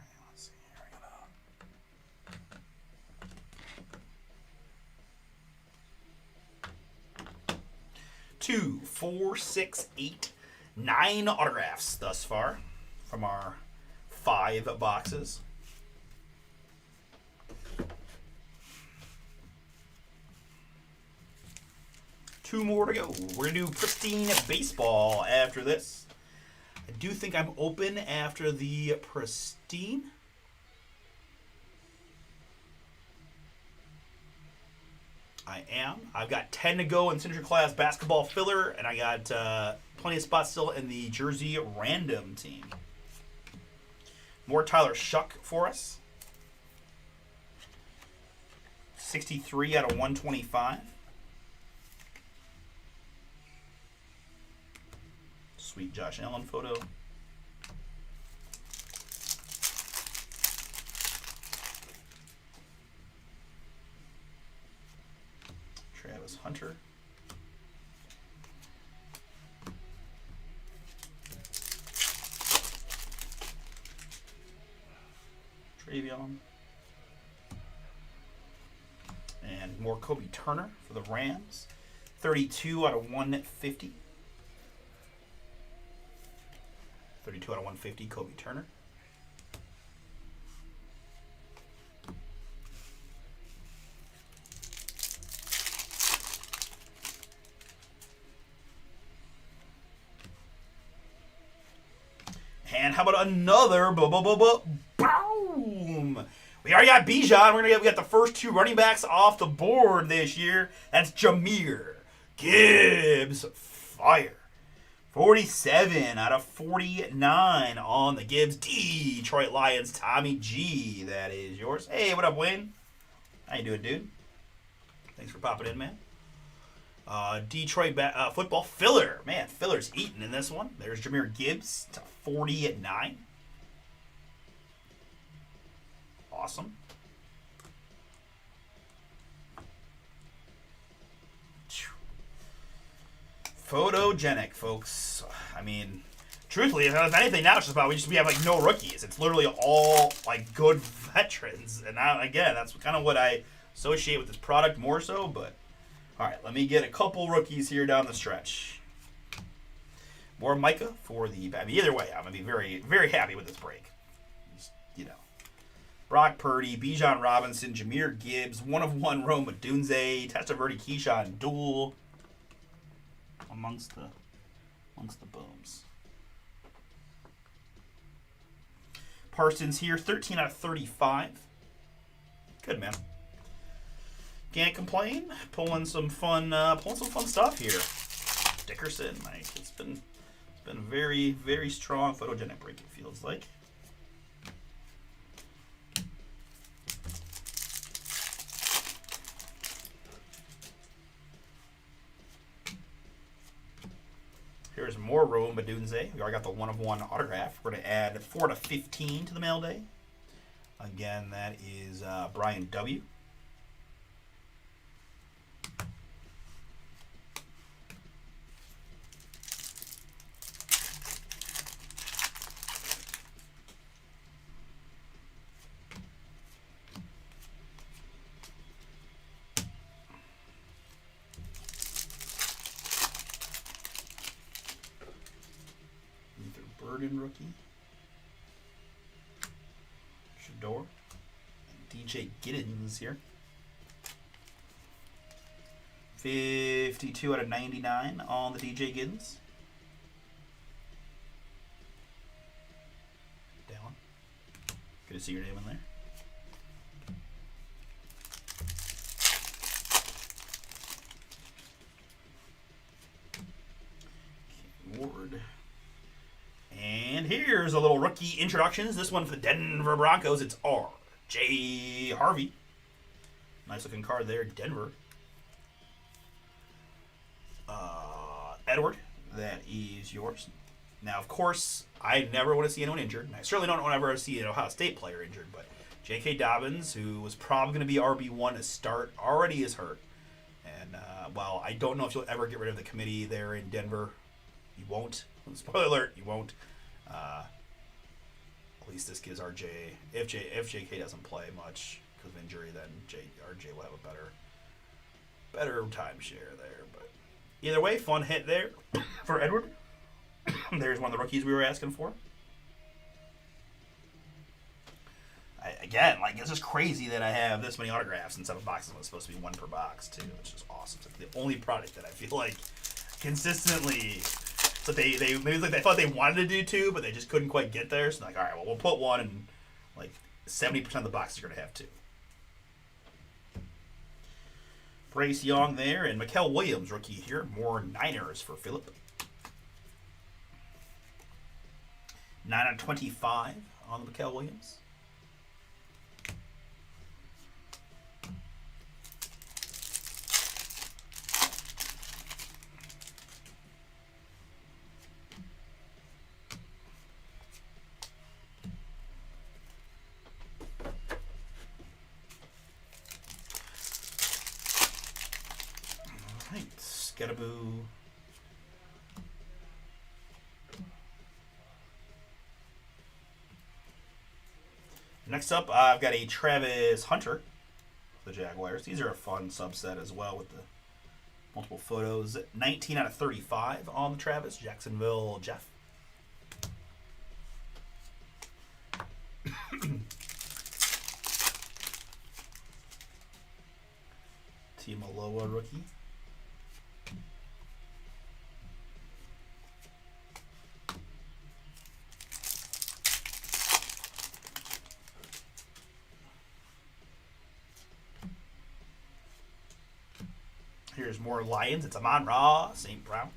2, 4, 6, 8, 9 autographs thus far from our 5 boxes. Two more to go. We're going to do Pristine Baseball after this. I do think I'm open after the Pristine. I am. I've got 10 to go in Signature Class Basketball Filler, and I got plenty of spots still in the Jersey Random team. More Tyler Shuck for us. 63 out of 125. Sweet Josh Allen photo. Travis Hunter. Travion. And more Kobe Turner for the Rams. 32 out of 150. 32 out of 150, Kobe Turner. And how about another boom? We already got Bijan. We got the first 2 running backs off the board this year. That's Jahmyr Gibbs. Fire. 47 out of 49 on the Gibbs. Detroit Lions, Tommy G. That is yours. Hey, what up, Wayne? How you doing, dude? Thanks for popping in, man. Detroit football filler. Man, filler's eating in this one. There's Jahmyr Gibbs to 49. Awesome. Photogenic, folks. I mean, truthfully, if anything now, it's just about we have like no rookies. It's literally all like good veterans, and now again, that's kind of what I associate with this product more so. But all right, let me get a couple rookies here down the stretch. More Micah for the. I mean, either way, I'm gonna be very, very happy with this break. Just, Brock Purdy, Bijan Robinson, Jahmyr Gibbs, 1 of 1 Rome Odunze, Testaverde Keyshawn duel. Amongst the booms. Parsons here, 13 out of 35. Good, man. Can't complain. Pulling some fun stuff here. Dickerson, like it's been very, very strong photogenic break. It feels like. Here's more Rome Odunze. We already got the 1 of 1 autograph. We're going to add 4 to 15 to the mail day. Again, that is Brian W. Bergen rookie. Shador. DJ Giddens here. 52 out of 99 on the DJ Giddens. Down. Good to see your name in there. Ward. And here's a little rookie introductions. This one for the Denver Broncos. It's R.J. Harvey. Nice looking card there, Denver. Edward, that is yours. Now, of course, I never want to see anyone injured. And I certainly don't want to ever see an Ohio State player injured. But J.K. Dobbins, who was probably going to be RB1 to start, already is hurt. And while I don't know if you'll ever get rid of the committee there in Denver, you won't. Spoiler alert, you won't. At least this gives RJ, if JK doesn't play much because of injury, then RJ will have a better timeshare there. But either way, fun hit there for Edward. There's one of the rookies we were asking for. Again, it's just crazy that I have this many autographs in 7 boxes when it's supposed to be 1 per box too. It's just awesome. It's like the only product that I feel like consistently. So they maybe they thought they wanted to do 2, but they just couldn't quite get there. So all right, well we'll put 1, and 70% of the boxes are gonna have 2. Bryce Young there, and Mikael Williams, rookie here. More Niners for Philip. 9 out of 25 on the Mikael Williams. Skadaboo. Next up, I've got a Travis Hunter for the Jaguars. These are a fun subset as well with the multiple photos. 19 out of 35 on the Travis. Jacksonville Jeff. Team Aloha rookie. Here's more Lions. It's Amon-Ra St. Brown.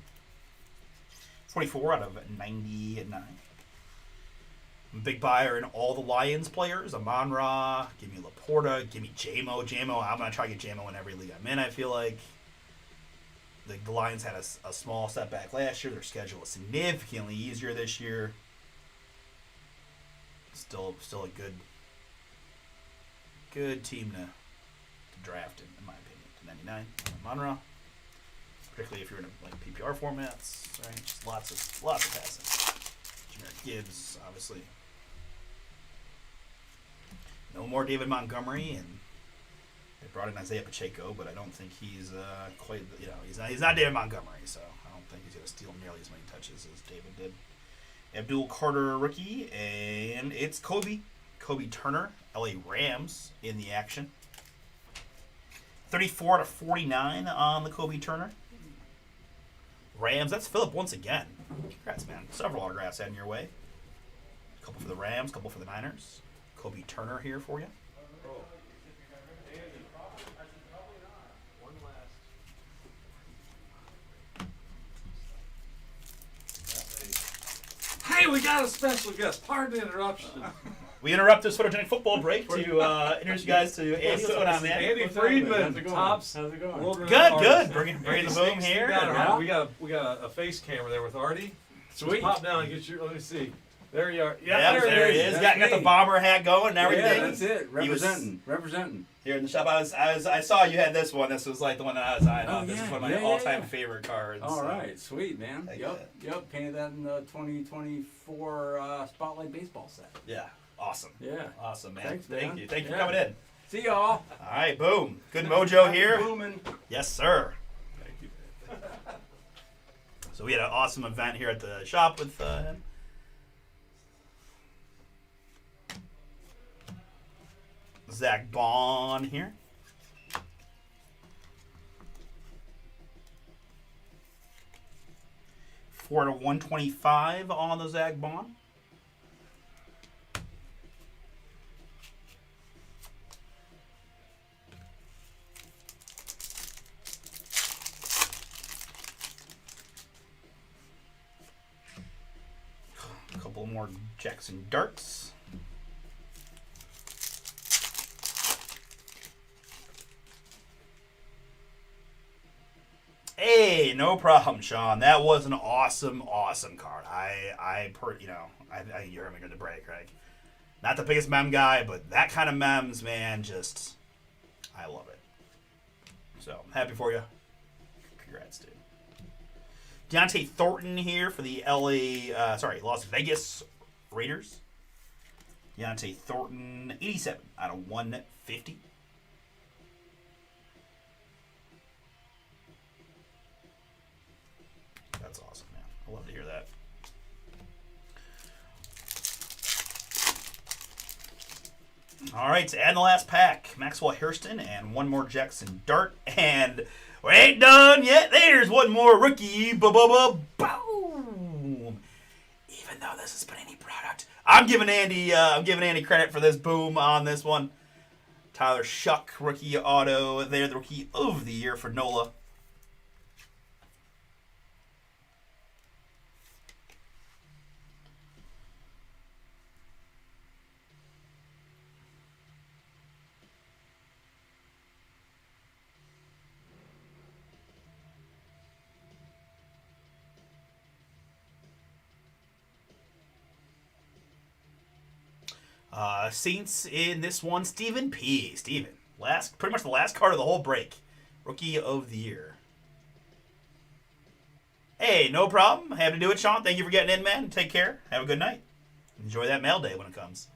44 out of 99. I'm a big buyer in all the Lions players. Amon-Ra. Give me Laporta. Give me J-Mo. I'm going to try to get J-Mo in every league I'm in, I feel like. The Lions had a small setback last year. Their schedule is significantly easier this year. Still a good team to draft in my opinion. 99 Amon-Ra, particularly if you're in PPR formats, right? Just lots of passing. Jahmyr Gibbs, obviously. No more David Montgomery, and they brought in Isaiah Pacheco, but I don't think he's quite. He's not David Montgomery, so I don't think he's going to steal nearly as many touches as David did. Abdul Carter rookie, and it's Kobe Turner, LA Rams in the action. 34 out of 49 on the Kobe Turner. Rams, that's Philip once again. Congrats, man. Several autographs heading your way. A couple for the Rams, a couple for the Niners. Kobe Turner here for you. Hey, we got a special guest. Pardon the interruption. We interrupt this photogenic football break to introduce you guys to Andy. What's going on, man? Andy Friedman, How's it going? Tops. How's it going? Good. Bringing the boom here. We got a face camera there with Artie. Sweet. Just pop down and get your. Let me see. There you are. Yeah, there he is. Got the bomber hat going and everything. Yeah, that's it. Representing. Here in the shop, I saw you had this one. This was the one that I was eyeing on. This is one of my all-time favorite cards. All right, sweet, man. Yep. Painted that in the 2024 Spotlight Baseball set. Yeah. Awesome. Yeah. Awesome, man. Thanks, man. Thank you for coming in. See y'all. All right, boom. Good mojo here. Booming. Yes, sir. Thank you. So we had an awesome event here at the shop with him. Zach Bond here. $4/125 on the Zach Bond. A couple more Jackson Darts. Hey, no problem, Sean. That was an awesome card. You heard me go to break, Craig. Not the biggest mem guy, but that kind of mems, man, just, I love it. So, happy for you. Congrats, dude. Deontay Thornton here for the Las Vegas Raiders. Deontay Thornton, 87/150. That's awesome, man. I love to hear that. All right, to add the last pack, Maxwell Hairston and one more Jackson Dart. And we ain't done yet. There's one more rookie. Boom. Even though this is Panini product, I'm giving Andy credit for this boom on this one. Tyler Shuck, rookie auto. They're the rookie of the year for NOLA. Saints in this one, Stephen P. Steven. Pretty much the last card of the whole break. Rookie of the year. Hey, no problem. Happy to do it, Sean. Thank you for getting in, man. Take care. Have a good night. Enjoy that mail day when it comes.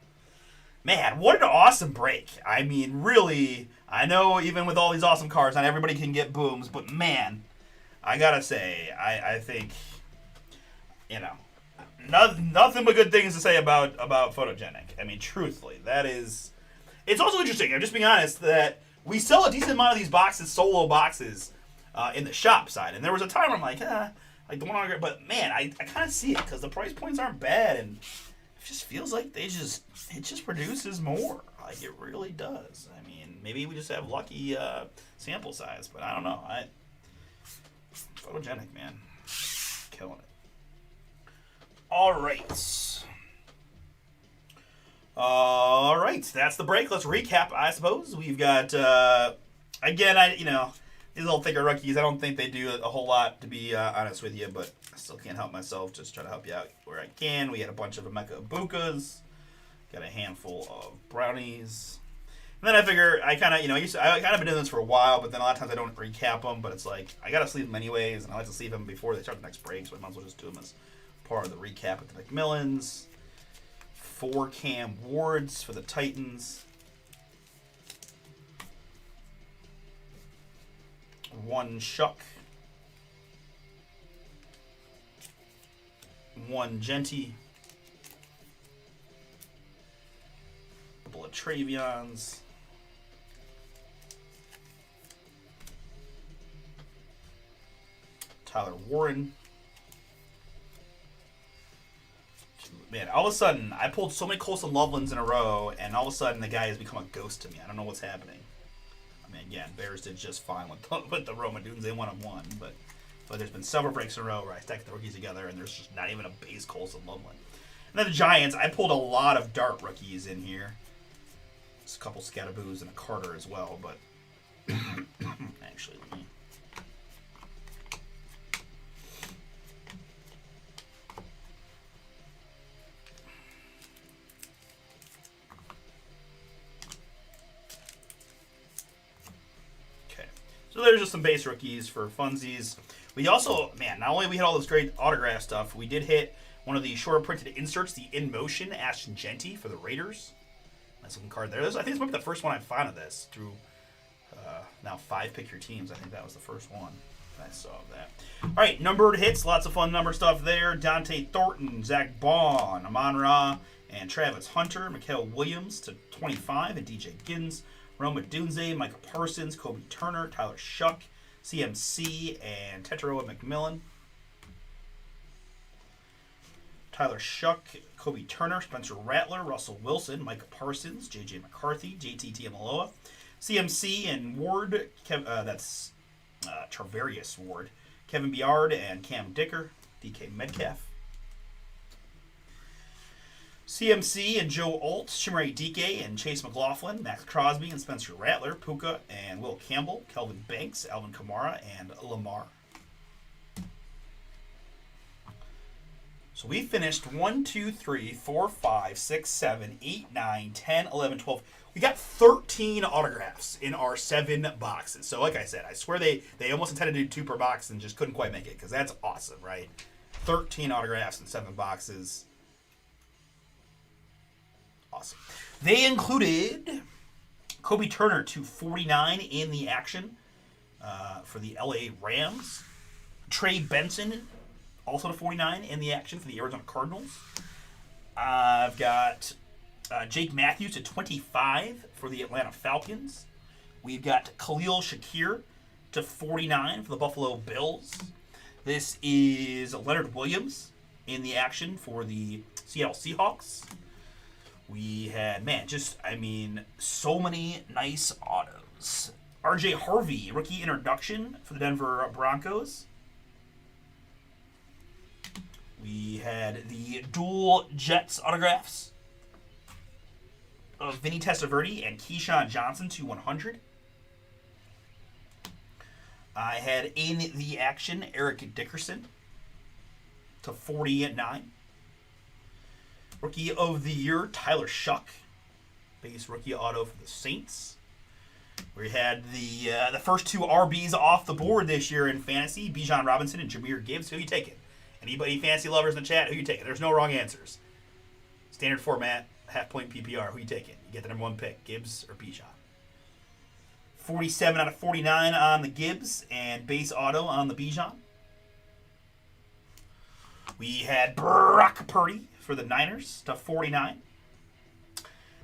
Man, what an awesome break. I mean, really, I know even with all these awesome cards, not everybody can get booms, but man, I gotta say, I think, nothing but good things to say about Photogenic. I mean, truthfully, it's also interesting, I'm just being honest, that we sell a decent amount of these boxes, solo boxes, in the shop side. And there was a time where I'm like the one on, but man, I kind of see it because the price points aren't bad, and it just feels like it just produces more. Like, it really does. I mean, maybe we just have lucky sample size, but I don't know. Photogenic, man. Killing it. All right, that's the break. Let's recap, I suppose. We've got, again, these little thicker rookies, I don't think they do a whole lot, to be honest with you, but I still can't help myself. Just try to help you out where I can. We had a bunch of Emeka Ibukas, got a handful of Brownies. And then I figure I kind of been doing this for a while, but then a lot of times I don't recap them, but it's like, I got to sleeve them anyways, and I like to sleeve them before they start the next break, so I might as well just do them as part of the recap with the McMillans. 4 Cam Wards for the Titans. 1 Shuck. 1 Genty. A couple of Travions. Tyler Warren. Man, all of a sudden, I pulled so many Colson Lovelands in a row, and all of a sudden, the guy has become a ghost to me. I don't know what's happening. I mean, again, Bears did just fine with the Roma Dunes. They won 1, but there's been several breaks in a row where I stacked the rookies together, and there's just not even a base Colson Loveland. And then the Giants, I pulled a lot of Dart rookies in here. There's a couple Scataboos and a Carter as well, but actually, let me... So there's just some base rookies for funsies. We also, man, not only we had all this great autograph stuff, we did hit one of the shorter printed inserts, the In Motion Ashton Genty for the Raiders. Nice looking card there. I think this might be the first one I found of this through now 5 Pick Your Teams. I think that was the first one I saw of that. All right, numbered hits, lots of fun number stuff there. Deontay Thornton, Zach Bond, Amon-Ra, And Travis Hunter, Mikael Williams to 25, and DJ Giddens, Roma Dunze, Micah Parsons, Kobe Turner, Tyler Shuck, CMC, and Teteroa McMillan. Tyler Shuck, Kobe Turner, Spencer Rattler, Russell Wilson, Micah Parsons, JJ McCarthy, JT Tiamaloa, CMC, and Ward, that's Travarius Ward, Kevin Biard, and Cam Dicker, DK Metcalf. CMC and Joe Alt, Shimmery DK and Chase McLaughlin, Max Crosby and Spencer Rattler, Puka and Will Campbell, Kelvin Banks, Alvin Kamara, and Lamar. So we finished 1, 2, 3, 4, 5, 6, 7, 8, 9, 10, 11, 12. We got 13 autographs in our 7 boxes. So like I said, I swear they almost intended to do 2 per box and just couldn't quite make it because that's awesome, right? 13 autographs in 7 boxes. Awesome. They included Kobe Turner to 49 in the action for the LA Rams. Trey Benson also to 49 in the action for the Arizona Cardinals. I've got Jake Matthews to 25 for the Atlanta Falcons. We've got Khalil Shakir to 49 for the Buffalo Bills. This is Leonard Williams in the action for the Seattle Seahawks. We had, so many nice autos. RJ Harvey, rookie introduction for the Denver Broncos. We had the dual Jets autographs of Vinny Testaverde and Keyshawn Johnson to 100. I had in the action Eric Dickerson to 49. Rookie of the Year, Tyler Shuck. Base rookie auto for the Saints. We had the first 2 RBs off the board this year in fantasy, Bijan Robinson and Jahmyr Gibbs. Who you taking? Anybody fantasy lovers in the chat, who you taking? There's no wrong answers. Standard format, half-point PPR. Who you taking? You get the number 1 pick, Gibbs or Bijan. 47 out of 49 on the Gibbs and base auto on the Bijan. We had Brock Purdy for the Niners to 49.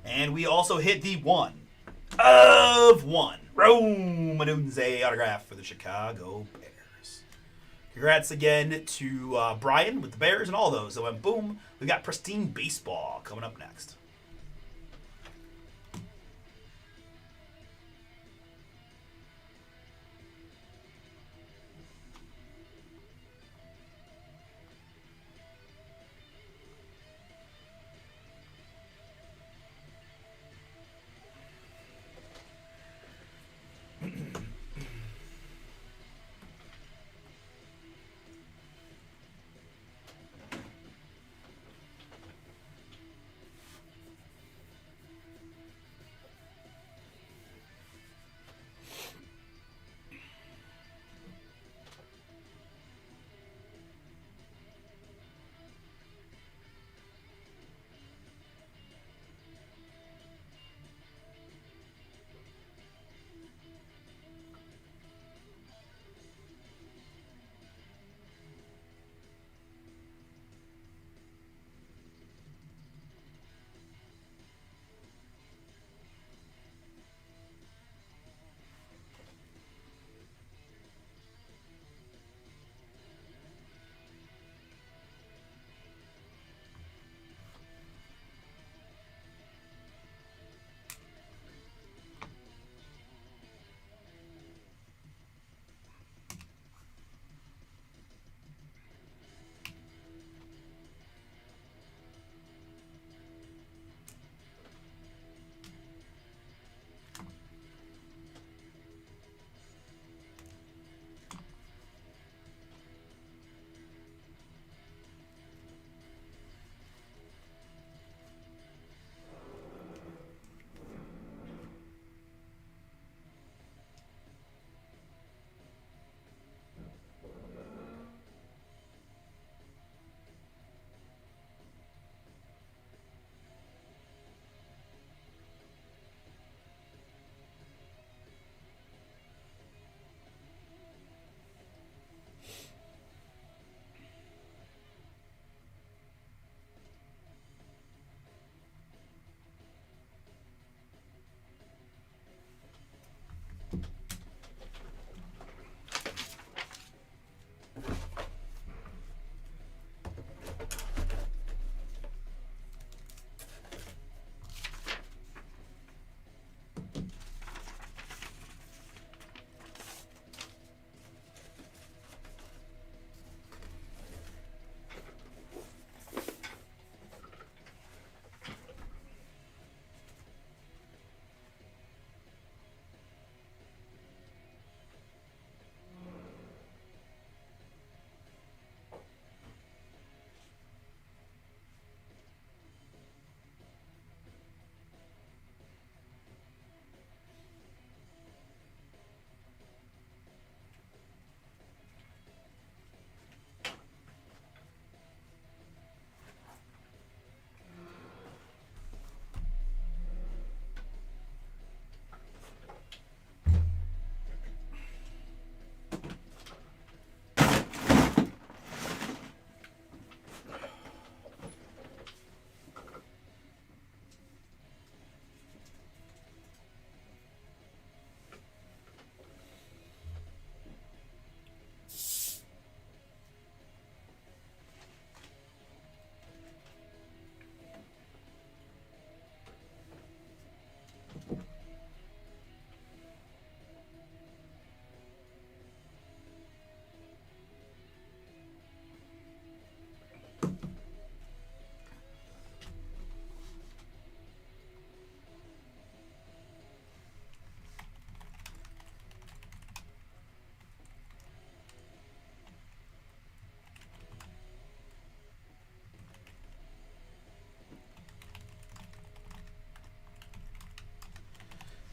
And we also hit the 1 of 1 Rome Odunze autograph for the Chicago Bears. Congrats again to Brian with the Bears and all those that went boom. We got Pristine Baseball coming up next.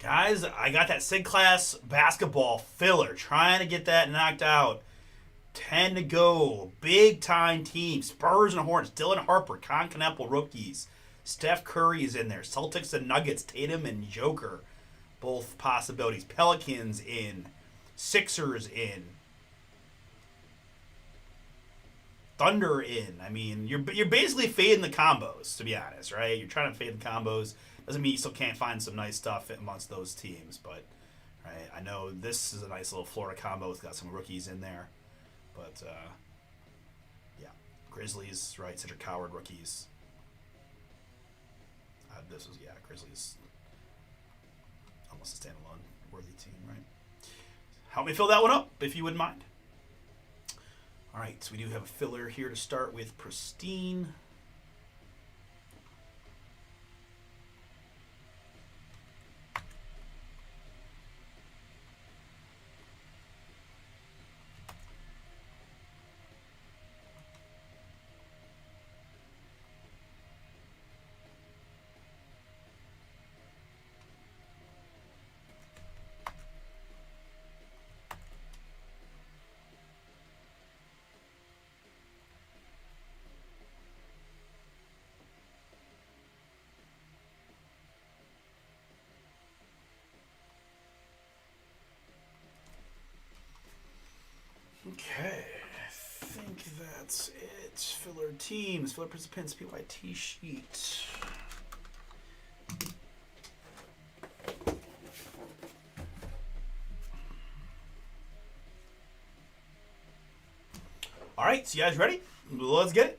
Guys, I got that SIG class basketball filler. Trying to get that knocked out. 10 to go. Big time team. Spurs and Hornets. Dylan Harper, Con Knappel rookies. Steph Curry is in there. Celtics and Nuggets. Tatum and Joker. Both possibilities. Pelicans in. Sixers in. Thunder in. I mean, you're basically fading the combos, to be honest, right? You're trying to fade the combos. Doesn't mean you still can't find some nice stuff amongst those teams, but right, I know this is a nice little Florida combo. It's got some rookies in there, but yeah, Grizzlies, right? Cedric Coward rookies. This was Grizzlies, almost a standalone worthy team, right? Help me fill that one up if you wouldn't mind. All right, so we do have a filler here to start with. Pristine. Okay, I think that's it. Filler teams, filler participants, PYT sheet. All right, so you guys ready? Let's get it.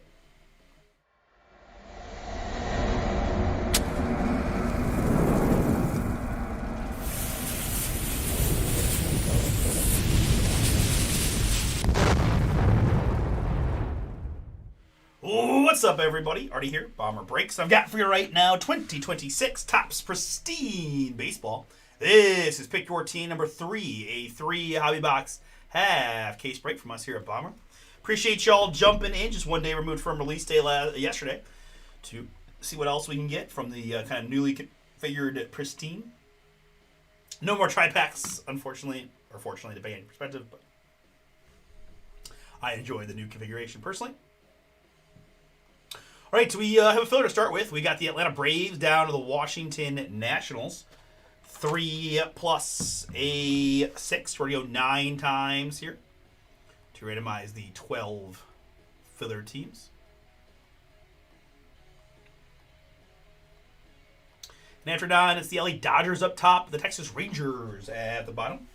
What's up, everybody? Artie here, Bomber Breaks. I've got for you right now 2026 Topps Pristine Baseball. This is Pick Your Team number 3, a 3 hobby box half case break from us here at Bomber. Appreciate y'all jumping in just one day removed from release day yesterday to see what else we can get from the kind of newly configured Pristine. No more tri-packs, unfortunately, or fortunately, depending on your perspective, but I enjoy the new configuration personally. All right, so we have a filler to start with. We got the Atlanta Braves down to the Washington Nationals. 3 plus a 6. We're going to go 9 times here to randomize the 12 filler teams. And after 9, it's the LA Dodgers up top, the Texas Rangers at the bottom.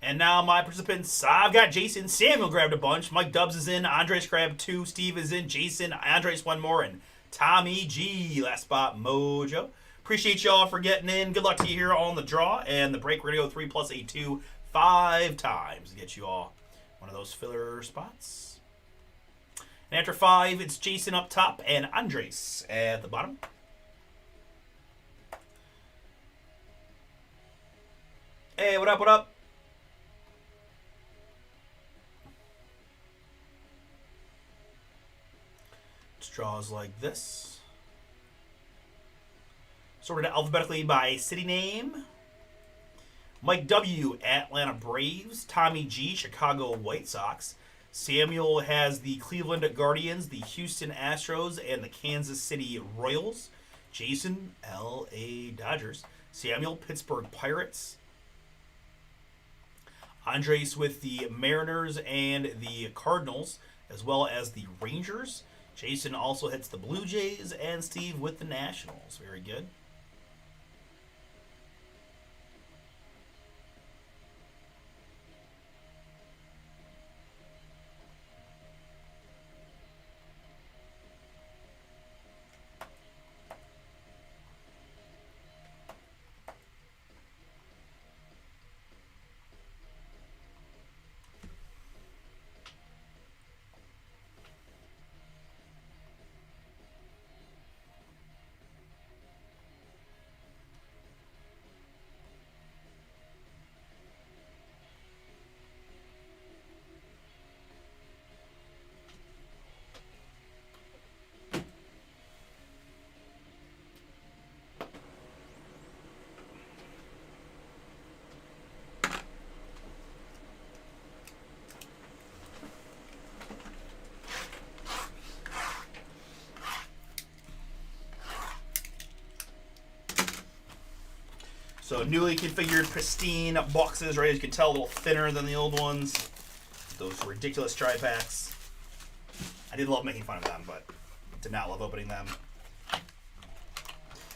And now my participants, I've got Jason. Samuel grabbed a bunch. Mike Dubs is in. Andres grabbed 2. Steve is in. Jason, Andres 1 more. And Tommy G, last spot, Mojo. Appreciate y'all for getting in. Good luck to you here on the draw. And the break, we're going to go 3 plus a 2 5 times to get you all one of those filler spots. And after 5, it's Jason up top and Andres at the bottom. Hey, what up, what up? Draws like this. Sorted alphabetically by city name. Mike W, Atlanta Braves. Tommy G, Chicago White Sox. Samuel has the Cleveland Guardians, the Houston Astros, and the Kansas City Royals. Jason, LA Dodgers. Samuel, Pittsburgh Pirates. Andres with the Mariners and the Cardinals, as well as the Rangers. Jason also hits the Blue Jays, and Steve with the Nationals. Very good. So newly configured, pristine boxes, right? As you can tell, a little thinner than the old ones. Those ridiculous tri-packs. I did love making fun of them, but did not love opening them.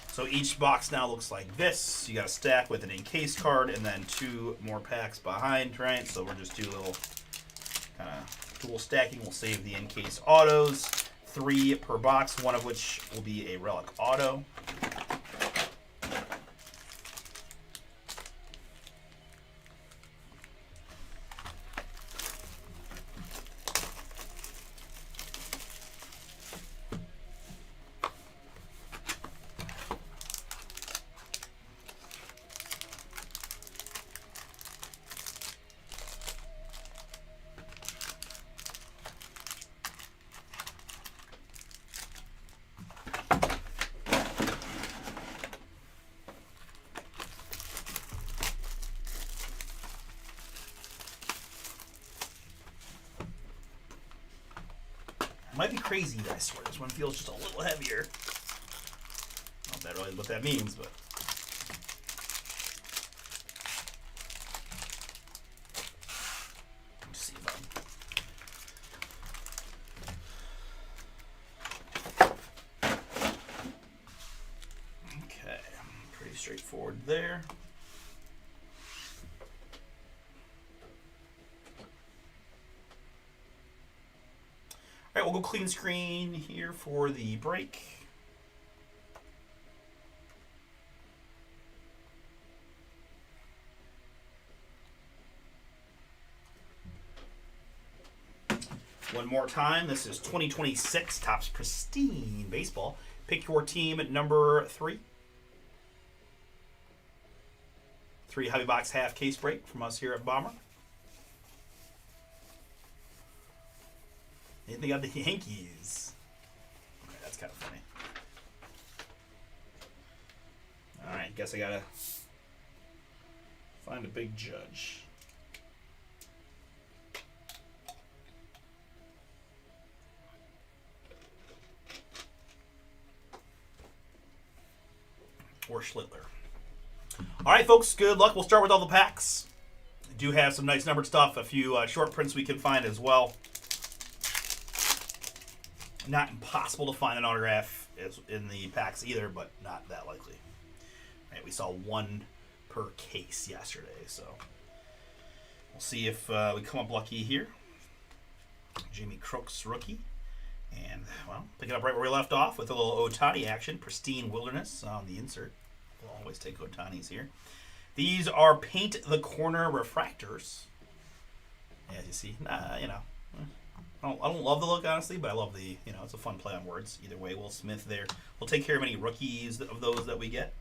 So each box now looks like this. You got a stack with an encased card and then 2 more packs behind, right? So we're just do a little kind of dual stacking. We'll save the encased autos. 3 per box, one of which will be a relic auto. Might be crazy, I swear. This one feels just a little heavier. Not that really what that means, but. Let's see if okay, pretty straightforward there. All right, we'll go clean screen here for the break. One more time. This is 2026 Topps Pristine Baseball. Pick your team at number 3. 3 hobby box half case break from us here at Bomber. Anything on the Yankees? Okay, that's kind of funny. Alright, guess I gotta find a big judge. Or Schlittler. Alright, folks, good luck. We'll start with all the packs. I do have some nice numbered stuff, a few short prints we can find as well. Not impossible to find an autograph in the packs either, but not that likely. Right, we saw 1 per case yesterday, so we'll see if we come up lucky here. Jamie Crooks rookie. And, well, pick it up right where we left off with a little Ohtani action. Pristine Wilderness on the insert. We'll always take Ohtanis here. These are Paint the Corner refractors. As you see, you know. I don't love the look, honestly, but I love the, you know, it's a fun play on words. Either way, Will Smith there. We'll take care of any rookies of those that we get.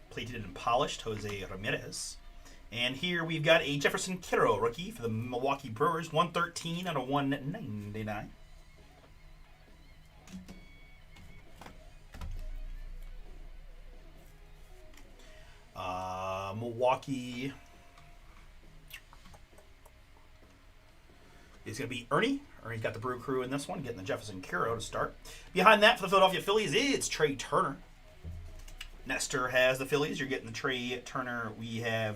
Plated and polished, Jose Ramirez. And here we've got a Jefferson Quero rookie for the Milwaukee Brewers. 113 out of 199. Milwaukee is going to be Ernie. Ernie's got the Brew Crew in this one, getting the Jefferson Quero to start. Behind that, for the Philadelphia Phillies, it's Trey Turner. Nestor has the Phillies. You're getting the Trey Turner. We have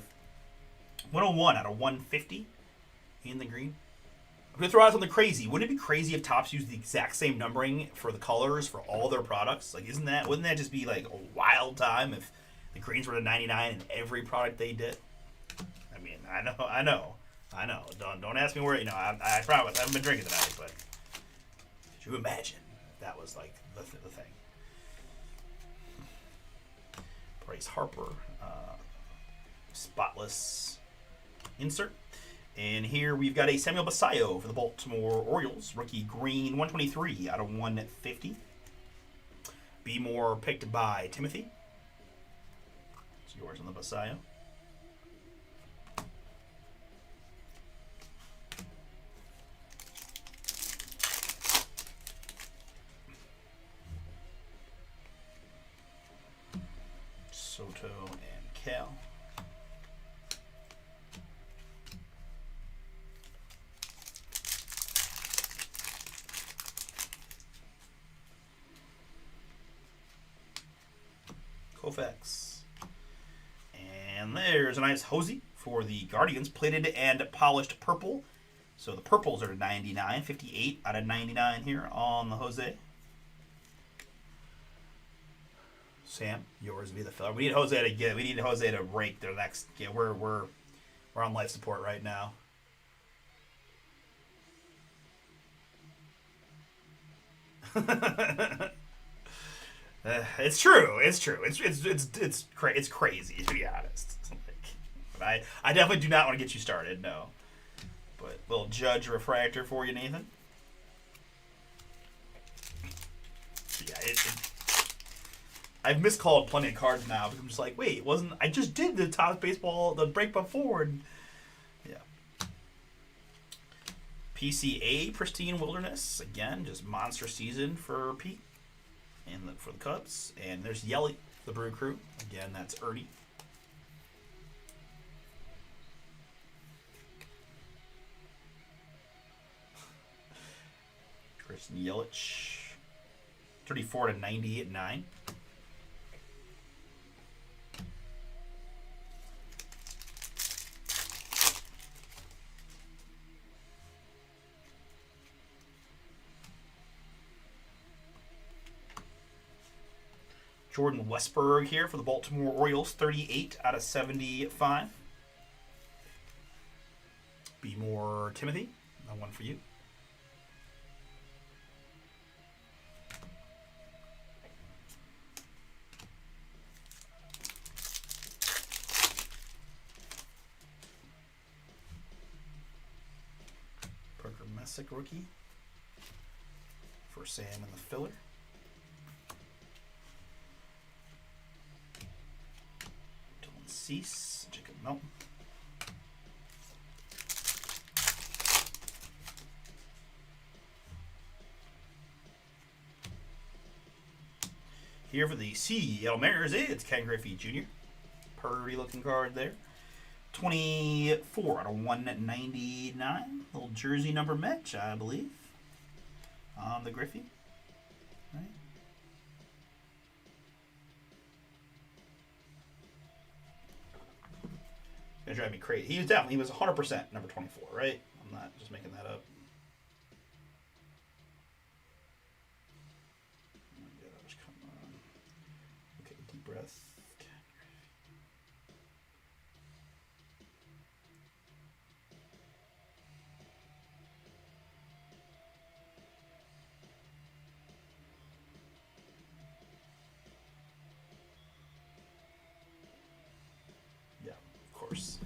101 out of 150 in the green. I'm going to throw out something crazy. Wouldn't it be crazy if Topps used the exact same numbering for the colors for all their products? Like, wouldn't that just be like a wild time if the greens were to 99 in every product they did? I mean, I know. Don't ask me where, you know, I promise I haven't been drinking tonight, but could you imagine if that was like the thing? Bryce Harper, spotless insert. And here we've got a Samuel Basallo for the Baltimore Orioles. Rookie green, 123 out of 150. Be More picked by Timothy. It's yours on the Basallo. Soto and Cal. Koufax. And there's a nice Hosey for the Guardians, plated and polished purple. So the purples are 99, 58 out of 99 here on the Jose. Sam, yours would be the filler. We need Jose to get. We need Jose to rake their next. Yeah, we're on life support right now. It's true. It's true. It's crazy, to be honest. But I definitely do not want to get you started. No. But little Judge refractor for you, Nathan. Yeah, I've miscalled plenty of cards now because I'm just like, wait, wasn't I just did the Topps Baseball the break before? And yeah. PCA Pristine Wilderness again, just monster season for Pete and for the Cubs. And there's Yelly, the Brew Crew again. That's Ernie. Christian Yelich, 34 to 98 9. Jordan Westberg here for the Baltimore Orioles, 38 out of 75. Be more Timothy, that one for you. Parker Messick rookie for Sam and the filler. Cease, Jacob Melton. Here for the Seattle Mariners, it's Ken Griffey Jr. Pretty looking card there. 24 out of 199. Little jersey number match, I believe, on the Griffey. Right. Gonna drive me crazy. He was 100% number 24, right? I'm not just making that up. Oh my gosh, come on. Okay, deep breath. Yeah, of course.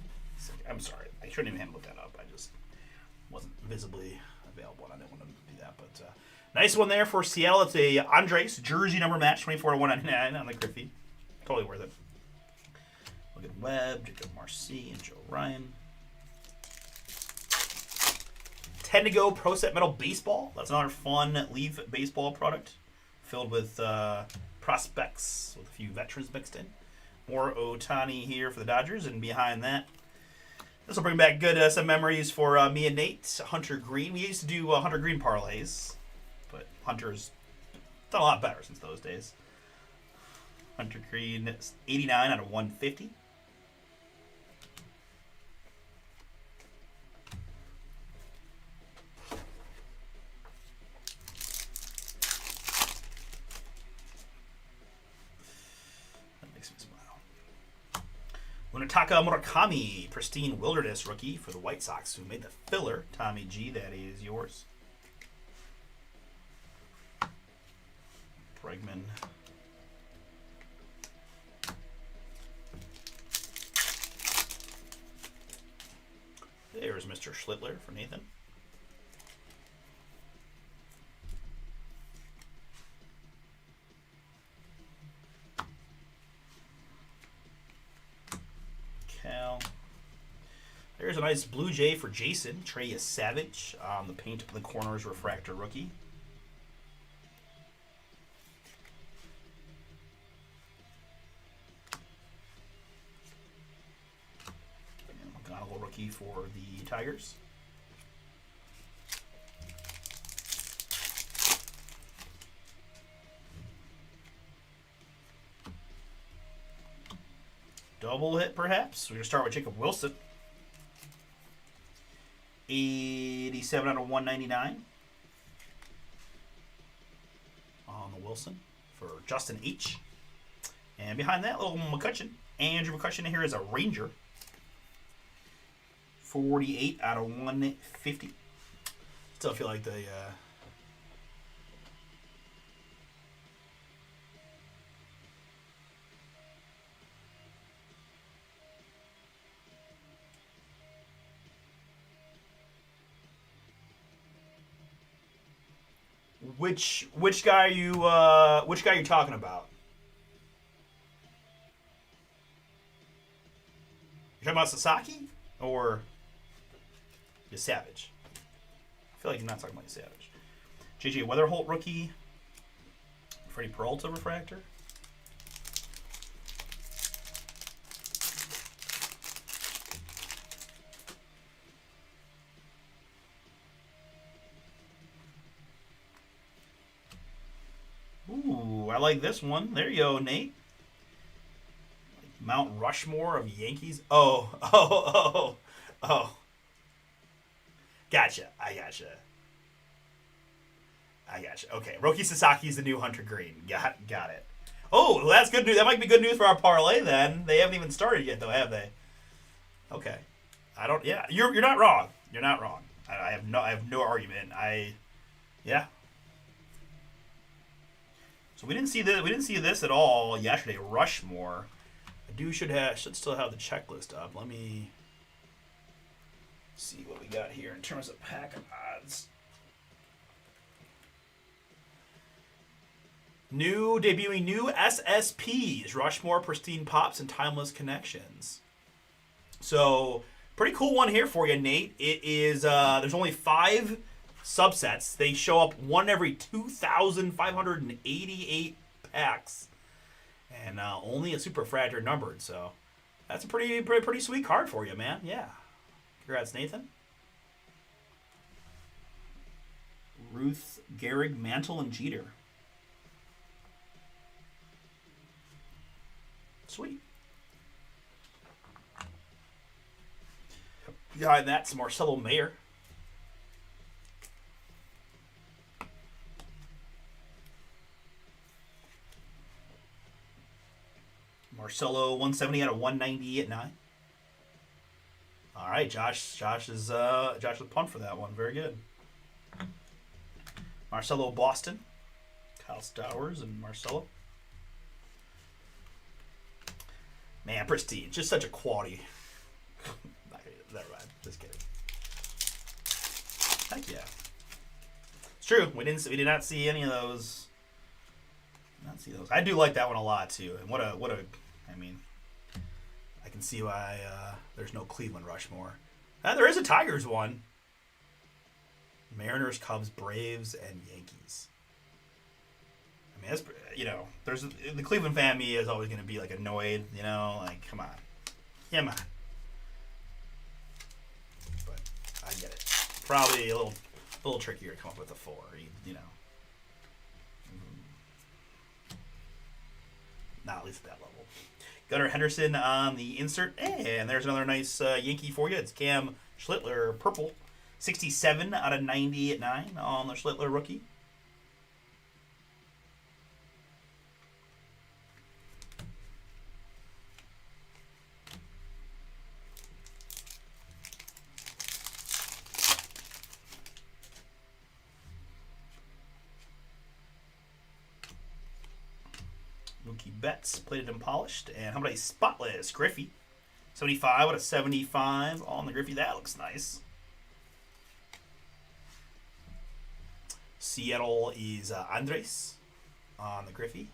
I'm sorry. I shouldn't even have looked that up. I just wasn't visibly available, and I didn't want to do that. But nice one there for Seattle. It's a Andres jersey number match, 24 to 199 on the Griffey. Totally worth it. Logan Webb, Jacob Marcy, and Joe Ryan. 10 to go Pro Set Metal Baseball. That's another fun Leaf baseball product filled with prospects with a few veterans mixed in. More Ohtani here for the Dodgers, and behind that, this will bring back good some memories for me and Nate. Hunter Green. We used to do Hunter Green parlays, but Hunter's done a lot better since those days. Hunter Green, 89 out of 150. Munetaka Murakami, Pristine Wilderness rookie for the White Sox, who made the filler. Tommy G, that is yours. Bregman. There's Mr. Schlittler for Nathan. There's a nice Blue Jay for Jason. Trey Savage on the paint up in the corners refractor rookie. And McGonigal rookie for the Tigers. double hit, perhaps. We're going to start with Jacob Wilson. 87 out of 199 on the Wilson for Justin H. And behind that, little McCutcheon. Andrew McCutcheon here is a Ranger. 48 out of 150. Still feel like the... Which guy are you talking about? You're talking about Sasaki or the Savage? I feel like you're not talking about the Savage. JJ Weatherholt rookie. Freddie Peralta refractor. Ooh, I like this one. There you go, Nate. Mount Rushmore of Yankees. Oh. Gotcha. I gotcha. Okay, Roki Sasaki is the new Hunter Green. Got it. Oh, well, that's good news. That might be good news for our parlay then. They haven't even started yet, though, have they? Okay. Yeah, you're not wrong. You're not wrong. I have no argument. Yeah. So we didn't see this at all yesterday. Rushmore. I should still have the checklist up. Let me see what we got here in terms of pack odds. Debuting new SSPs, Rushmore, Pristine Pops, and Timeless Connections. So, pretty cool one here for you, Nate. It is, there's only 5 subsets. They show up one every 2,588 packs. And only a superfractor numbered, so that's a pretty sweet card for you, man. Yeah. Congrats, Nathan. Ruth, Gehrig, Mantle, and Jeter. Sweet. Behind that's Marcelo Mayer. Marcelo 170 out of 190 at 9. All right, Josh is pumped for that one. Very good. Marcelo Boston, Kyle Stowers, and Marcelo. Man, Pristine, just such a quality. Never mind, just kidding. Heck yeah, it's true. We did not see any of those. I do like that one a lot too. And what a. I mean, I can see why there's no Cleveland Rushmore. There is a Tigers one. Mariners, Cubs, Braves, and Yankees. I mean, that's, there's the Cleveland fan me is always going to be like annoyed. Like come on. But I get it. Probably a little trickier to come up with a 4. Not at least at that level. Gunnar Henderson on the insert. And there's another nice Yankee for you. It's Cam Schlittler, purple. 67 out of 90 at 9 on the Schlittler rookie. Mookie Betts, plated and polished. And how about a spotless Griffey? 75 out of 75 on the Griffey. That looks nice. Seattle is Andres on the Griffey.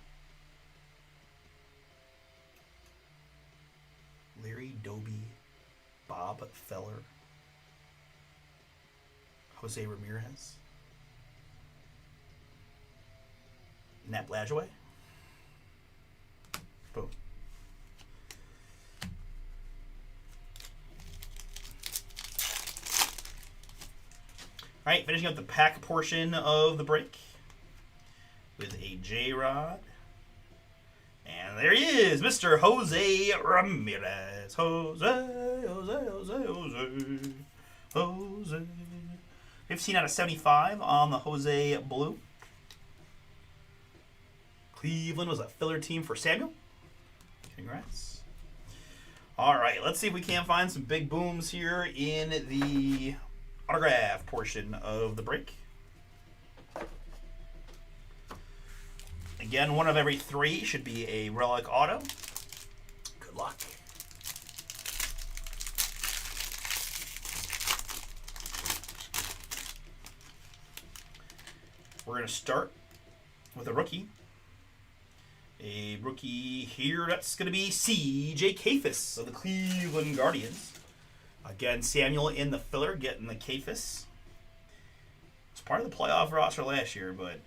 Larry Doby, Bob Feller, Jose Ramirez, Nap Lajoie. Boom. All right, finishing up the pack portion of the break with a J-Rod and And there he is, Mr. Jose Ramirez. Jose. 15 out of 75 on the Jose Blue. Cleveland was a filler team for Samuel. Congrats. All right, let's see if we can't find some big booms here in the autograph portion of the break. Again, one of every 3 should be a relic auto. Good luck. We're going to start with a rookie. A rookie here, that's going to be C.J. Kayfus of the Cleveland Guardians. Again, Samuel in the filler, getting the Kayfus. It's part of the playoff roster last year, but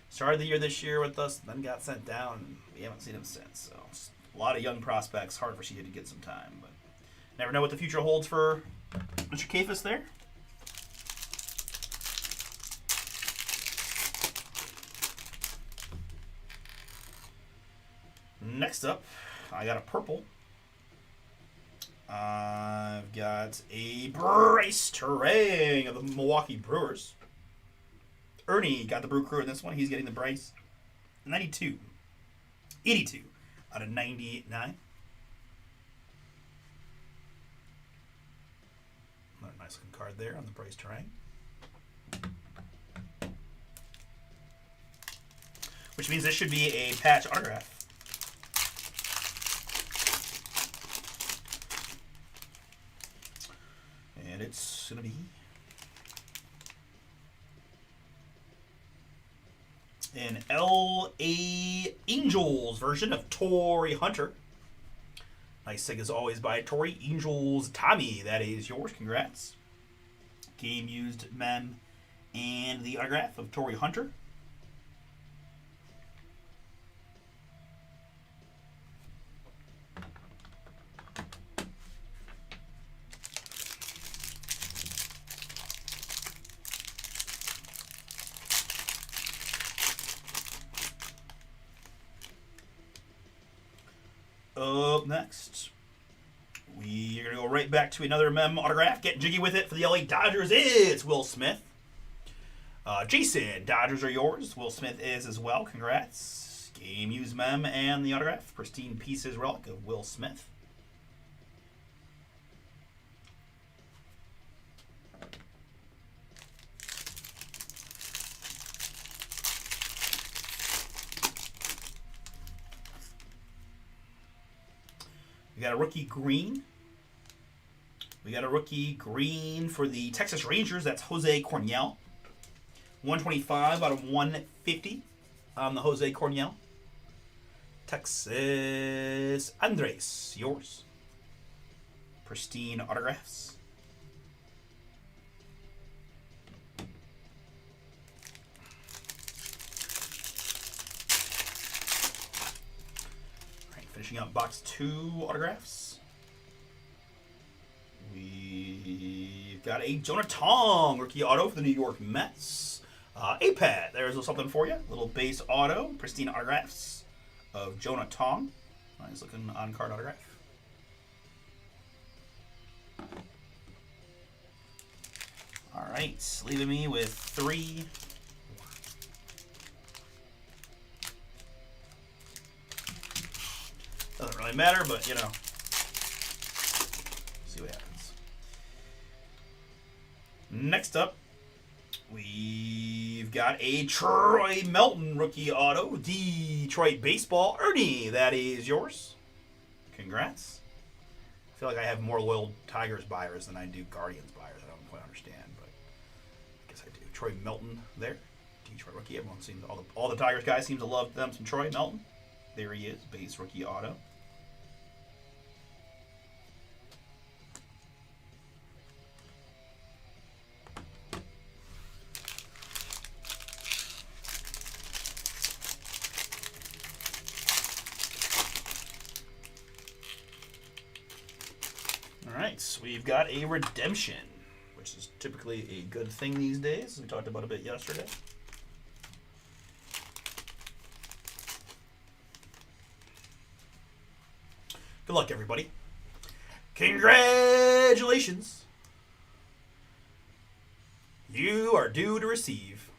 started the year this year with us, then got sent down, and we haven't seen him since. So, a lot of young prospects, hard for CJ to get some time, but never know what the future holds for Mr. Kayfus there. Next up, I got a purple. I've got a Bryce Terang of the Milwaukee Brewers. Ernie got the Brew Crew in this one. He's getting the Bryce. 82 out of 99. Another nice looking card there on the Bryce Terang. Which means this should be a patch autograph. And it's going to be an L.A. Angels version of Torii Hunter. Nice sig as always by Torii. Angels Tommy, that is yours. Congrats. Game used mem and the autograph of Torii Hunter. Up next, we are going to go right back to another mem autograph. Get jiggy with it for the LA Dodgers. It's Will Smith. Jason, Dodgers are yours. Will Smith is as well. Congrats. Game used mem and the autograph. Pristine Pieces relic of Will Smith. We got a rookie green. We got a rookie green for the Texas Rangers. That's Jose Cornell. 125 out of 150 on the Jose Cornell. Texas Andres, yours. Pristine autographs. Finishing up box 2 autographs. We've got a Jonah Tong rookie auto for the New York Mets. APAT, there's something for you. Little base auto, pristine autographs of Jonah Tong. Nice looking on-card autograph. All right, leaving me with 3. Doesn't really matter, but you know, see what happens. Next up, we've got a Troy Melton rookie auto, Detroit Baseball. Ernie, that is yours. Congrats. I feel like I have more loyal Tigers buyers than I do Guardians buyers. I don't quite understand, but I guess I do. Troy Melton there, Detroit rookie. Everyone seems all the Tigers guys seem to love them some Troy Melton. There he is, base rookie auto. Alright, we've got a redemption, which is typically a good thing these days. We talked about a bit yesterday. Good luck, everybody. Congratulations. You are due to receive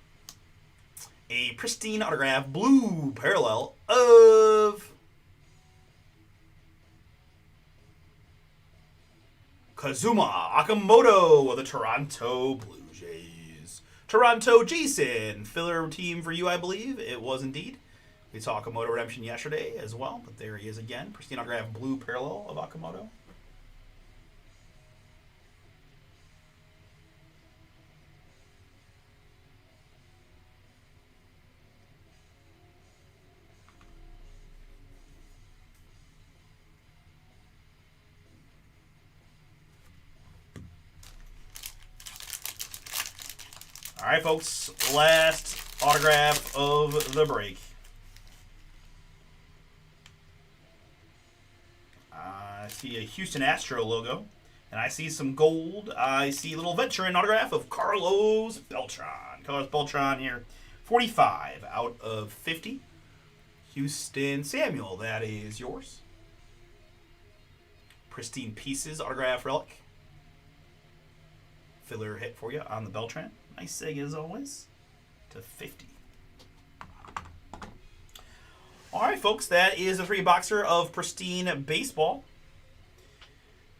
a pristine autograph blue parallel of Kazuma Okamoto of the Toronto Blue Jays. Toronto Jason, filler team for you, I believe. It was indeed. We saw Okamoto redemption yesterday as well, but there he is again. Pristine autograph blue parallel of Okamoto. All right, folks. Last autograph of the break. I see a Houston Astro logo, and I see some gold. I see a little veteran autograph of Carlos Beltran. Carlos Beltran here, 45 out of 50. Houston Samuel, that is yours. Pristine Pieces autograph relic. Filler hit for you on the Beltran. Nice seg as always. To 50. All right, folks, that is a 3-boxer of Pristine Baseball.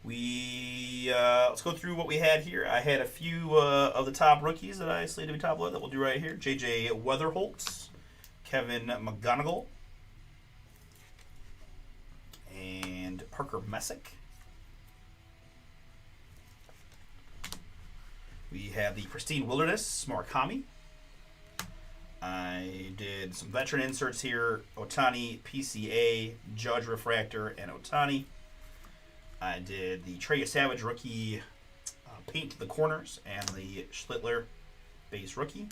Let's go through what we had here. I had a few of the top rookies that I slated to be top load that we'll do right here. J.J. Weatherholtz, Kevin McGonigal, and Parker Messick. We have the Pristine Wilderness, Murakami. I did some veteran inserts here. Otani, PCA, Judge Refractor, and Otani. I did the Trey Savage rookie paint to the corners and the Schlittler base rookie.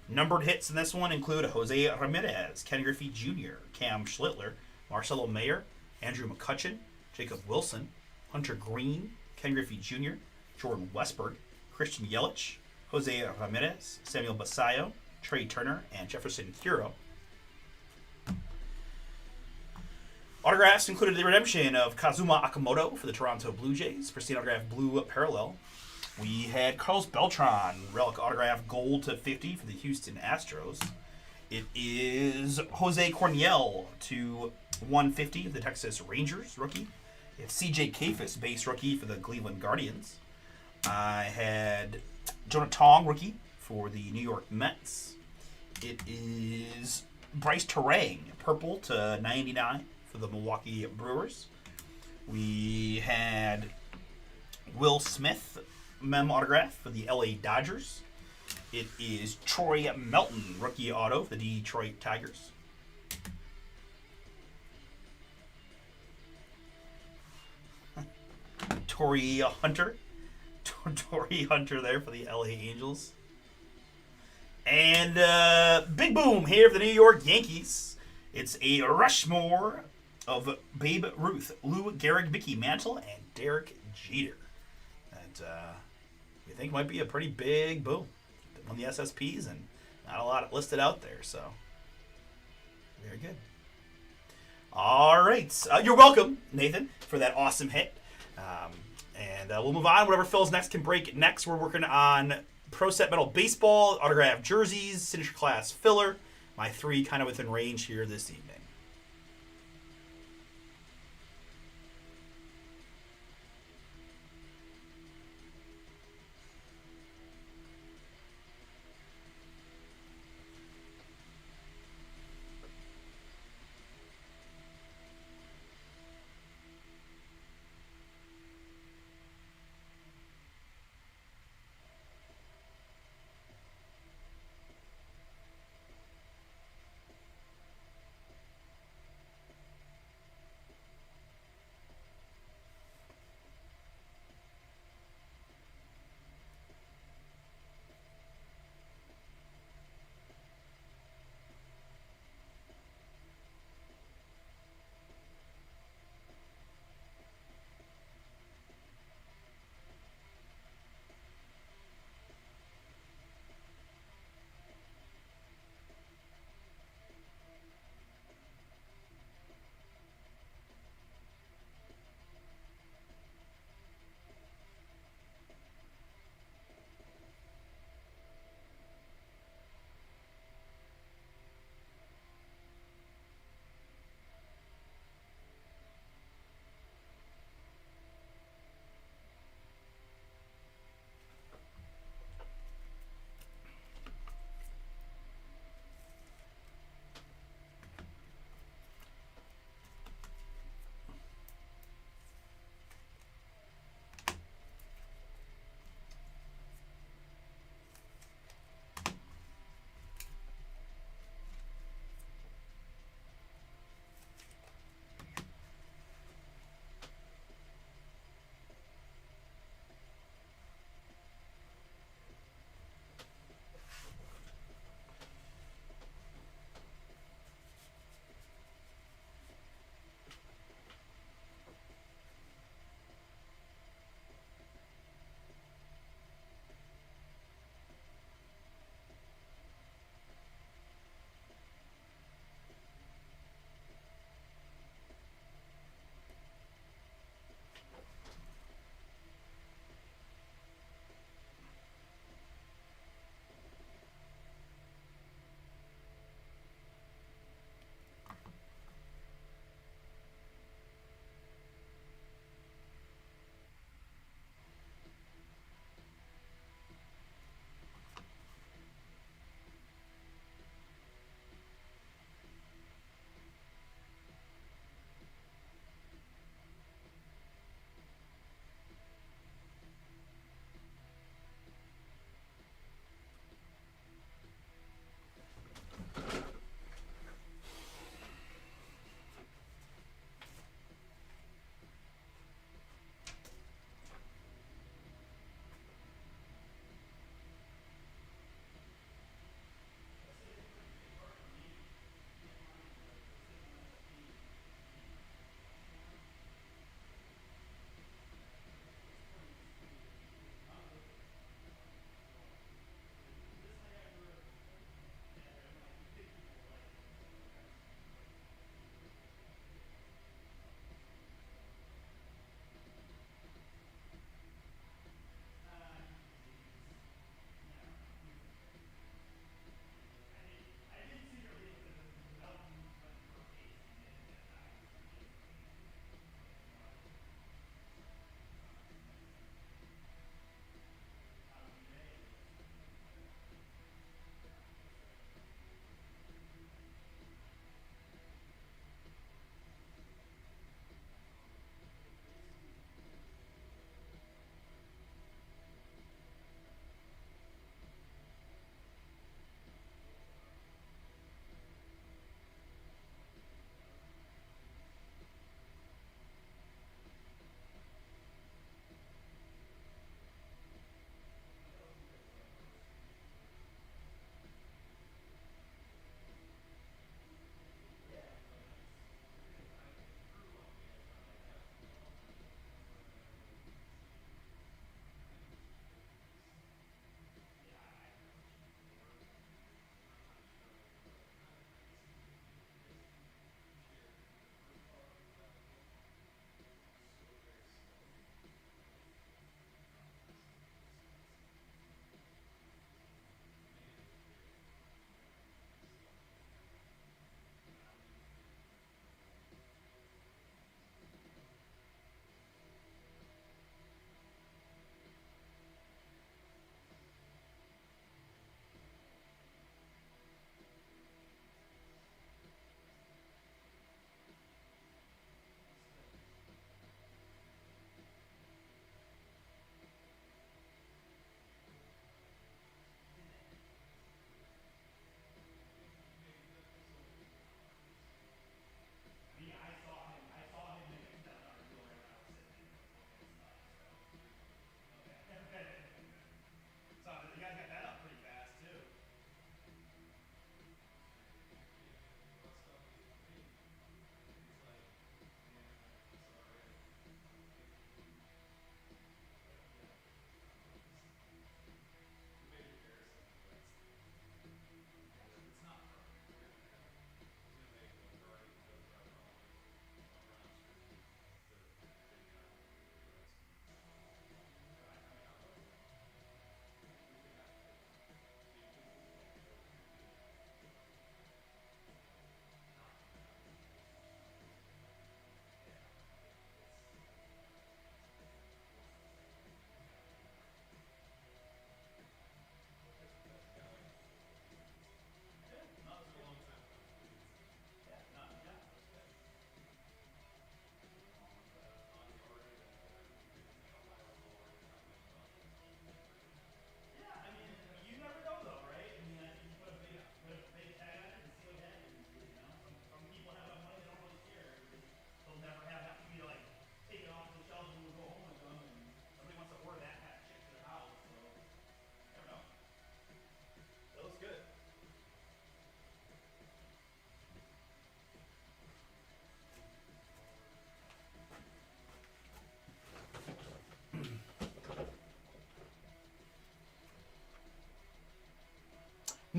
Numbered hits in this one include Jose Ramirez, Ken Griffey Jr., Cam Schlittler, Marcelo Mayer, Andrew McCutchen, Jacob Wilson, Hunter Green, Ken Griffey Jr., Jordan Westberg, Christian Yelich, Jose Ramirez, Samuel Basayo, Trey Turner, and Jefferson Hero. Autographs included the redemption of Kazuma Okamoto for the Toronto Blue Jays, pristine autograph blue parallel. We had Carlos Beltran, relic autograph gold to 50 for the Houston Astros. It is Jose Corniel to 150 of the Texas Rangers rookie. It's CJ Kayfus base rookie for the Cleveland Guardians. I had Jonah Tong rookie for the New York Mets. It is Bryce Terang, purple to 99 for the Milwaukee Brewers. We had Will Smith, mem autograph for the LA Dodgers. It is Troy Melton, rookie auto for the Detroit Tigers. Torrey Hunter there for the LA Angels. And big boom here for the New York Yankees. It's a Rushmore of Babe Ruth, Lou Gehrig, Mickey Mantle, and Derek Jeter. That we think might be a pretty big boom on the SSPs, and not a lot listed out there, so very good. All right. You're welcome, Nathan, for that awesome hit. And we'll move on. Whatever Phil's next can break next. We're working on Pro Set Metal Baseball, autograph jerseys, signature class filler. My 3 kind of within range here this evening.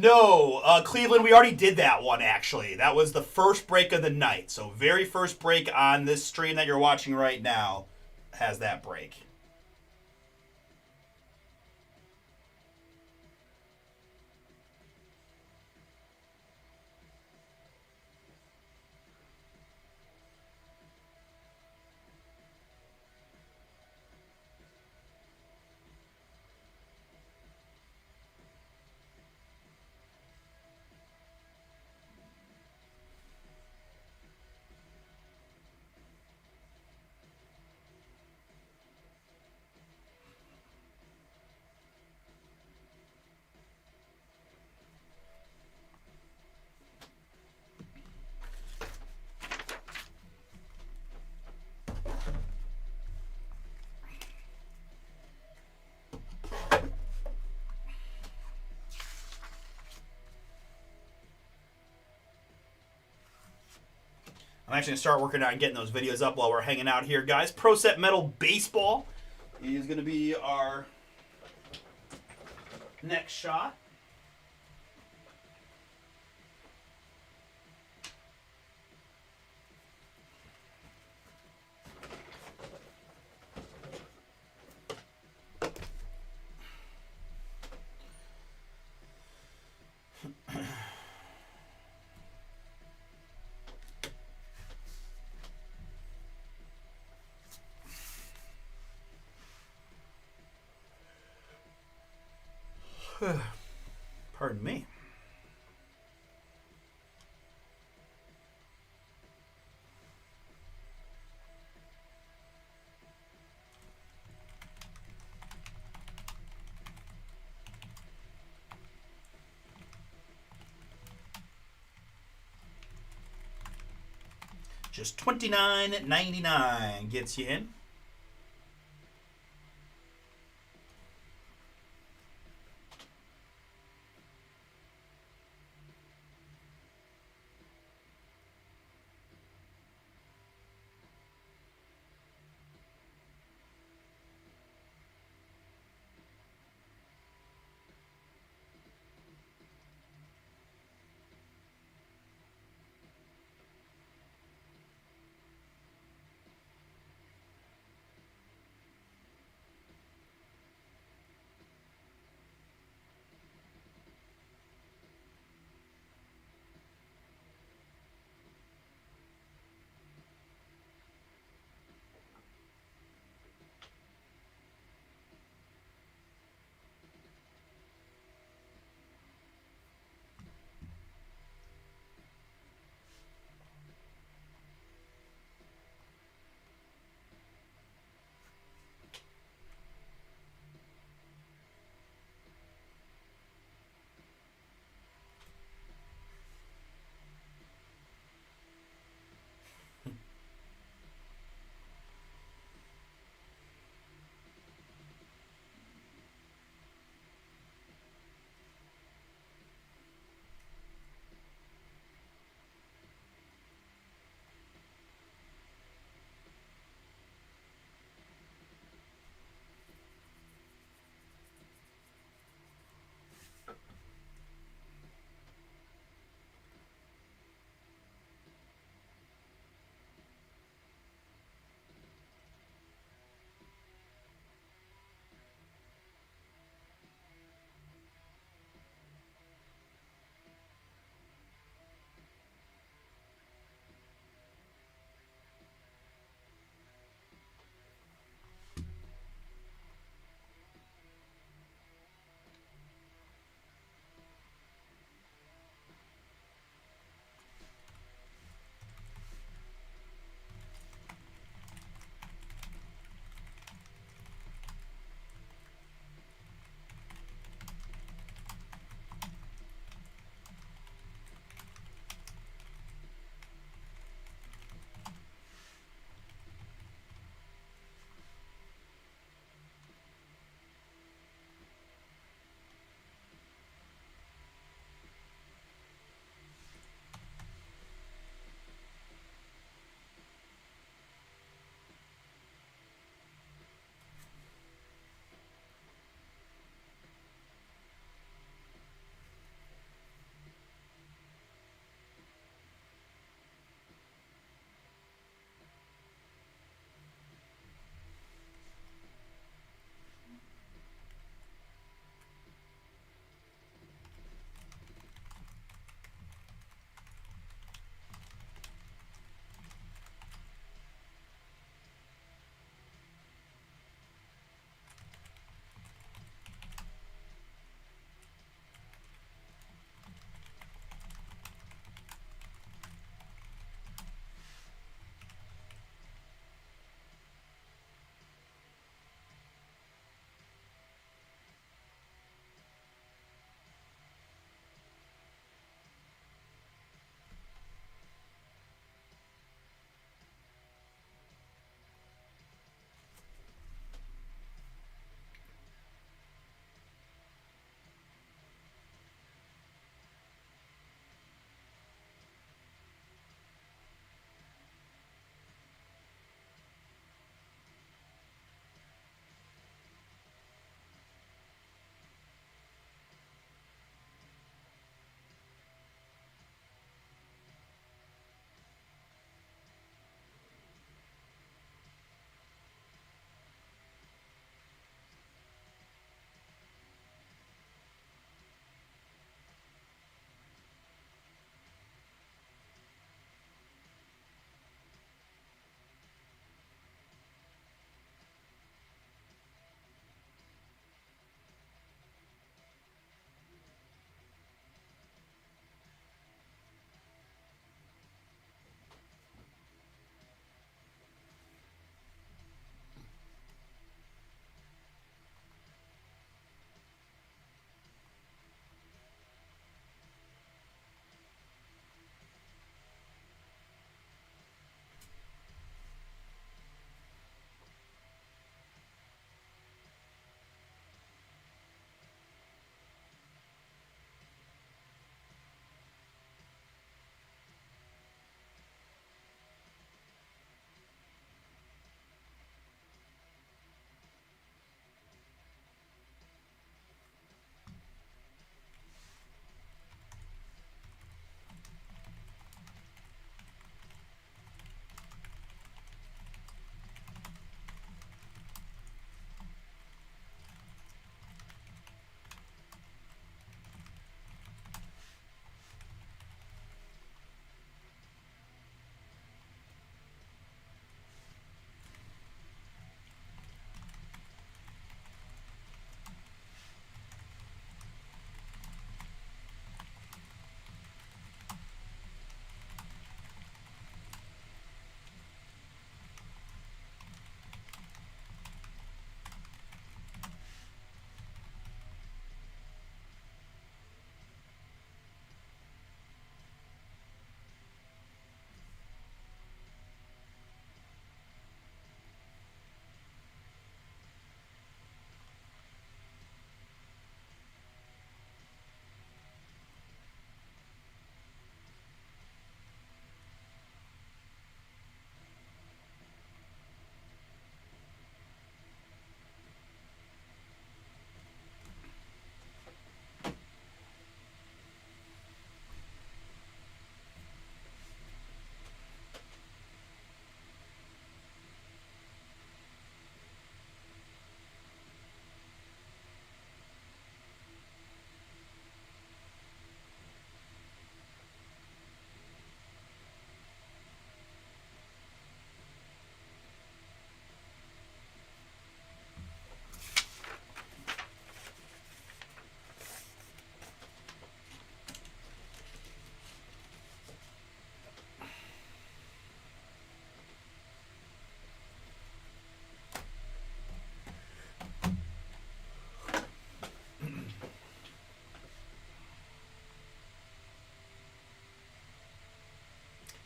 No, Cleveland, we already did that one, actually. That was the first break of the night. So, very first break on this stream that you're watching right now has that break. I'm actually going to start working on getting those videos up while we're hanging out here, guys. Pro Set Metal Baseball is going to be our next shot. Pardon me. Just $29.99 gets you in.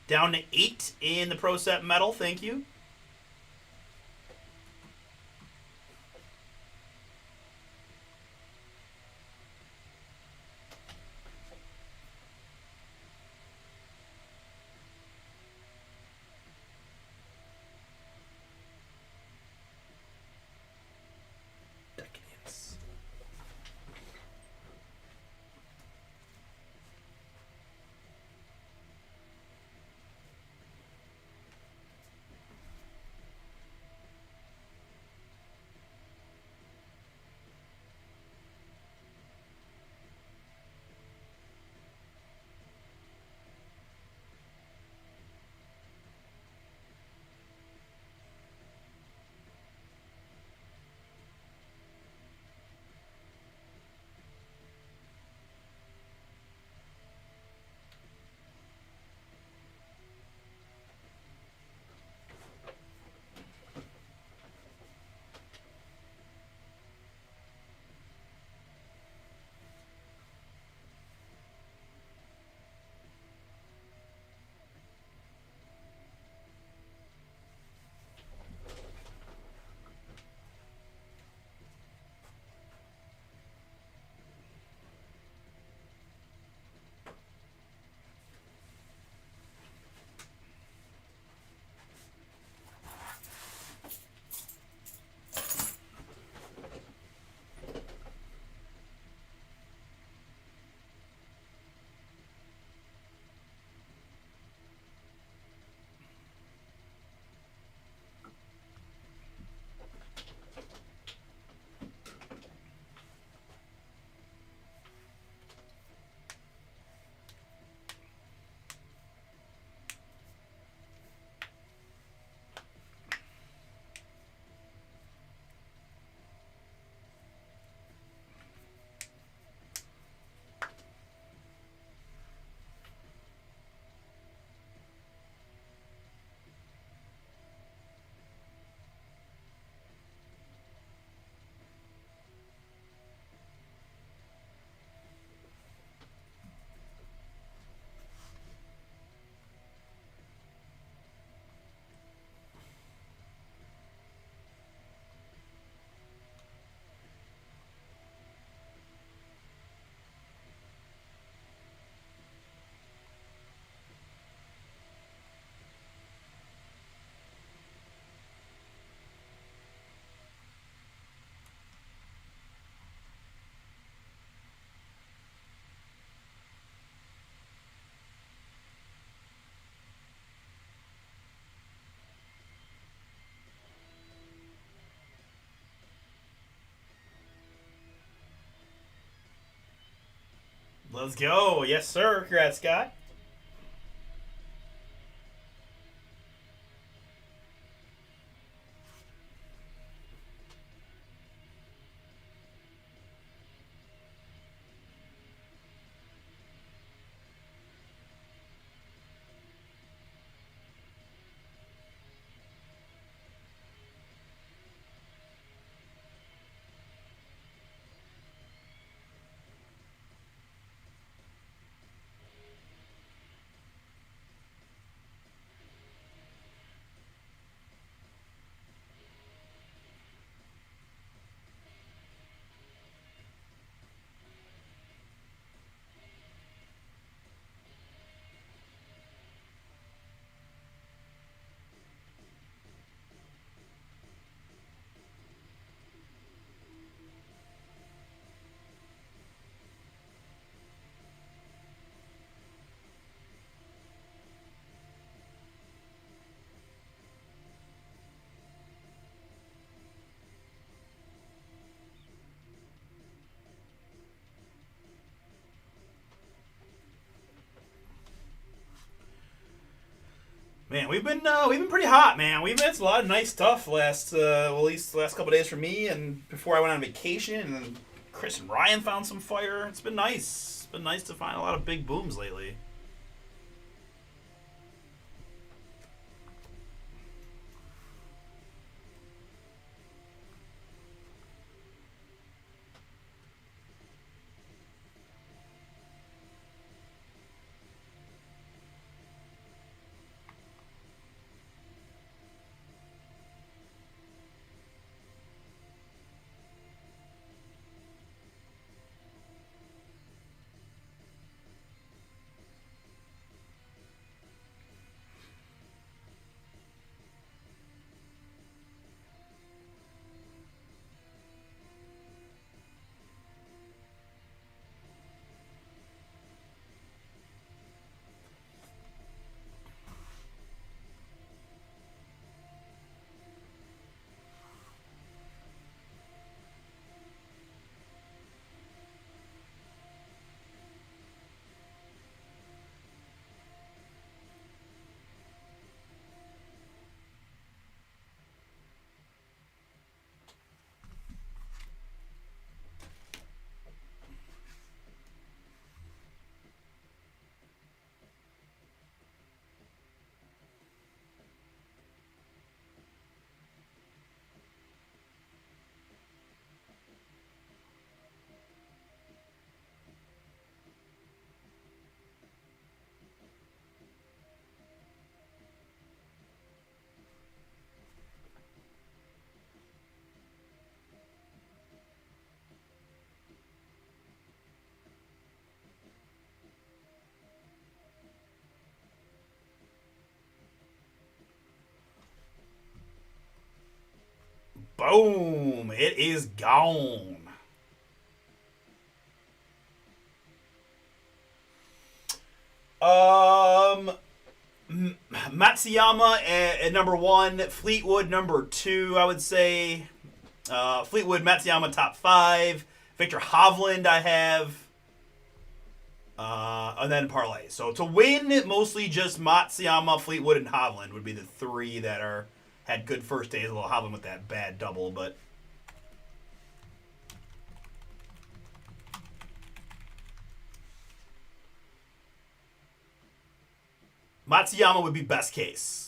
Down to 8 in the Pro Set Metal. Thank you. Decadence. Let's go. Yes, sir. Congrats, Scott. Man, we've been pretty hot, man. We've had a lot of nice stuff last, well, at least the last couple of days for me, and before I went on vacation, and then Chris and Ryan found some fire. It's been nice. It's been nice to find a lot of big booms lately. Boom! It is gone. Matsuyama at number 1, Fleetwood number 2, I would say. Fleetwood, Matsuyama top 5. Victor Hovland I have. And then parlay. So to win, mostly just Matsuyama, Fleetwood, and Hovland would be the 3 that had good first days. A little Hovland with that bad double, but Matsuyama would be best case.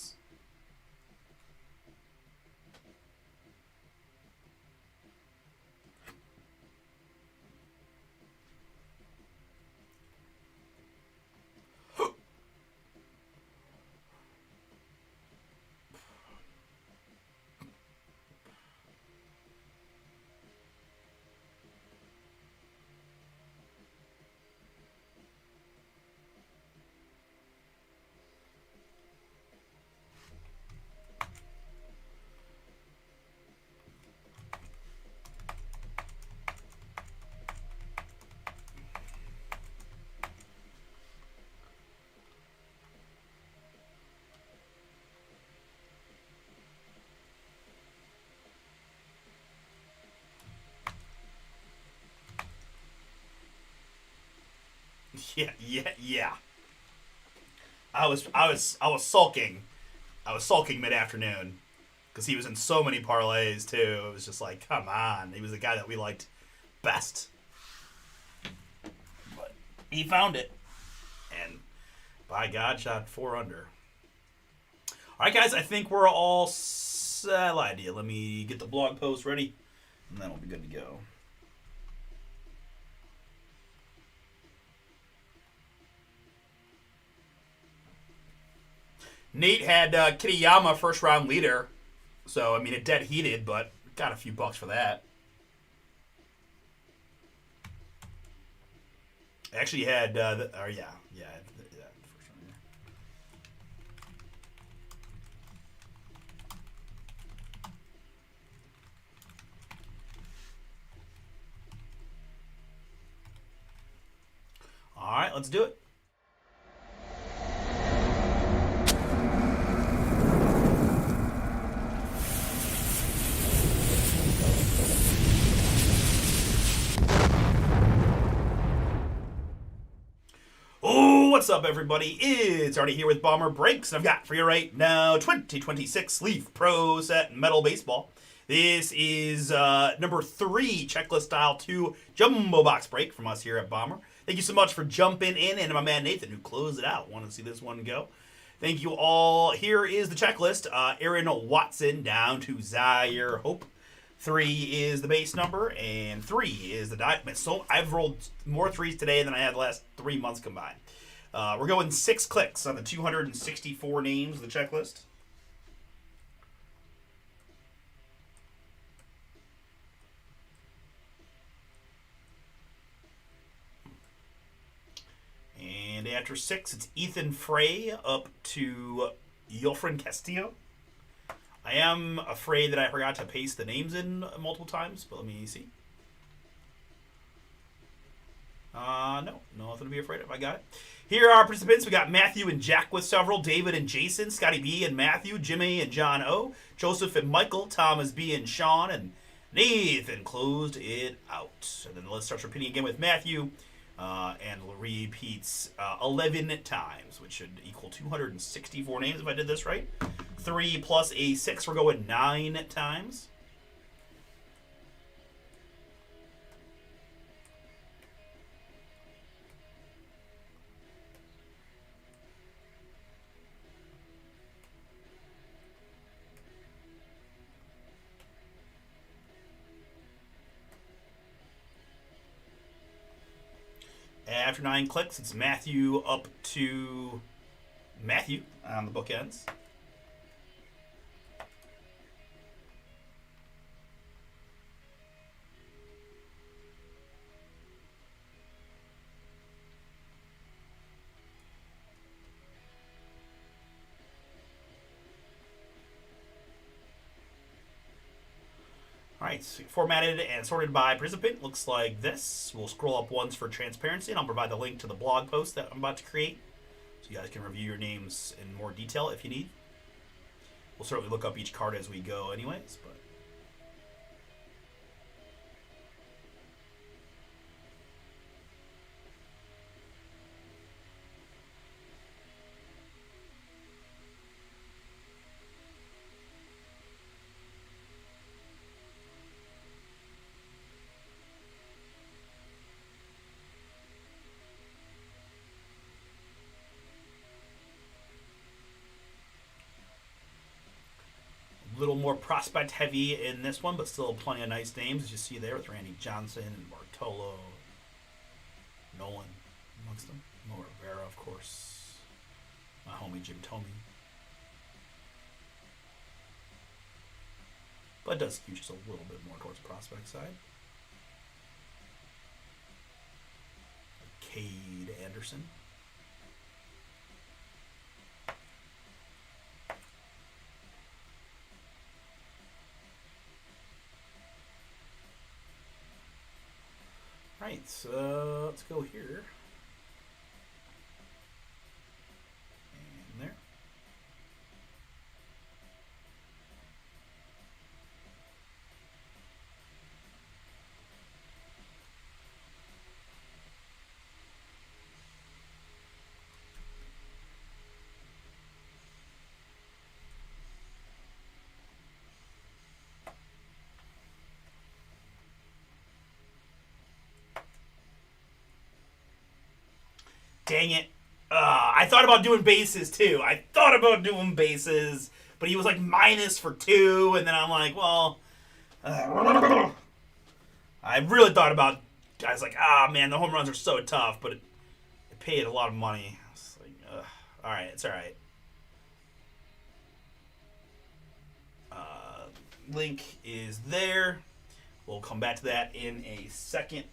Yeah. I was sulking. I was sulking mid-afternoon because he was in so many parlays too. It was just like, come on. He was the guy that we liked best. But he found it. And by God, shot 4 under. All right, guys, I think we're all set. Idea. Let me get the blog post ready, and then we'll be good to go. Nate had Kitayama first round leader. So, I mean, it dead heated, but got a few bucks for that. Actually had, yeah, the first round, yeah. All right, let's do it. What's up, everybody? It's Artie here with Bomber Breaks, and I've got for you right now 2026 Leaf Pro Set Metal Baseball. This is number 3 checklist style 2 jumbo box break from us here at Bomber. Thank you so much for jumping in, and my man Nathan who closed it out. Want to see this one go? Thank you all. Here is the checklist. Aaron Watson down to Zaire Hope. 3 is the base number, and 3 is the diamond. So I've rolled more 3s today than I had the last 3 months combined. We're going 6 clicks on the 264 names of the checklist. And after 6, it's Ethan Frey up to Yofran Castillo. I am afraid that I forgot to paste the names in multiple times, but let me see. No, nothing to be afraid of. I got it. Here are our participants. We got Matthew and Jack with several, David and Jason, Scotty B and Matthew, Jimmy and John O, Joseph and Michael, Thomas B and Sean, and Nathan closed it out. And then the list starts repeating again with Matthew, and repeats 11 times, which should equal 264 names if I did this right. 3 plus a 6, we're going 9 times. After 9 clicks, it's Matthew up to Matthew on the bookends. All right, so formatted and sorted by participant looks like this. We'll scroll up once for transparency, and I'll provide the link to the blog post that I'm about to create, so you guys can review your names in more detail if you need. We'll certainly look up each card as we go anyways, but a little more prospect heavy in this one, but still plenty of nice names as you see there with Randy Johnson and Bartolo, Nolan amongst them. Mo Rivera, of course. My homie Jim Thome. But it does skew just a little bit more towards the prospect side. Cade Anderson. Right, so let's go here. And there. Dang it. I thought about doing bases too. But he was like minus for 2, and then I'm like, well, I really thought about. I was like, man, the home runs are so tough, but it paid a lot of money. I was like, all right, it's all right. Link is there. We'll come back to that in a second.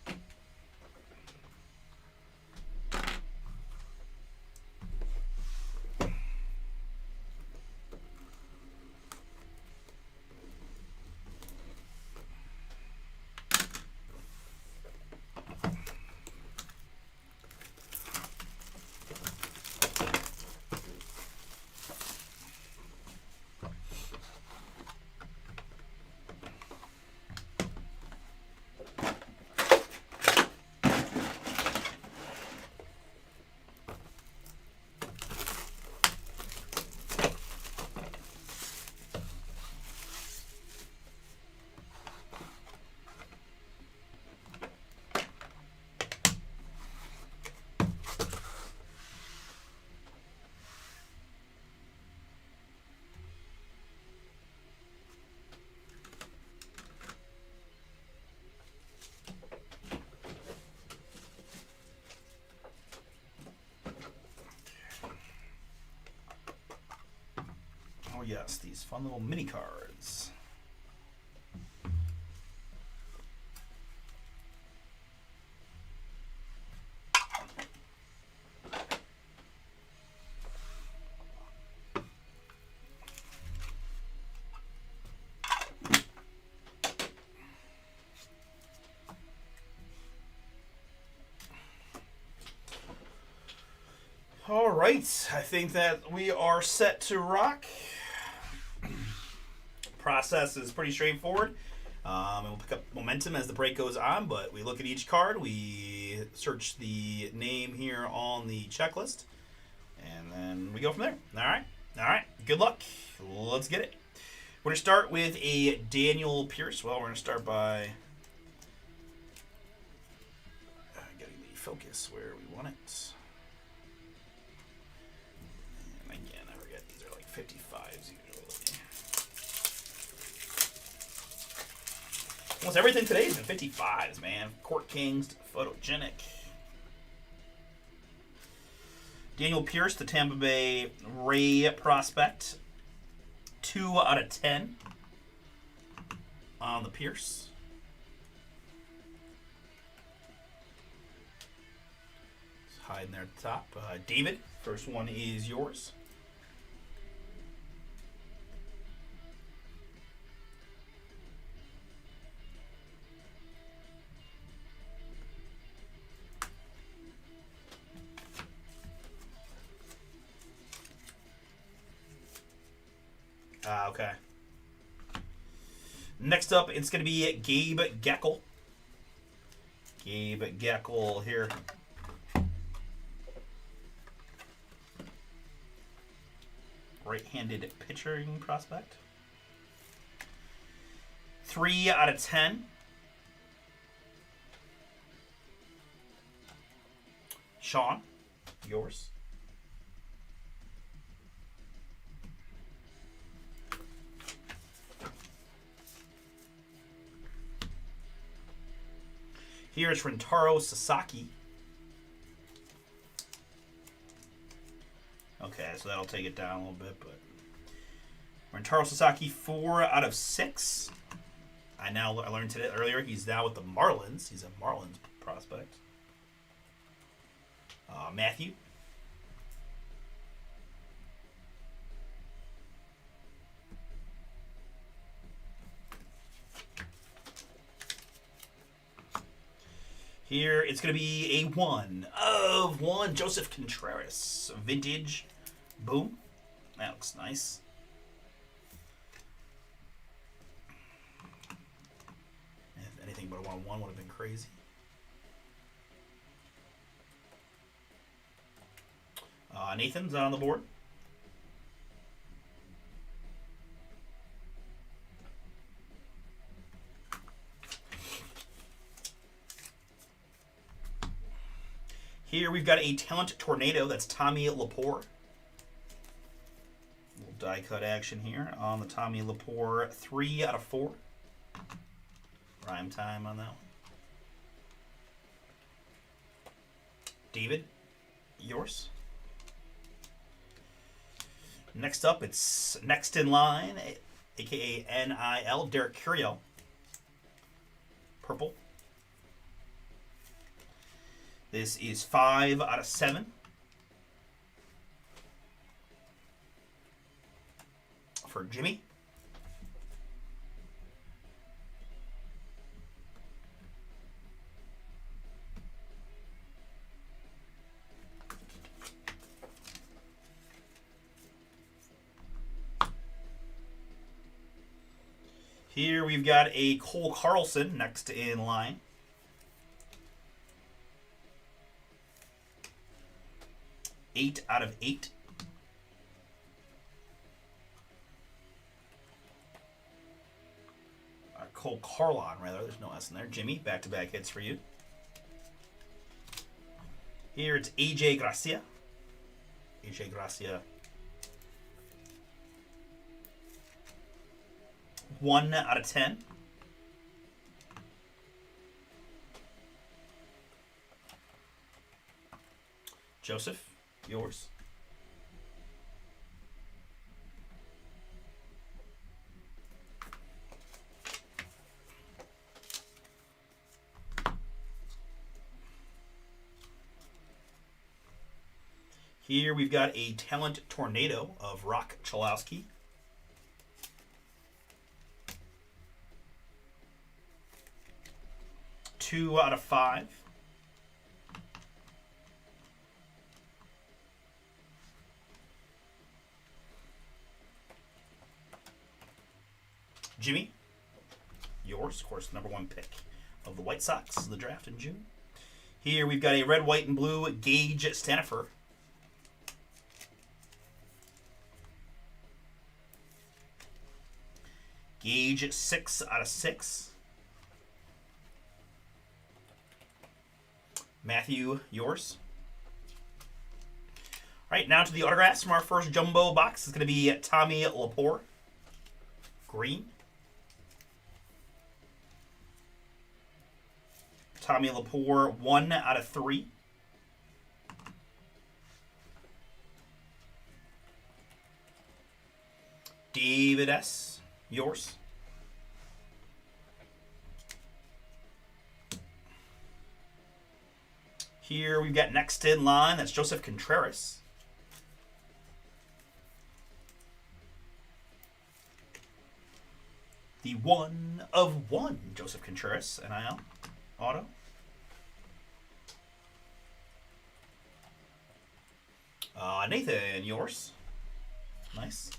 Oh yes, these fun little mini cards. All right, I think that we are set to rock. Process is pretty straightforward. And we'll pick up momentum as the break goes on, but we look at each card, we search the name here on the checklist, and then we go from there. All right, good luck. Let's get it. We're going to start with a Daniel Pierce. Well, we're going to start by getting the focus where we want it. And again, I forget, these are like 55s usually. Almost everything today has been 55s, man. Court Kings, photogenic. Daniel Pierce, the Tampa Bay Ray prospect. 2 out of 10 on the Pierce. It's hiding there at the top. David, first one is yours. Okay. Next up, it's going to be Gabe Geckel. Gabe Geckel here. Right-handed pitching prospect. 3 out of 10. Sean, yours. Here's Rentaro Sasaki. Okay, so that'll take it down a little bit, but Rentaro Sasaki, 4 out of 6. I learned today earlier he's now with the Marlins. He's a Marlins prospect. Matthew. Here, it's going to be a 1 of 1. Joseph Contreras. Vintage. Boom. That looks nice. If anything but a 1-1 would have been crazy. Nathan's on the board. Here we've got a talent tornado. That's Tommy Lepore. Little die cut action here on the Tommy Lepore. 3 out of 4. Prime time on that one. David, yours. Next up, it's next in line, aka NIL, Derek Curio. Purple. This is 5 out of 7. For Jimmy. Here we've got a Cole Carlson next in line. Eight out of 8. Cole Carlon, rather. There's no S in there. Jimmy, back-to-back hits for you. Here it's AJ Gracia. AJ Gracia. 1 out of 10. Joseph, yours. Here we've got a talent tornado of Rock Chalowski. Two out of 5. Jimmy, yours, of course, number 1 pick of the White Sox in the draft in June. Here we've got a red, white, and blue Gage Stanifer. Gage, 6 out of 6. Matthew, yours. All right, now to the autographs from our first jumbo box. It's going to be Tommy Lepore. Green. Tommy Lepore, 1 out of 3. David S., yours. Here we've got next in line, that's Joseph Contreras. The 1 of 1, Joseph Contreras, NIL, auto. Nathan, yours. Nice.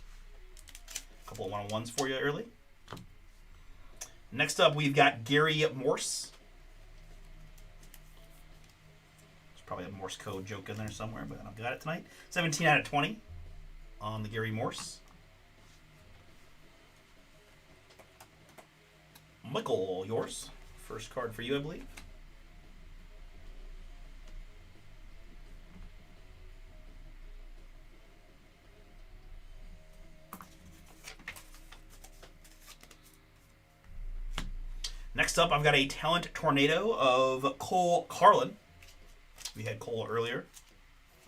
A couple of one-on-ones for you early. Next up, we've got Gary Morse. There's probably a Morse code joke in there somewhere, but I've got it tonight. 17 out of 20 on the Gary Morse. Michael, yours. First card for you, I believe. Next up, I've got a Talent Tornado of Cole Carlin. We had Cole earlier.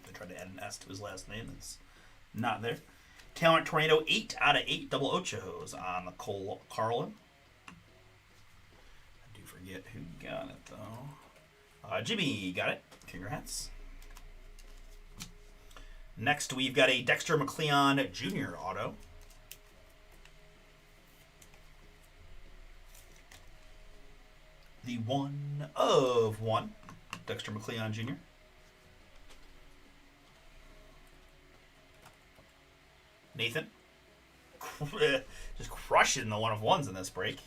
I tried to add an S to his last name. That's not there. Talent Tornado, 8 out of 8 double ochos on the Cole Carlin. I do forget who got it, though. Jimmy got it. Congrats. Next, we've got a Dexter McLeon Jr. auto. The 1 of 1, Dexter McLeon Jr. Nathan, just crushing the 1 of 1s in this break.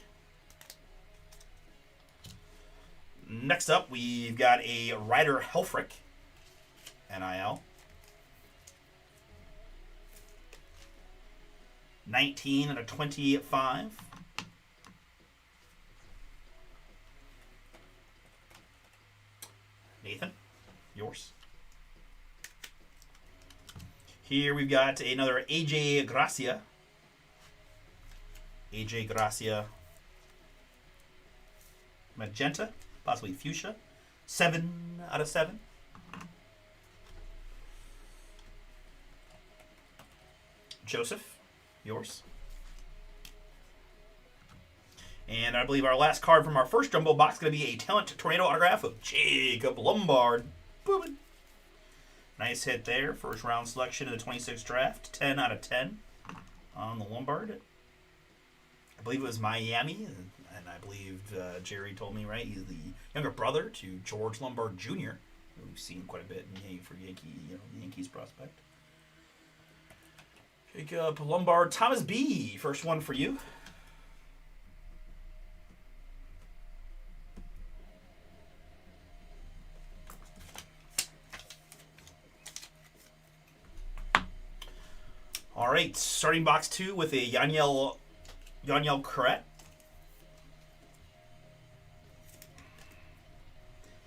Next up, we've got a Ryder Helfrich, NIL. 19 out of 25. Nathan, yours. Here we've got another AJ Gracia. AJ Gracia. Magenta, possibly fuchsia. 7 out of 7. Joseph, yours. And I believe our last card from our first jumbo box is going to be a Talent Tornado autograph of Jacob Lombard. Booming. Nice hit there. First round selection in the 26 draft. 10 out of 10 on the Lombard. I believe it was Miami. And I believe Jerry told me, right, he's the younger brother to George Lombard Jr., who we've seen quite a bit for Yankees prospect. Jacob Lombard. Thomas B. First one for you. All right, starting box 2 with a Yaniel Carrette.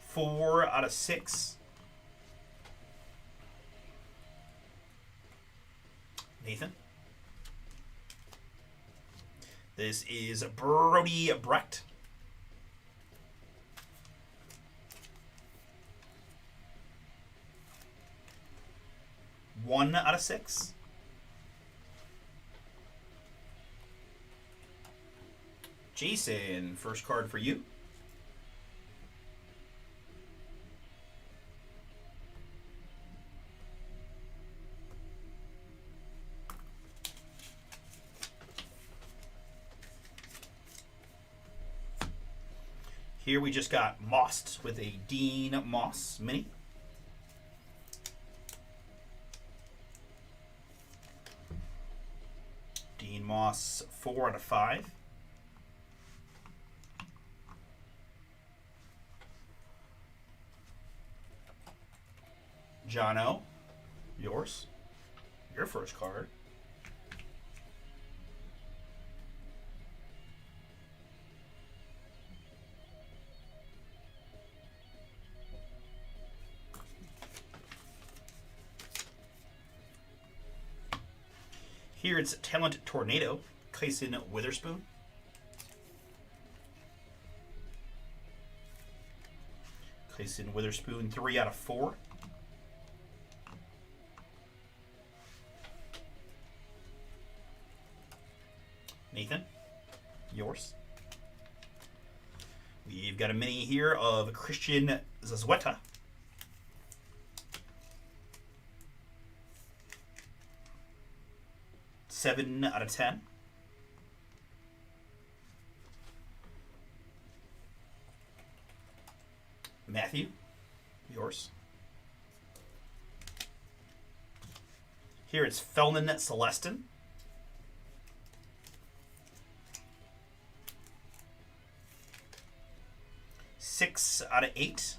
4 out of 6. Nathan. This is Brody Brecht. 1 out of 6. Jason, first card for you. Here we just got Mossed with a Dean Moss mini. Dean Moss, 4 out of 5. John O, yours. Your first card. Here it's Talent Tornado, Clayson Witherspoon. Clayson Witherspoon, 3 out of 4. Nathan, yours. We've got a mini here of Christian Zazueta. Seven out of 10. Matthew, yours. Here it's Felman Celestin. 6 out of 8.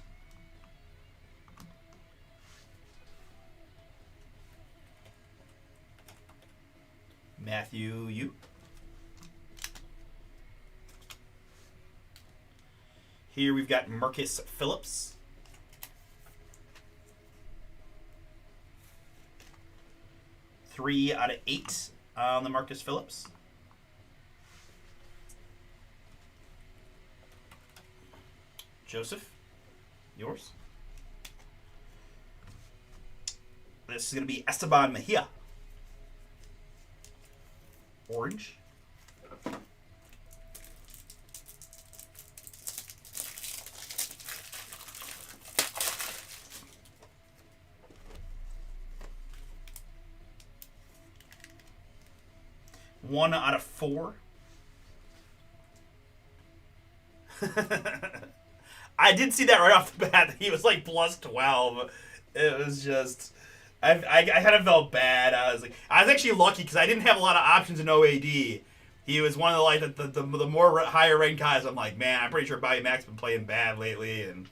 Matthew, you. Here we've got Marcus Phillips. 3 out of 8 on the Marcus Phillips. Joseph, yours. This is going to be Esteban Mejia. Orange. One out of 4. I did see that right off the bat. That he was like plus 12. It was just, I kind of felt bad. I was actually lucky because I didn't have a lot of options in OAD. He was one of the more higher ranked guys. I'm like, man, I'm pretty sure Bobby Mac's been playing bad lately, and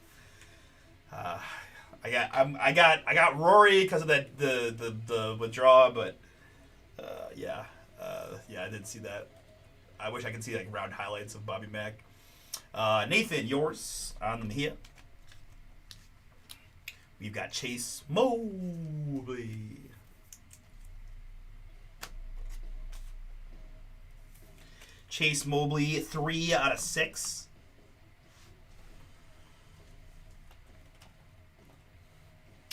I got Rory because of the withdrawal, but yeah, I did see that. I wish I could see like round highlights of Bobby Mac. Nathan, yours on the Mejia. We've got Chase Mobley. Chase Mobley, 3 out of 6.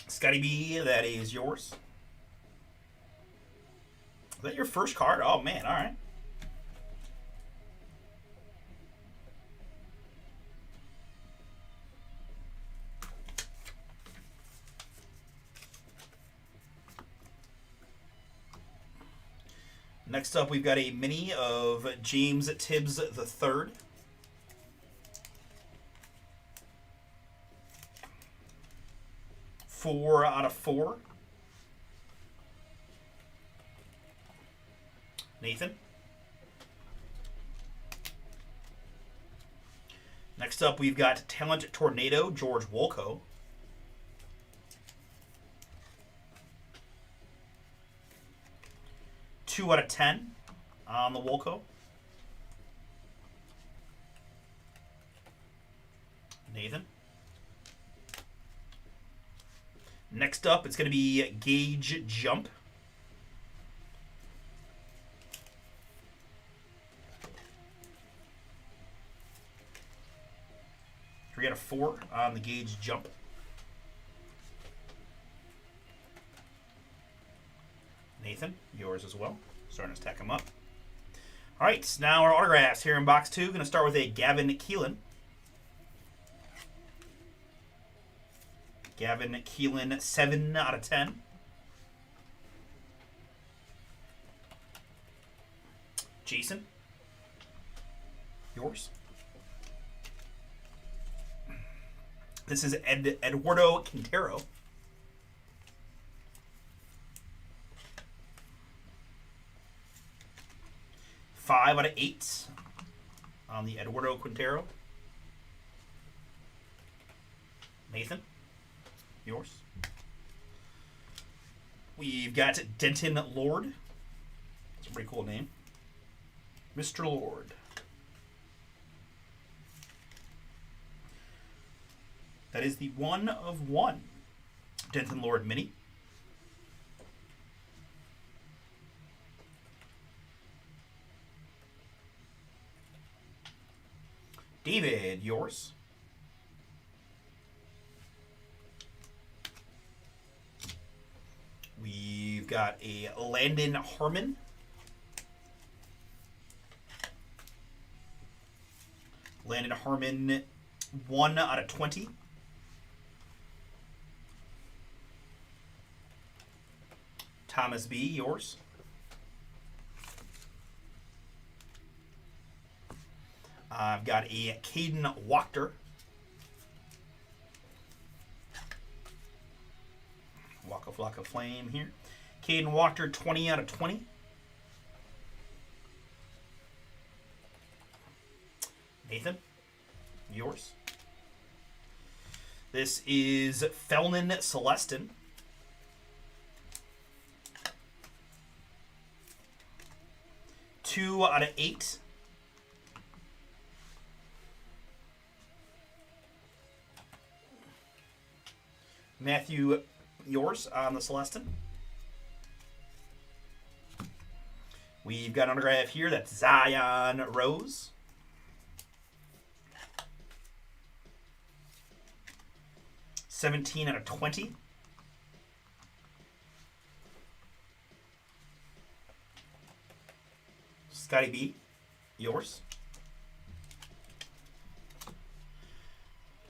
Scotty B, that is yours. Is that your first card? Oh, man, all right. Next up, we've got a mini of James Tibbs III. Four out of 4. Nathan. Next up, we've got Talent Tornado, George Wolko. 2 out of 10 on the Wolko. Nathan. Next up, it's going to be Gauge Jump. Three out of 4 on the Gauge Jump. Nathan, yours as well. Starting to stack them up. All right, now our autographs here in box 2. Going to start with a Gavin Keelan. Gavin Keelan, 7 out of 10. Jason, yours. This is Eduardo Quintero. 5 out of 8 on the Eduardo Quintero. Nathan, yours. We've got Denton Lord. That's a pretty cool name. Mr. Lord. That is the 1 of 1 Denton Lord mini. David, yours. We've got a Landon Harmon. Landon Harmon, 1 out of 20. Thomas B, yours. I've got a Caden Wachter. Waka Flocka Flame here. Caden Wachter, 20 out of 20. Nathan, yours. This is Felnin Celestin. Two out of 8. Matthew, yours on the Celestin. We've got an autograph here. That's Zion Rose. $17 out of 20. Scotty B, yours.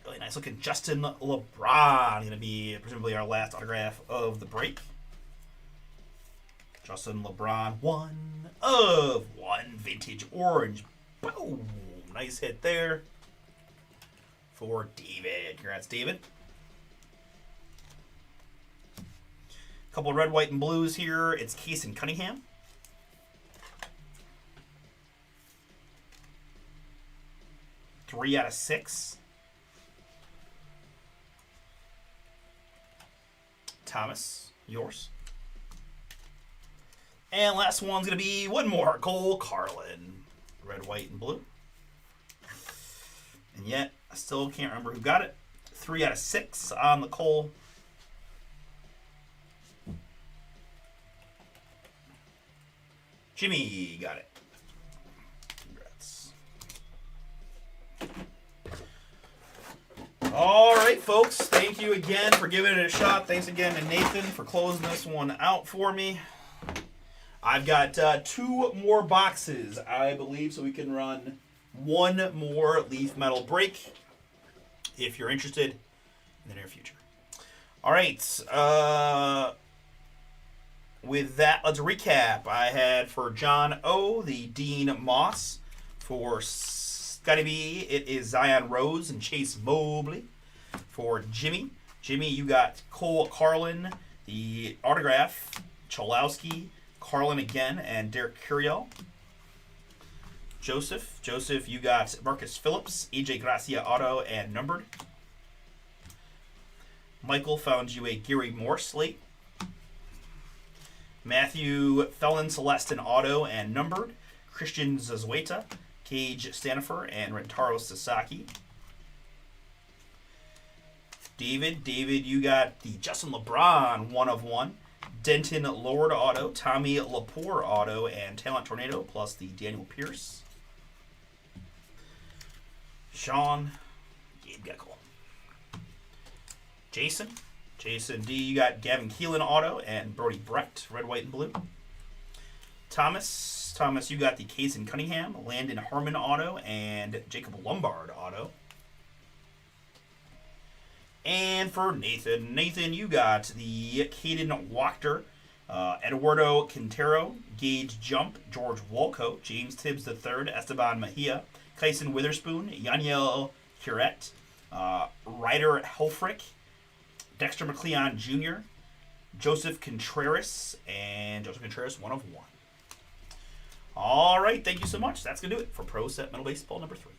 Really nice looking Justin LeBron. Going to be presumably our last autograph of the break. Justin LeBron, 1 of 1 vintage orange. Boom. Nice hit there for David. Congrats, David. Couple red, white, and blues here. It's Kason Cunningham. Three out of 6. Thomas, yours. And last one's going to be one more. Cole Carlin. Red, white, and blue. And yet, I still can't remember who got it. 3 out of 6 on the Cole. Jimmy got it. Congrats. All right, folks. Thank you again for giving it a shot. Thanks again to Nathan for closing this one out for me. I've got 2 more boxes, I believe, so we can run 1 more Leaf Metal break if you're interested in the near future. All right. With that, let's recap. I had for John O, the Dean Moss. For Scotty B, it is Zion Rose and Chase Mobley. For Jimmy, you got Cole Carlin, the autograph, Cholowski, Carlin again, and Derek Curiel. Joseph, you got Marcus Phillips, AJ Gracia auto, and numbered. Michael found you a Gary Morse late. Matthew, Felon Celestin auto and numbered. Christian Zazueta, Cage Stanifer, and Rentaro Sasaki. David, you got the Justin LeBron 1 of 1. Denton Lord auto, Tommy Lepore auto, and Talent Tornado, plus the Daniel Pierce. Sean, Gabe Geckel. Jason D, you got Gavin Keelan auto and Brody Brecht, red, white, and blue. Thomas, you got the Kason Cunningham, Landon Harmon auto, and Jacob Lombard auto. And for Nathan, you got the Caden Wachter, Eduardo Quintero, Gage Jump, George Wolco, James Tibbs III, Esteban Mejia, Kyson Witherspoon, Yaniel Curet, Ryder Helfrich, Dexter McLeon Jr., Joseph Contreras, 1 of 1. All right, thank you so much. That's going to do it for Pro Set Metal Baseball number 3.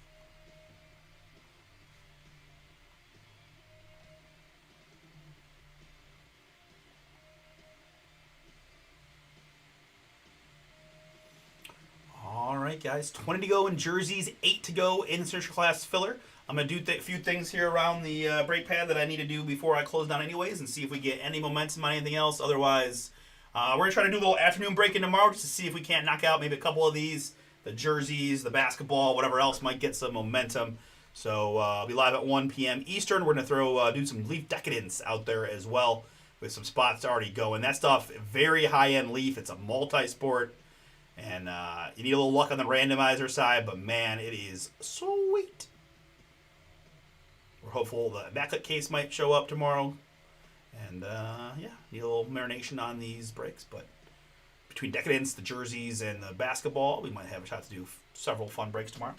All right, guys, 20 to go in jerseys, 8 to go in signature class filler. I'm going to do a few things here around the break pad that I need to do before I close down anyways and see if we get any momentum on anything else. Otherwise, we're going to try to do a little afternoon break in tomorrow just to see if we can't knock out maybe a couple of these, the jerseys, the basketball, whatever else might get some momentum. So I'll be live at 1 p.m. Eastern. We're going to do some Leaf Decadence out there as well with some spots already going. That stuff, very high-end Leaf. It's a multi-sport. And you need a little luck on the randomizer side, but man, it is sweet. We're hopeful the backlit case might show up tomorrow. And need a little marination on these breaks. But between Decadence, the jerseys, and the basketball, we might have a shot to do several fun breaks tomorrow.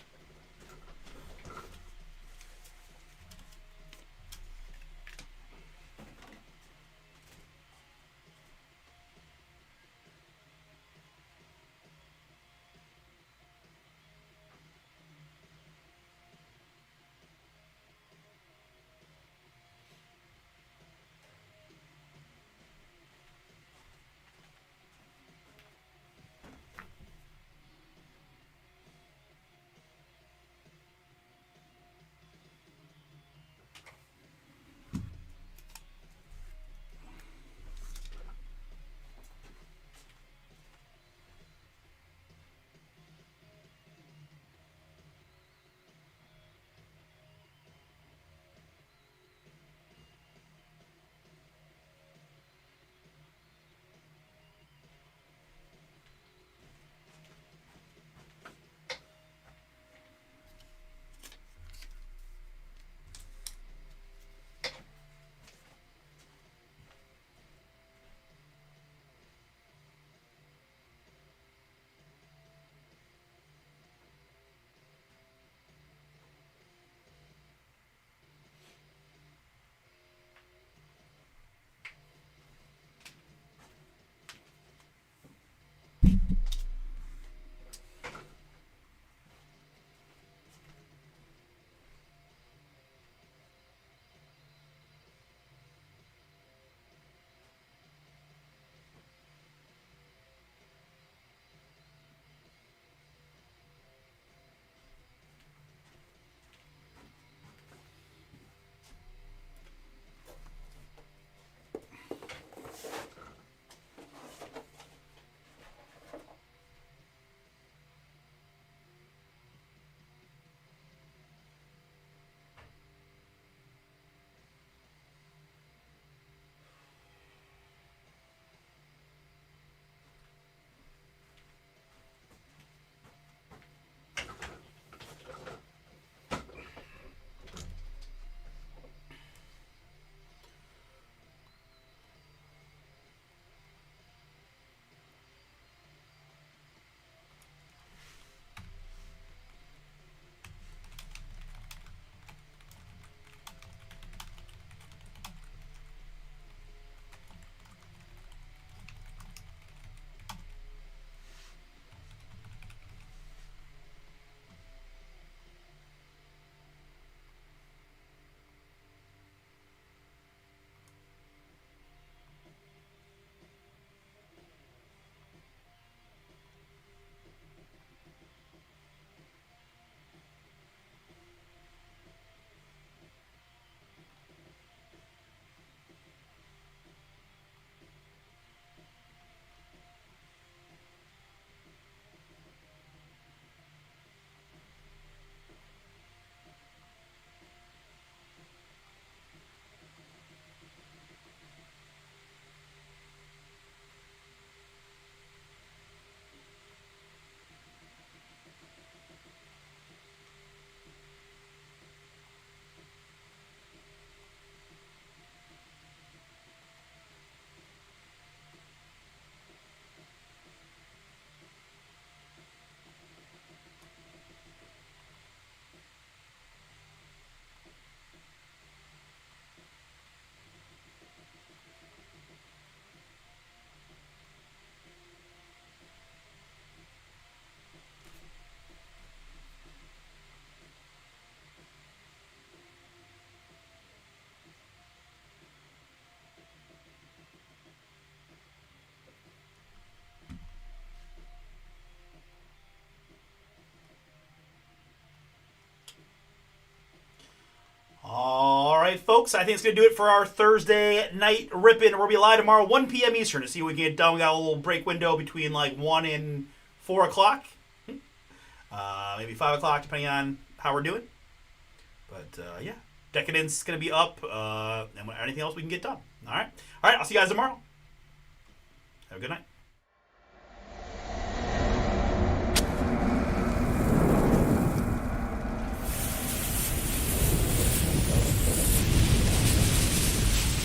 folks, I think it's going to do it for our Thursday night ripping. We'll be live tomorrow, 1 p.m. Eastern, to see what we can get done. We got a little break window between like 1 and 4 o'clock. Maybe 5 o'clock, depending on how we're doing. But, yeah. Decadence is going to be up. And anything else we can get done. All right. I'll see you guys tomorrow. Have a good night.